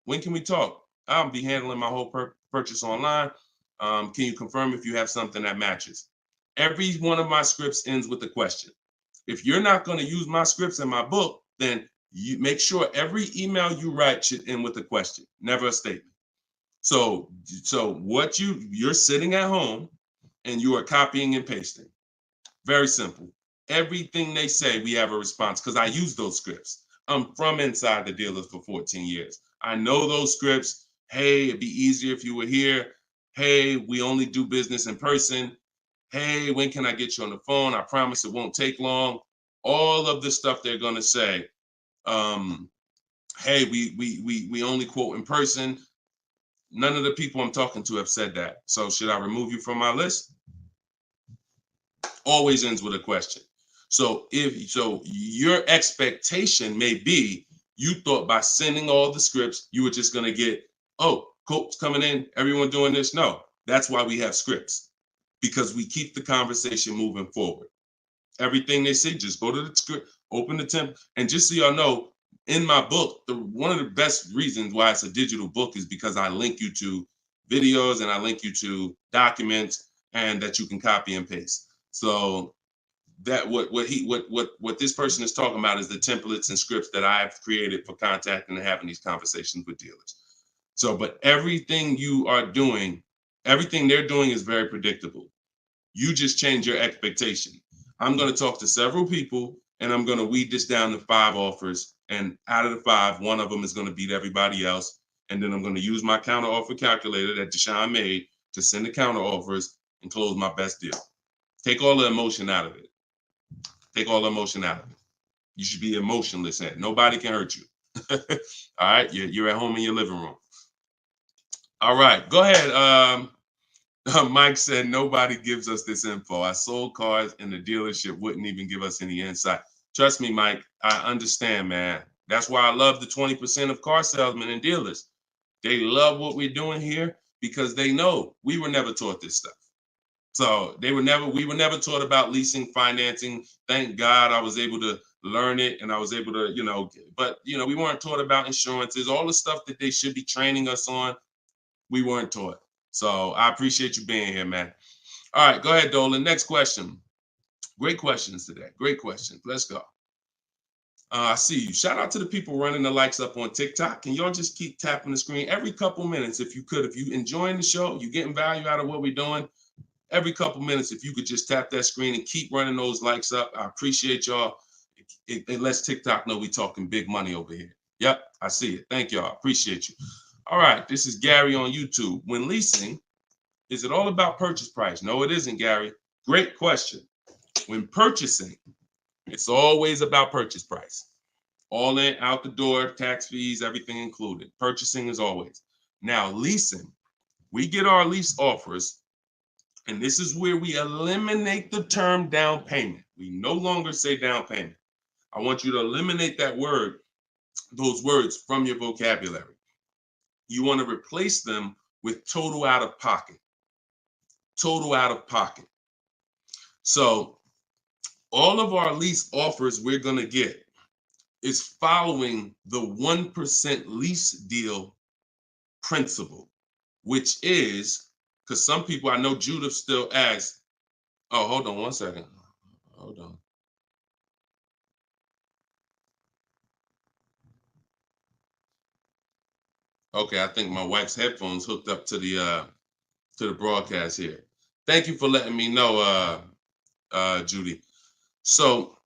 when can we talk? I'll be handling my whole purchase online. Can you confirm if you have something that matches? Every one of my scripts ends with a question. If you're not going to use my scripts in my book, then you make sure every email you write should end with a question, never a statement. So what you're sitting at home and you are copying and pasting. Very simple. Everything they say, we have a response, because I use those scripts. I'm from inside the dealers for 14 years. I know those scripts. Hey, it'd be easier if you were here. Hey, we only do business in person. Hey, when can I get you on the phone? I promise it won't take long. All of the stuff they're gonna say. Hey, we only quote in person. None of the people I'm talking to have said that. So should I remove you from my list? Always ends with a question. So your expectation may be, you thought by sending all the scripts, you were just going to get, oh, quotes coming in, everyone doing this. No, that's why we have scripts, because we keep the conversation moving forward. Everything they say, just go to the script, open the temp. And just so y'all know, in my book, one of the best reasons why it's a digital book is because I link you to videos and I link you to documents, and that you can copy and paste. So that what this person is talking about is the templates and scripts that I've created for contacting and having these conversations with dealers. So, but everything they're doing is very predictable. You just change your expectation. I'm going to talk to several people and I'm going to weed this down to 5 offers. And out of the 5, one of them is going to beat everybody else. And then I'm going to use my counter offer calculator that Deshone made to send the counter offers and close my best deal. Take all the emotion out of it. Take all the emotion out of it. You should be emotionless. Nobody can hurt you. All right, you're at home in your living room. All right, go ahead. Mike said nobody gives us this info. I sold cars and the dealership wouldn't even give us any insight. Trust me, Mike, I understand, man. That's why I love the 20% of car salesmen and dealers. They love what we're doing here because they know we were never taught this stuff. So we were never taught about leasing, financing. Thank God I was able to learn it, and I was able to, but we weren't taught about insurances, all the stuff that they should be training us on. We weren't taught. So I appreciate you being here, man. All right, go ahead, Dolan. Next question. Great questions today. Great questions. Let's go. I see you. Shout out to the people running the likes up on TikTok. Can y'all just keep tapping the screen every couple minutes if you could? If you enjoying the show, you getting value out of what we're doing, every couple minutes, if you could just tap that screen and keep running those likes up. I appreciate y'all. It lets TikTok know we talking big money over here. Yep, I see it. Thank y'all. Appreciate you. All right, this is Gary on YouTube. When leasing, is it all about purchase price? No, it isn't, Gary. Great question. When purchasing, it's always about purchase price. All in, out the door, tax fees, everything included. Purchasing is always. Now, leasing, we get our lease offers, and this is where we eliminate the term down payment. We no longer say down payment. I want you to eliminate that word, those words from your vocabulary. You want to replace them with total out of pocket. Total out of pocket. So all of our lease offers we're going to get is following the 1% lease deal principle, which is, because some people, I know Judith still asks, oh, hold on one second. Hold on. Okay, I think my wife's headphones hooked up to the broadcast here. Thank you for letting me know, Judy. So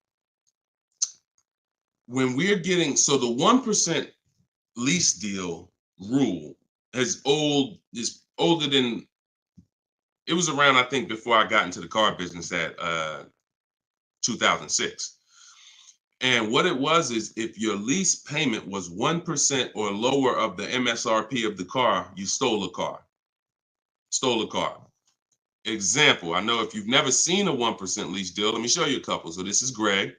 when we're getting, so the 1% lease deal rule is older than, it was around, I think, before I got into the car business at 2006. And what it was is if your lease payment was 1% or lower of the MSRP of the car, you stole a car. Stole a car. Example, I know if you've never seen a 1% lease deal, let me show you a couple. So this is Greg.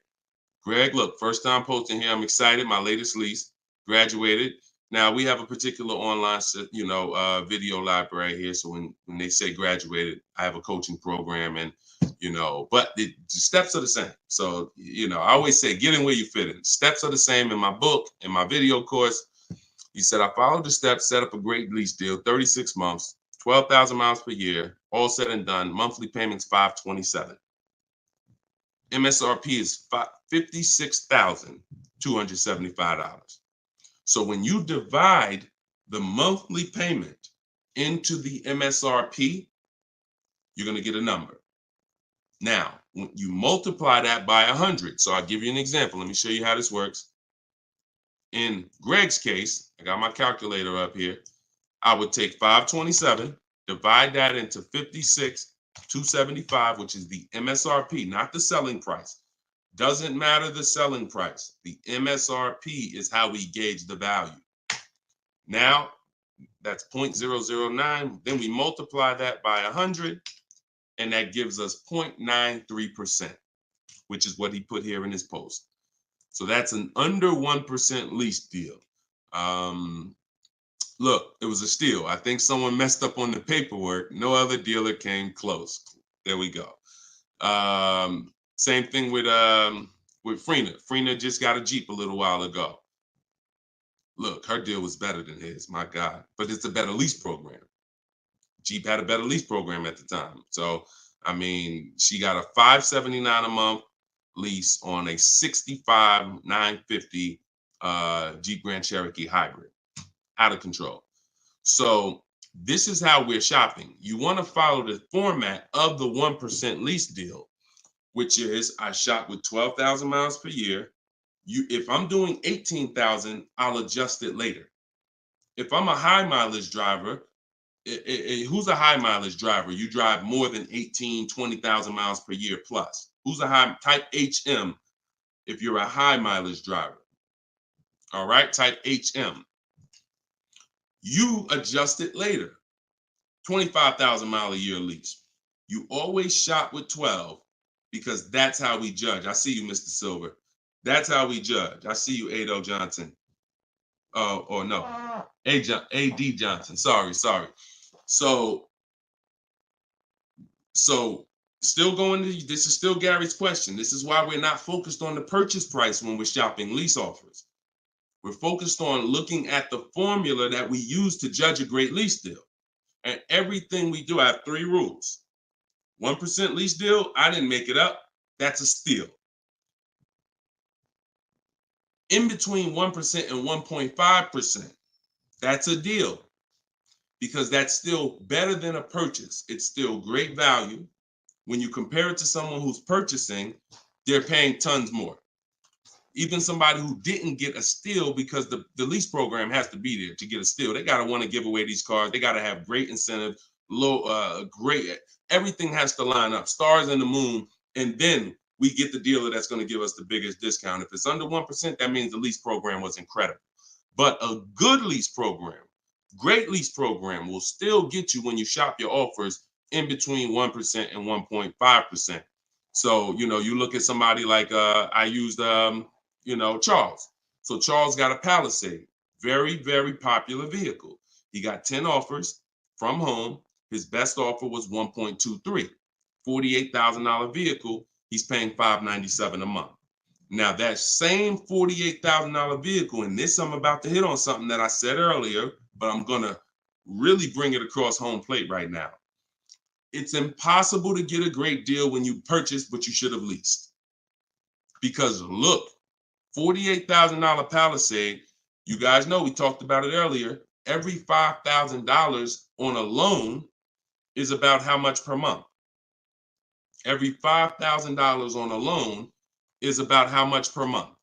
Greg, look, first time posting here. I'm excited. My latest lease, graduated. Now we have a particular online, video library here. So when they say graduated, I have a coaching program, and but the steps are the same. So I always say, get in where you fit in. Steps are the same in my book, in my video course. He said, I followed the steps, set up a great lease deal, 36 months, 12,000 miles per year, all said and done. Monthly payments $527. MSRP is $56,275. So when you divide the monthly payment into the MSRP, you're going to get a number. Now, when you multiply that by 100, so I'll give you an example. Let me show you how this works. In Greg's case, I got my calculator up here. I would take 527, divide that into 56,275, which is the MSRP, not the selling price. Doesn't matter the selling price. The MSRP is how we gauge the value. Now, that's 0.009. Then we multiply that by 100, and that gives us 0.93%, which is what he put here in his post. So that's an under 1% lease deal. Look, it was a steal. I think someone messed up on the paperwork. No other dealer came close. There we go. Same thing with Frina. Frina just got a Jeep a little while ago. Look, her deal was better than his, my God. But it's a better lease program. Jeep had a better lease program at the time. So, I mean, she got a $579 a month lease on a $65,950 Jeep Grand Cherokee hybrid. Out of control. So this is how we're shopping. You want to follow the format of the 1% lease deal, which is I shop with 12,000 miles per year. If I'm doing 18,000, I'll adjust it later. If I'm a high mileage driver, who's a high mileage driver? You drive more than 20,000 miles per year plus. Who's a high type HM if you're a high mileage driver? All right, type HM. You adjust it later. 25,000 mile a year lease. You always shop with 12 because that's how we judge. I see you, Mr. Silver. That's how we judge. I see you, Ado Johnson. Or no, A.D. Johnson. Sorry. So still going to, this is still Gary's question. This is why we're not focused on the purchase price when we're shopping lease offers. We're focused on looking at the formula that we use to judge a great lease deal. And everything we do, I have 3 rules. 1% lease deal, I didn't make it up. That's a steal. In between 1% and 1.5%, that's a deal, because that's still better than a purchase. It's still great value. When you compare it to someone who's purchasing, they're paying tons more. Even somebody who didn't get a steal, because the lease program has to be there to get a steal. They got to want to give away these cars. They got to have great incentive, great, everything has to line up, stars in the moon, and then we get the dealer that's going to give us the biggest discount. If it's under 1%, that means the lease program was incredible. But a good lease program, great lease program, will still get you, when you shop your offers, in between 1% and 1.5%. So, you look at somebody like, I used, Charles. So Charles got a Palisade, very, very popular vehicle. He got 10 offers from home. His best offer was 1.23, $48,000 vehicle. He's paying $597 a month. Now that same $48,000 vehicle, and this, I'm about to hit on something that I said earlier, but I'm going to really bring it across home plate right now. It's impossible to get a great deal when you purchase, but you should have leased. Because look, $48,000 Palisade, you guys know, we talked about it earlier, every $5,000 on a loan is about how much per month? Every $5,000 on a loan is about how much per month?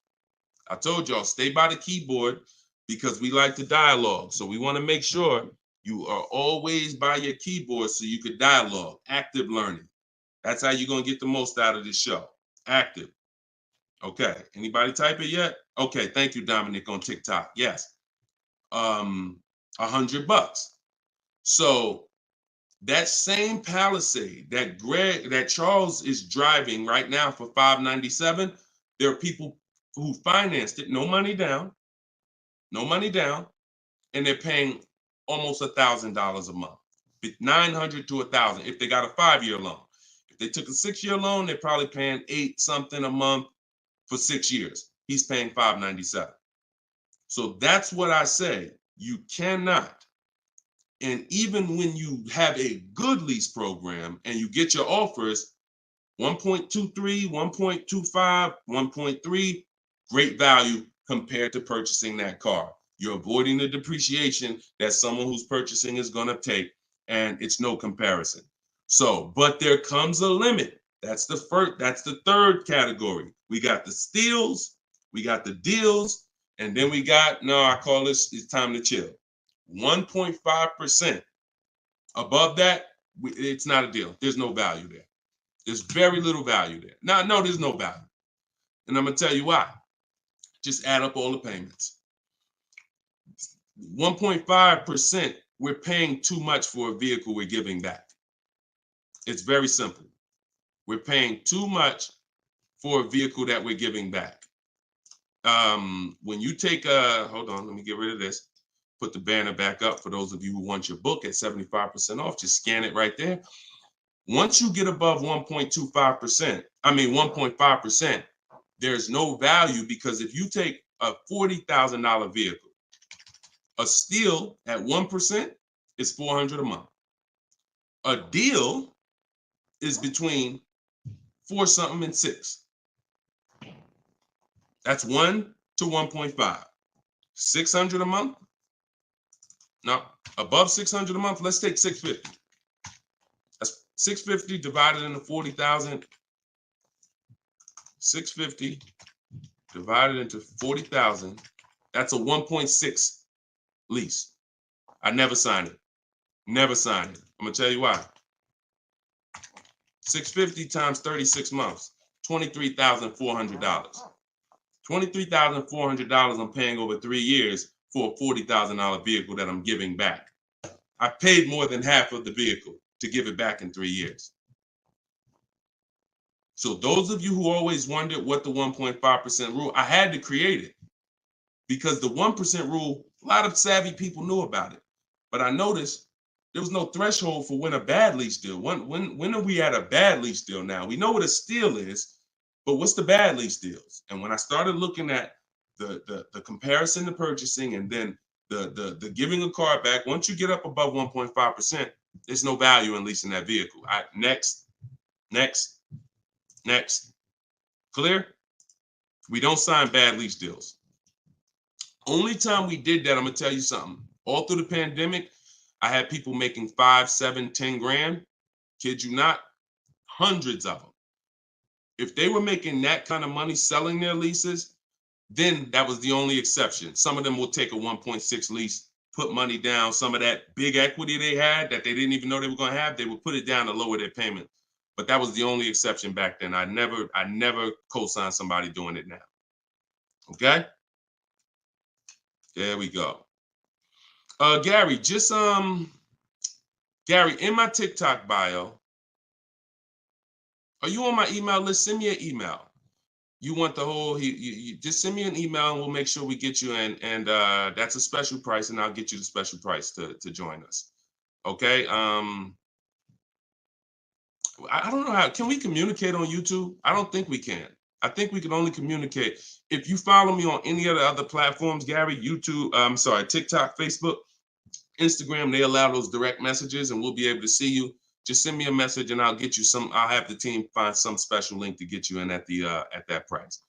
I told y'all, stay by the keyboard, because we like to dialogue. So we want to make sure you are always by your keyboard so you could dialogue. Active learning. That's how you're going to get the most out of this show. Active. Okay. Anybody type it yet? Okay. Thank you, Dominic, on TikTok. Yes. $100. So that same Palisade that Charles is driving right now for $597, there are people who financed it, no money down, and they're paying almost $1,000 a month, $900 to $1,000 if they got a 5-year loan. If they took a 6-year loan, they're probably paying $8 something a month for 6 years. He's paying $597. So that's what I say. You cannot. And even when you have a good lease program and you get your offers, 1.23, 1.25, 1.3, great value compared to purchasing that car. You're avoiding the depreciation that someone who's purchasing is going to take, and it's no comparison. So, but there comes a limit. That's the third category. We got the steals, we got the deals, and then we got, I call this, it's time to chill. 1.5%. Above that, it's not a deal. There's no value there. There's very little value there. No, there's no value. And I'm going to tell you why. Just add up all the payments. 1.5%, we're paying too much for a vehicle we're giving back. It's very simple. We're paying too much for a vehicle that we're giving back. When you take hold on, let me get rid of this. Put the banner back up for those of you who want your book at 75% off. Just scan it right there. Once you get above 1.5%, there's no value, because if you take a $40,000 vehicle, a steal at 1% is $400 a month. A deal is between 4 something and 6. That's 1 to 1.5. 600 a month. Now, above 600 a month, let's take 650. That's 650 divided into 40,000. 650 divided into 40,000. That's a 1.6 lease. I never signed it. Never signed it. I'm gonna tell you why. 650 times 36 months, $23,400. $23,400 I'm paying over 3 years for a $40,000 vehicle that I'm giving back. I paid more than half of the vehicle to give it back in 3 years. So those of you who always wondered what the 1.5% rule, I had to create it, because the 1% rule, a lot of savvy people knew about it. But I noticed There was no threshold for when a bad lease deal. When are we at a bad lease deal now? We know what a steal is, but what's the bad lease deals? And when I started looking at the comparison to purchasing and then the giving a car back, once you get up above 1.5%, there's no value in leasing that vehicle. Next. Clear? We don't sign bad lease deals. Only time we did that, I'm gonna tell you something. All through the pandemic, I had people making 5, 7, 10 grand. Kid you not, hundreds of them. If they were making that kind of money selling their leases, then that was the only exception. Some of them will take a 1.6 lease, put money down. Some of that big equity they had that they didn't even know they were going to have, they would put it down to lower their payment. But that was the only exception back then. I never co-signed somebody doing it now. Okay? There we go. Gary, Gary, in my TikTok bio, are you on my email list? Send me an email. You want the whole, you just send me an email and we'll make sure we get you in. And that's a special price, and I'll get you the special price to join us. Okay. I don't know how, can we communicate on YouTube? I don't think we can. I think we can only communicate. If you follow me on any of the other platforms, Gary, YouTube, TikTok, Facebook, Instagram, they allow those direct messages and we'll be able to see you. Just send me a message and I'll get you some. I'll have the team find some special link to get you in at that price.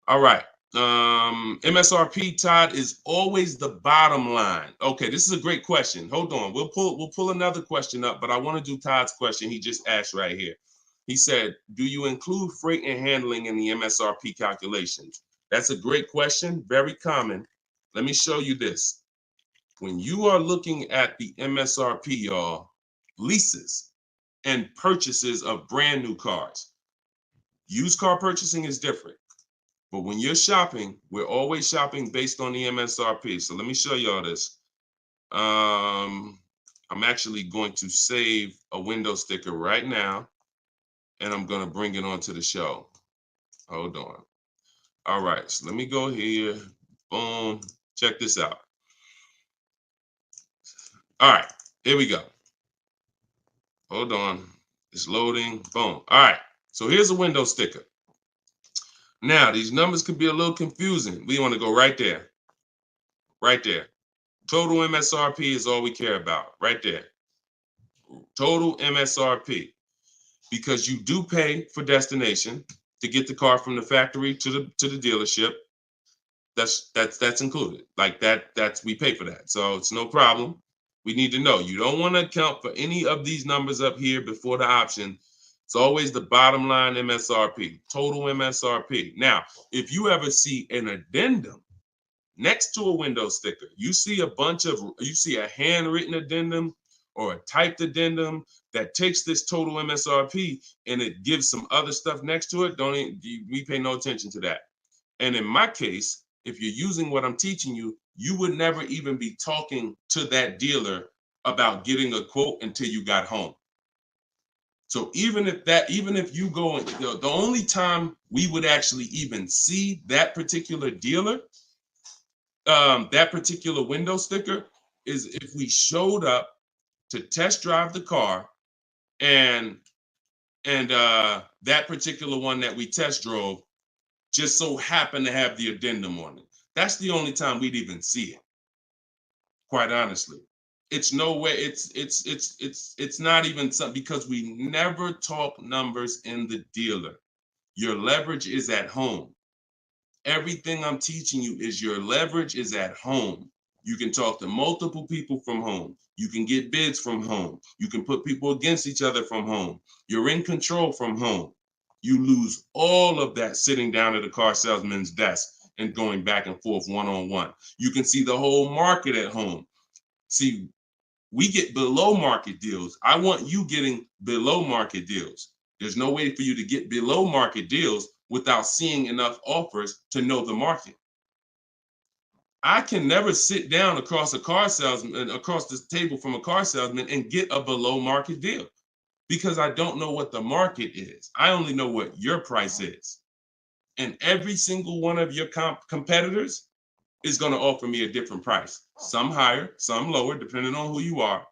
All right. MSRP, Todd, is always the bottom line. Okay, this is a great question. Hold on. We'll pull another question up, but I want to do Todd's question he just asked right here. He said, do you include freight and handling in the MSRP calculations? That's a great question. Very common. Let me show you this. When you are looking at the MSRP, y'all, leases and purchases of brand new cars. Used car purchasing is different. But when you're shopping, we're always shopping based on the MSRP. So let me show y'all this. I'm actually going to save a window sticker right now, and I'm going to bring it onto the show. Hold on. All right, so let me go here. Boom. Check this out. All right, here we go. Hold on, it's loading, boom. All right, so here's a window sticker. Now, these numbers could be a little confusing. We want to go right there. Right there. Total MSRP is all we care about, right there. Total MSRP. Because you do pay for destination to get the car from the factory to the dealership. That's included. Like that's we pay for that. So it's no problem. We need to know. You don't want to account for any of these numbers up here before the option. It's always the bottom line MSRP, total MSRP. Now, if you ever see an addendum next to a window sticker, you see a handwritten addendum or a typed addendum that takes this total MSRP and it gives some other stuff next to it, we pay no attention to that. And in my case, if you're using what I'm teaching you, you would never even be talking to that dealer about getting a quote until you got home. So even if you go, the only time we would actually even see that particular dealer, that particular window sticker, is if we showed up to test drive the car and that particular one that we test drove just so happened to have the addendum on it. That's the only time we'd even see it. Quite honestly, it's no way. It's not even something, because we never talk numbers in the dealer. Your leverage is at home. Everything I'm teaching you is your leverage is at home. You can talk to multiple people from home. You can get bids from home. You can put people against each other from home. You're in control from home. You lose all of that sitting down at a car salesman's desk and going back and forth one-on-one. You can see the whole market at home. See, we get below market deals. I want you getting below market deals. There's no way for you to get below market deals without seeing enough offers to know the market. I can never sit down across a car salesman, across this table from a car salesman, and get a below market deal, because I don't know what the market is. I only know what your price is. And every single one of your competitors is going to offer me a different price. Some higher, some lower, depending on who you are.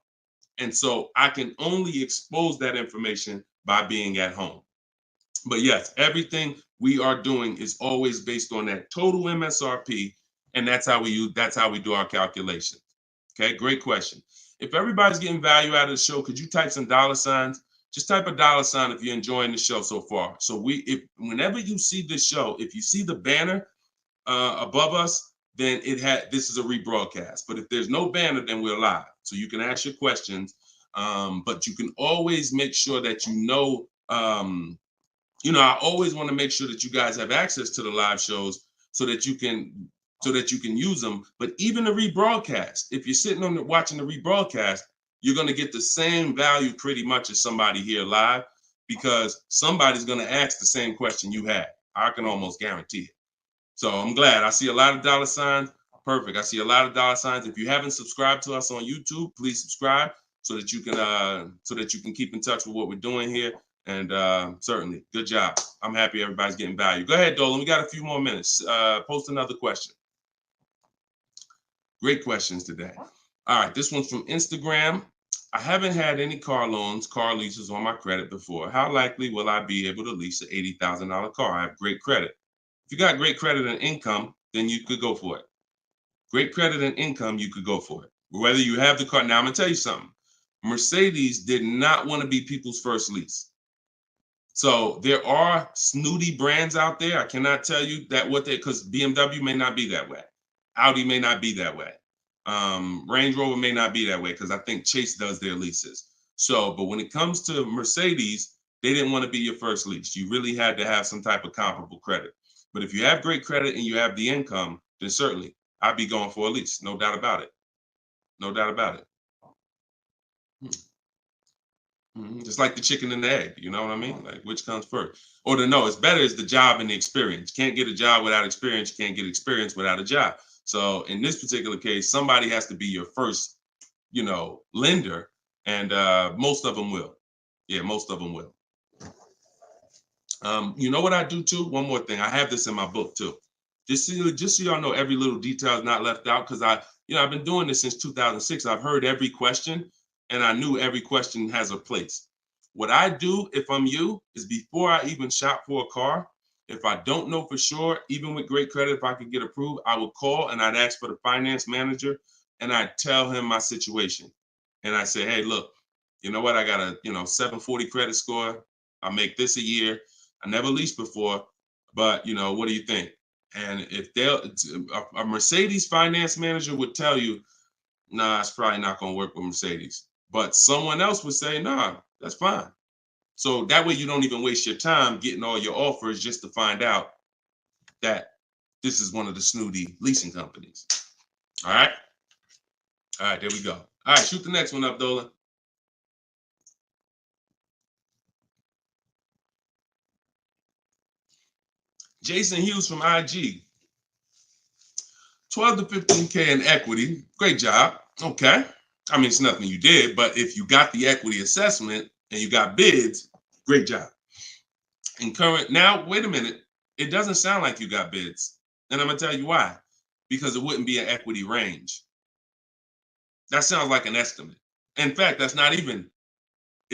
And so I can only expose that information by being at home. But yes, everything we are doing is always based on that total MSRP, and that's how we do our calculations. Okay, great question. If everybody's getting value out of the show, could you type some dollar signs? Just type a dollar sign if you're enjoying the show so far. So if whenever you see this show, if you see the banner above us, then this is a rebroadcast. But if there's no banner, then we're live. So you can ask your questions, but you can always make sure that I always want to make sure that you guys have access to the live shows so that you can use them. But even the rebroadcast, if you're sitting on watching the rebroadcast, you're going to get the same value pretty much as somebody here live, because somebody's going to ask the same question you had. I can almost guarantee it. So I'm glad. I see a lot of dollar signs. Perfect. I see a lot of dollar signs. If you haven't subscribed to us on YouTube, please subscribe so that you can keep in touch with what we're doing here. And certainly, good job. I'm happy everybody's getting value. Go ahead, Dolan. We got a few more minutes. Post another question. Great questions today. All right, this one's from Instagram. I haven't had any car leases on my credit before. How likely will I be able to lease an $80,000 car? I have great credit. If you got great credit and income, then you could go for it. Great credit and income, you could go for it. Whether you have the car. Now, I'm going to tell you something. Mercedes did not want to be people's first lease. So there are snooty brands out there. I cannot tell you that because BMW may not be that way. Audi may not be that way. Range Rover may not be that way, because I think Chase does their leases. So, but when it comes to Mercedes, they didn't want to be your first lease. You really had to have some type of comparable credit. But if you have great credit and you have the income, then certainly I'd be going for a lease. No doubt about it. No doubt about it. Just like the chicken and the egg, you know what I mean? Like, which comes first? Or it's better is the job and the experience. Can't get a job without experience. You can't get experience without a job. So in this particular case, somebody has to be your first, lender, and most of them will. Yeah, most of them will. You know what I do too? One more thing. I have this in my book too. Just so y'all know, every little detail is not left out, because I've been doing this since 2006. I've heard every question, and I knew every question has a place. What I do, if I'm you, is before I even shop for a car, if I don't know for sure, even with great credit, if I could get approved, I would call and I'd ask for the finance manager, and I'd tell him my situation. And I say, hey, look, you know what? I got a 740 credit score. I make this a year. I never leased before, but what do you think? And if a Mercedes finance manager would tell you, nah, it's probably not going to work with Mercedes. But someone else would say, nah, that's fine. So that way you don't even waste your time getting all your offers just to find out that this is one of the snooty leasing companies. All right. All right, there we go. All right, shoot the next one up, Dolan. Jason Hughes from IG. 12 to 15K in equity. Great job. Okay. I mean, it's nothing you did, but if you got the equity assessment and you got bids, great job. Now, wait a minute. It doesn't sound like you got bids. And I'm going to tell you why. Because it wouldn't be an equity range. That sounds like an estimate. In fact, it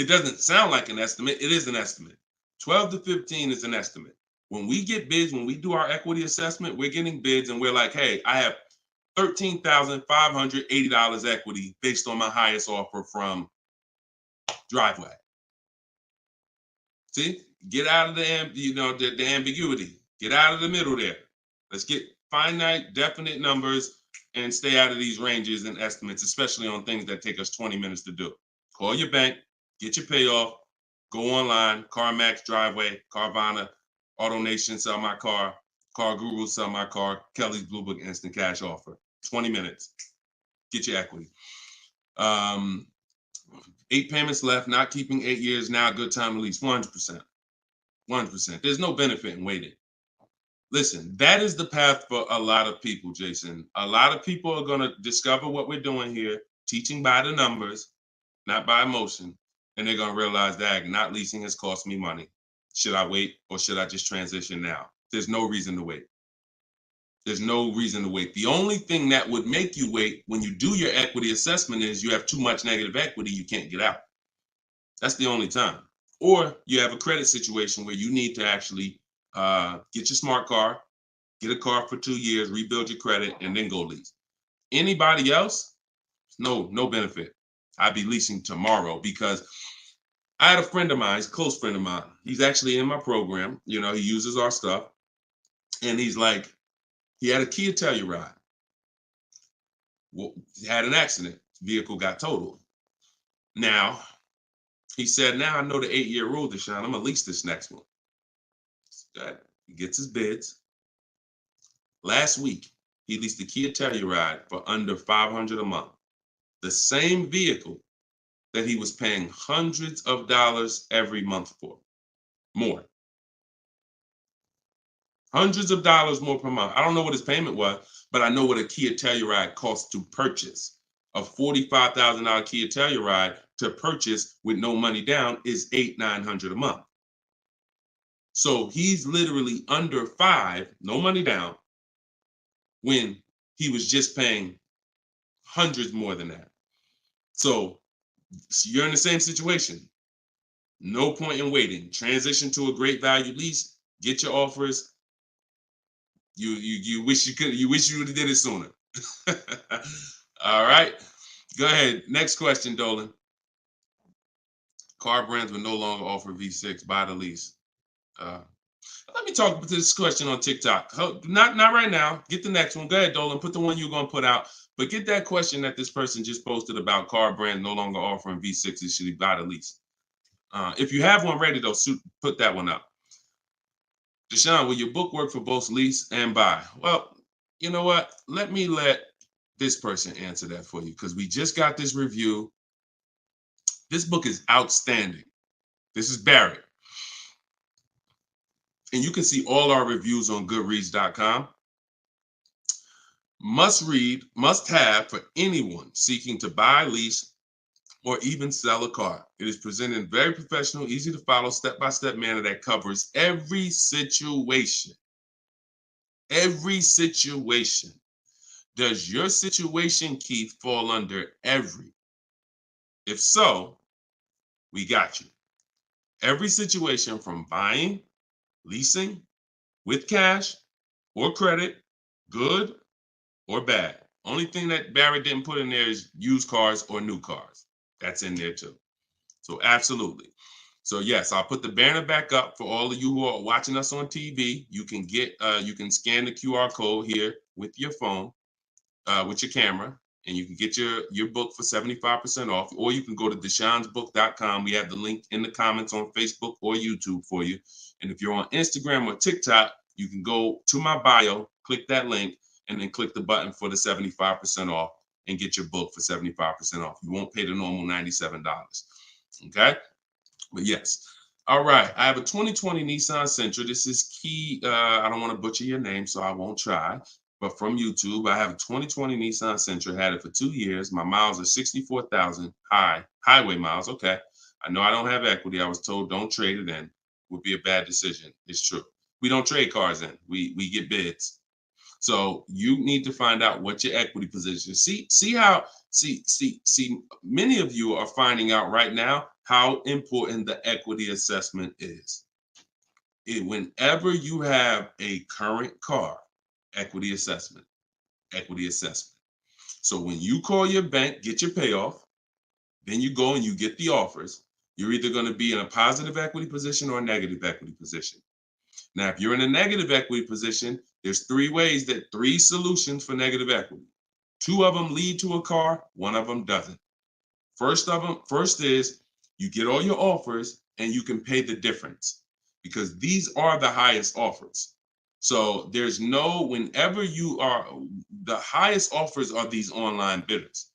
doesn't sound like an estimate. It is an estimate. 12 to 15 is an estimate. When we get bids, when we do our equity assessment, we're getting bids and we're like, hey, I have $13,580 equity based on my highest offer from Driveway. See, get out of the ambiguity. Get out of the middle there. Let's get finite, definite numbers and stay out of these ranges and estimates, especially on things that take us 20 minutes to do. Call your bank, get your payoff, go online, CarMax, Driveway, Carvana, AutoNation, sell my car, Car Guru, sell my car, Kelly's Blue Book, instant cash offer. 20 minutes. Get your equity. 8 payments left, not keeping 8 years, now a good time to lease. 100%. 100%. There's no benefit in waiting. Listen, that is the path for a lot of people, Jason. A lot of people are going to discover what we're doing here, teaching by the numbers, not by emotion. And they're going to realize that not leasing has cost me money. Should I wait or should I just transition now? There's no reason to wait. There's no reason to wait. The only thing that would make you wait when you do your equity assessment is you have too much negative equity, you can't get out. That's the only time. Or you have a credit situation where you need to actually get your smart car, get a car for 2 years, rebuild your credit, and then go lease. Anybody else, no benefit. I'd be leasing tomorrow because I had a friend of mine, he's a close friend of mine. He's actually in my program. You know, he uses our stuff. And he's like, he had a Kia Telluride. Well, he had an accident. Vehicle got totaled. Now, he said, now I know the 8-year rule, Deshone. I'm going to lease this next one. He gets his bids. Last week, he leased the Kia Telluride for under $500 a month. The same vehicle that he was paying hundreds of dollars every month for. More. Hundreds of dollars more per month. I don't know what his payment was, but I know what a Kia Telluride costs to purchase. A $45,000 Kia Telluride to purchase with no money down is $800-900 a month. So he's literally under $5, no money down, when he was just paying hundreds more than that. So you're in the same situation. No point in waiting. Transition to a great value lease. Get your offers. You wish you could. You wish you would have did it sooner. All right. Go ahead. Next question, Dolan. Car brands will no longer offer V6. Buy the lease. Let me talk about this question on TikTok. Not right now. Get the next one. Go ahead, Dolan. Put the one you're gonna put out. But get that question that this person just posted about car brands no longer offering V6s. Should he buy the lease? If you have one ready, though, put that one up. Deshone, will your book work for both lease and buy? Well, you know what? Let this person answer that for you because we just got this review. This book is outstanding. This is Barrett. And you can see all our reviews on goodreads.com. Must read, must have for anyone seeking to buy, lease, or even sell a car. It is presented in very professional, easy to follow, step-by-step manner that covers every situation. Every situation. Does your situation, Keith, fall under every? If so, we got you. Every situation from buying, leasing, with cash or credit, good or bad. Only thing that Barrett didn't put in there is used cars or new cars. That's in there too. So absolutely. So yes, I'll put the banner back up for all of you who are watching us on TV. You can you can scan the QR code here with your phone, with your camera, and you can get your book for 75% off, or you can go to deshonesbook.com. We have the link in the comments on Facebook or YouTube for you. And if you're on Instagram or TikTok, you can go to my bio, click that link, and then click the button for the 75% off and get your book for 75% off. You won't pay the normal $97. Okay? But yes. All right. I have a 2020 Nissan Sentra. This is Key. I don't want to butcher your name, so I won't try. But from YouTube, I have a 2020 Nissan Sentra. Had it for 2 years. My miles are 64,000 highway miles. Okay. I know I don't have equity. I was told don't trade it in. Would be a bad decision. It's true. We don't trade cars in. We get bids. So you need to find out what your equity position is. See many of you are finding out right now how important the equity assessment is. Whenever you have a current car, equity assessment. So when you call your bank, get your payoff, then you go and you get the offers. You're either going to be in a positive equity position or a negative equity position. Now, if you're in a negative equity position, there's three solutions for negative equity. 2 of them lead to a car, 1 of them doesn't. First is you get all your offers and you can pay the difference because these are the highest offers. So whenever the highest offers are these online bidders.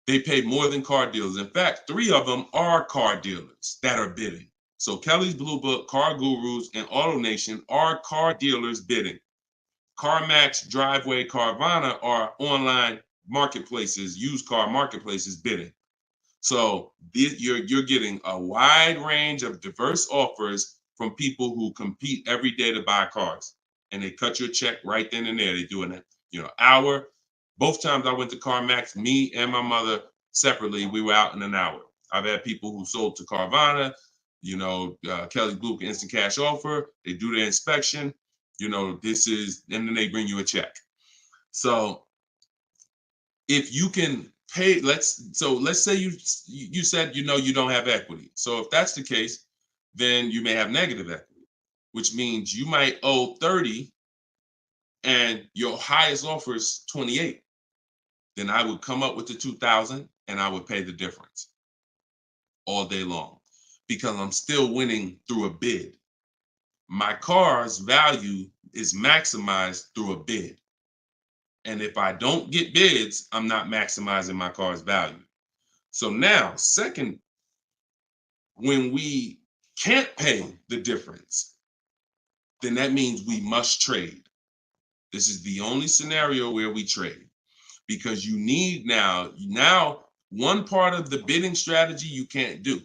They pay more than car dealers. In fact, 3 of them are car dealers that are bidding. So Kelly's Blue Book, Car Gurus, and Auto Nation are car dealers bidding. CarMax, Driveway, Carvana are online marketplaces, used car marketplaces bidding. So you're getting a wide range of diverse offers from people who compete every day to buy cars. and they cut you a check right then and there. They do an hour. Both times I went to CarMax, me and my mother separately, we were out in an hour. I've had people who sold to Carvana, Kelly Blue Instant Cash Offer. They do their inspection. And then they bring you a check. So if you can pay, let's say you said you don't have equity. So if that's the case, then you may have negative equity, which means you might owe 30 and your highest offer is 28. Then I would come up with the 2,000 and I would pay the difference all day long because I'm still winning through a bid. My car's value is maximized through a bid. And if I don't get bids, I'm not maximizing my car's value. So now, second, when we can't pay the difference, then that means we must trade. This is the only scenario where we trade because you need now one part of the bidding strategy you can't do.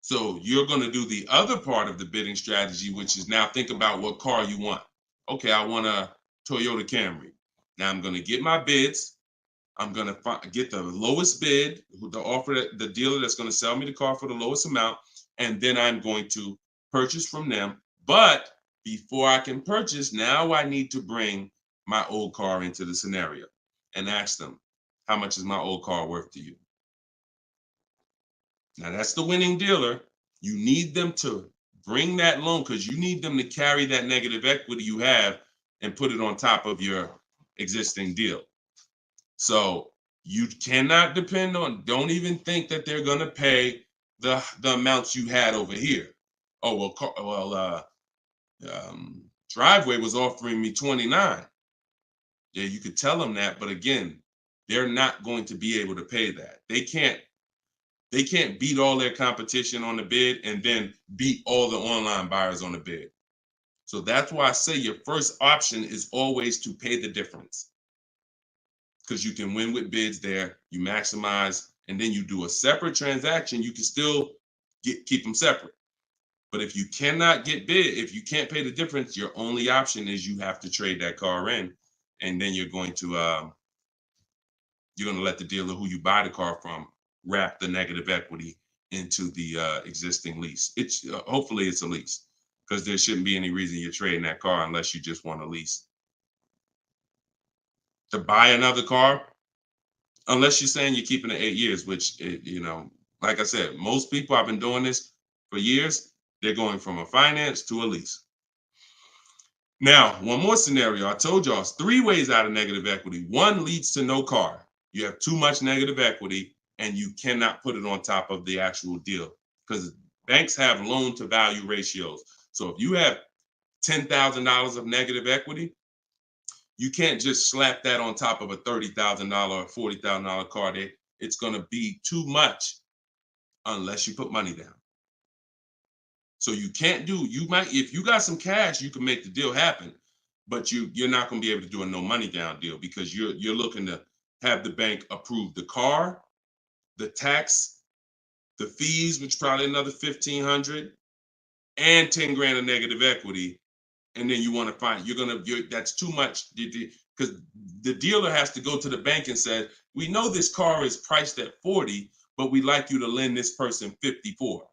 So you're going to do the other part of the bidding strategy, which is now think about what car you want. Okay, I want a Toyota Camry. Now I'm going to get my bids. I'm going to get the lowest bid, the dealer that's going to sell me the car for the lowest amount, and then I'm going to purchase from them. But before I can purchase, now I need to bring my old car into the scenario and ask them, how much is my old car worth to you? Now that's the winning dealer. You need them to bring that loan because you need them to carry that negative equity you have and put it on top of your existing deal. So you cannot depend on, don't even think that they're going to pay the amounts you had over here. Oh, Driveway was offering me 29. Yeah, you could tell them that, but again, they're not going to be able to pay that. They can't beat all their competition on the bid and then beat all the online buyers on the bid. So that's why I say your first option is always to pay the difference. Because you can win with bids there, you maximize, and then you do a separate transaction, you can still keep them separate. But if you cannot get bid, if you can't pay the difference, your only option is you have to trade that car in, and then you're going to let the dealer who you buy the car from wrap the negative equity into the existing lease. It's hopefully it's a lease because there shouldn't be any reason you're trading that car unless you just want a lease. To buy another car, unless you're saying you're keeping it 8 years, which, like I said, most people, I've been doing this for years, they're going from a finance to a lease. Now, one more scenario. I told y'all, it's 3 ways out of negative equity. One leads to no car. You have too much negative equity and you cannot put it on top of the actual deal because banks have loan to value ratios. So if you have $10,000 of negative equity, you can't just slap that on top of a $30,000 or $40,000 car. It's going to be too much unless you put money down. So you can't if you got some cash, you can make the deal happen, but you're not going to be able to do a no money down deal because you're looking to have the bank approve the car, the tax, the fees, which probably another $1,500, and 10 grand of negative equity. And then you want to find that's too much because the dealer has to go to the bank and say, we know this car is priced at 40, but we'd like you to lend this person 54.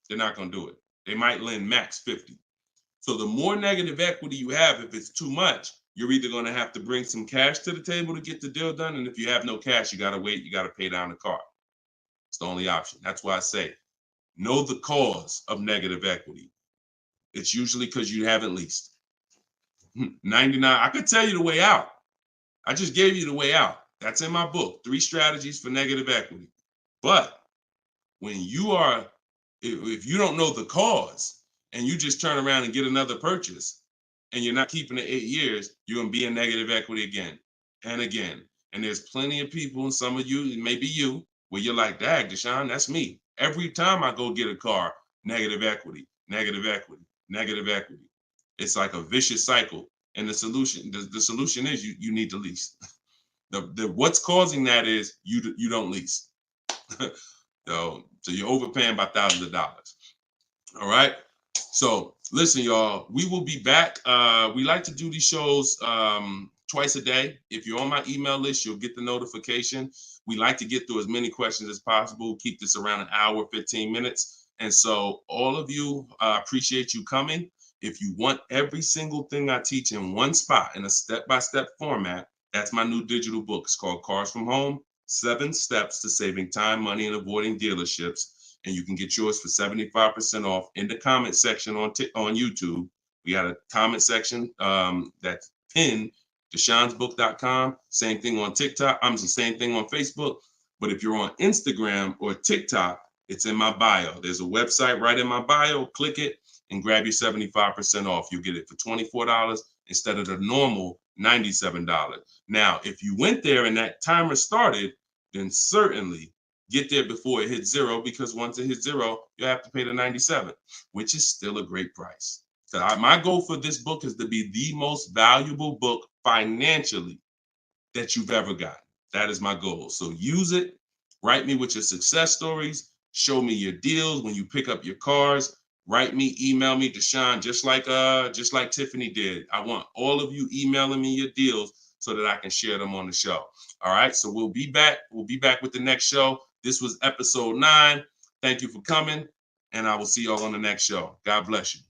They're not going to do it. They might lend max 50. So the more negative equity you have, if it's too much, you're either going to have to bring some cash to the table to get the deal done. And if you have no cash, you got to wait. You got to pay down the car. It's the only option. That's why I say, know the cause of negative equity. It's usually because you haven't leased. 99, I could tell you the way out. I just gave you the way out. That's in my book, 3 strategies for negative equity. But when if you don't know the cause and you just turn around and get another purchase and you're not keeping it 8 years, you're going to be in negative equity again and again. And there's plenty of people, and some of you, maybe you, where you're like, dag, Deshone, that's me. Every time I go get a car, negative equity, negative equity, negative equity. It's like a vicious cycle. And the solution is you need to lease. What's causing that is you don't lease. So you're overpaying by thousands of dollars. All right. So Listen, y'all, we will be back. We like to do these shows twice a day. If you're on my email list, you'll get the notification. We like to get through as many questions as possible, keep this around an hour, 15 minutes. And so all of you, appreciate you coming. If you want every single thing I teach in one spot in a step-by-step format, that's my new digital book. It's called Cars from Home, 7 Steps to Saving Time, Money, and Avoiding Dealerships. And you can get yours for 75% off in the comment section on YouTube. We got a comment section that's pinned, deshonsbook.com. Same thing on TikTok. I'm the same thing on Facebook. But if you're on Instagram or TikTok, it's in my bio. There's a website right in my bio. Click it and grab your 75% off. You'll get it for $24 instead of the normal $97. Now, if you went there and that timer started, then certainly get there before it hits zero, because once it hits zero, you have to pay the 97, which is still a great price. So my goal for this book is to be the most valuable book financially that you've ever gotten. That is my goal. So use it. Write me with your success stories. Show me your deals when you pick up your cars. Write me, email me, Deshone, just like Tiffany did. I want all of you emailing me your deals so that I can share them on the show. All right. So we'll be back. We'll be back with the next show. This was episode 9. Thank you for coming, and I will see y'all on the next show. God bless you.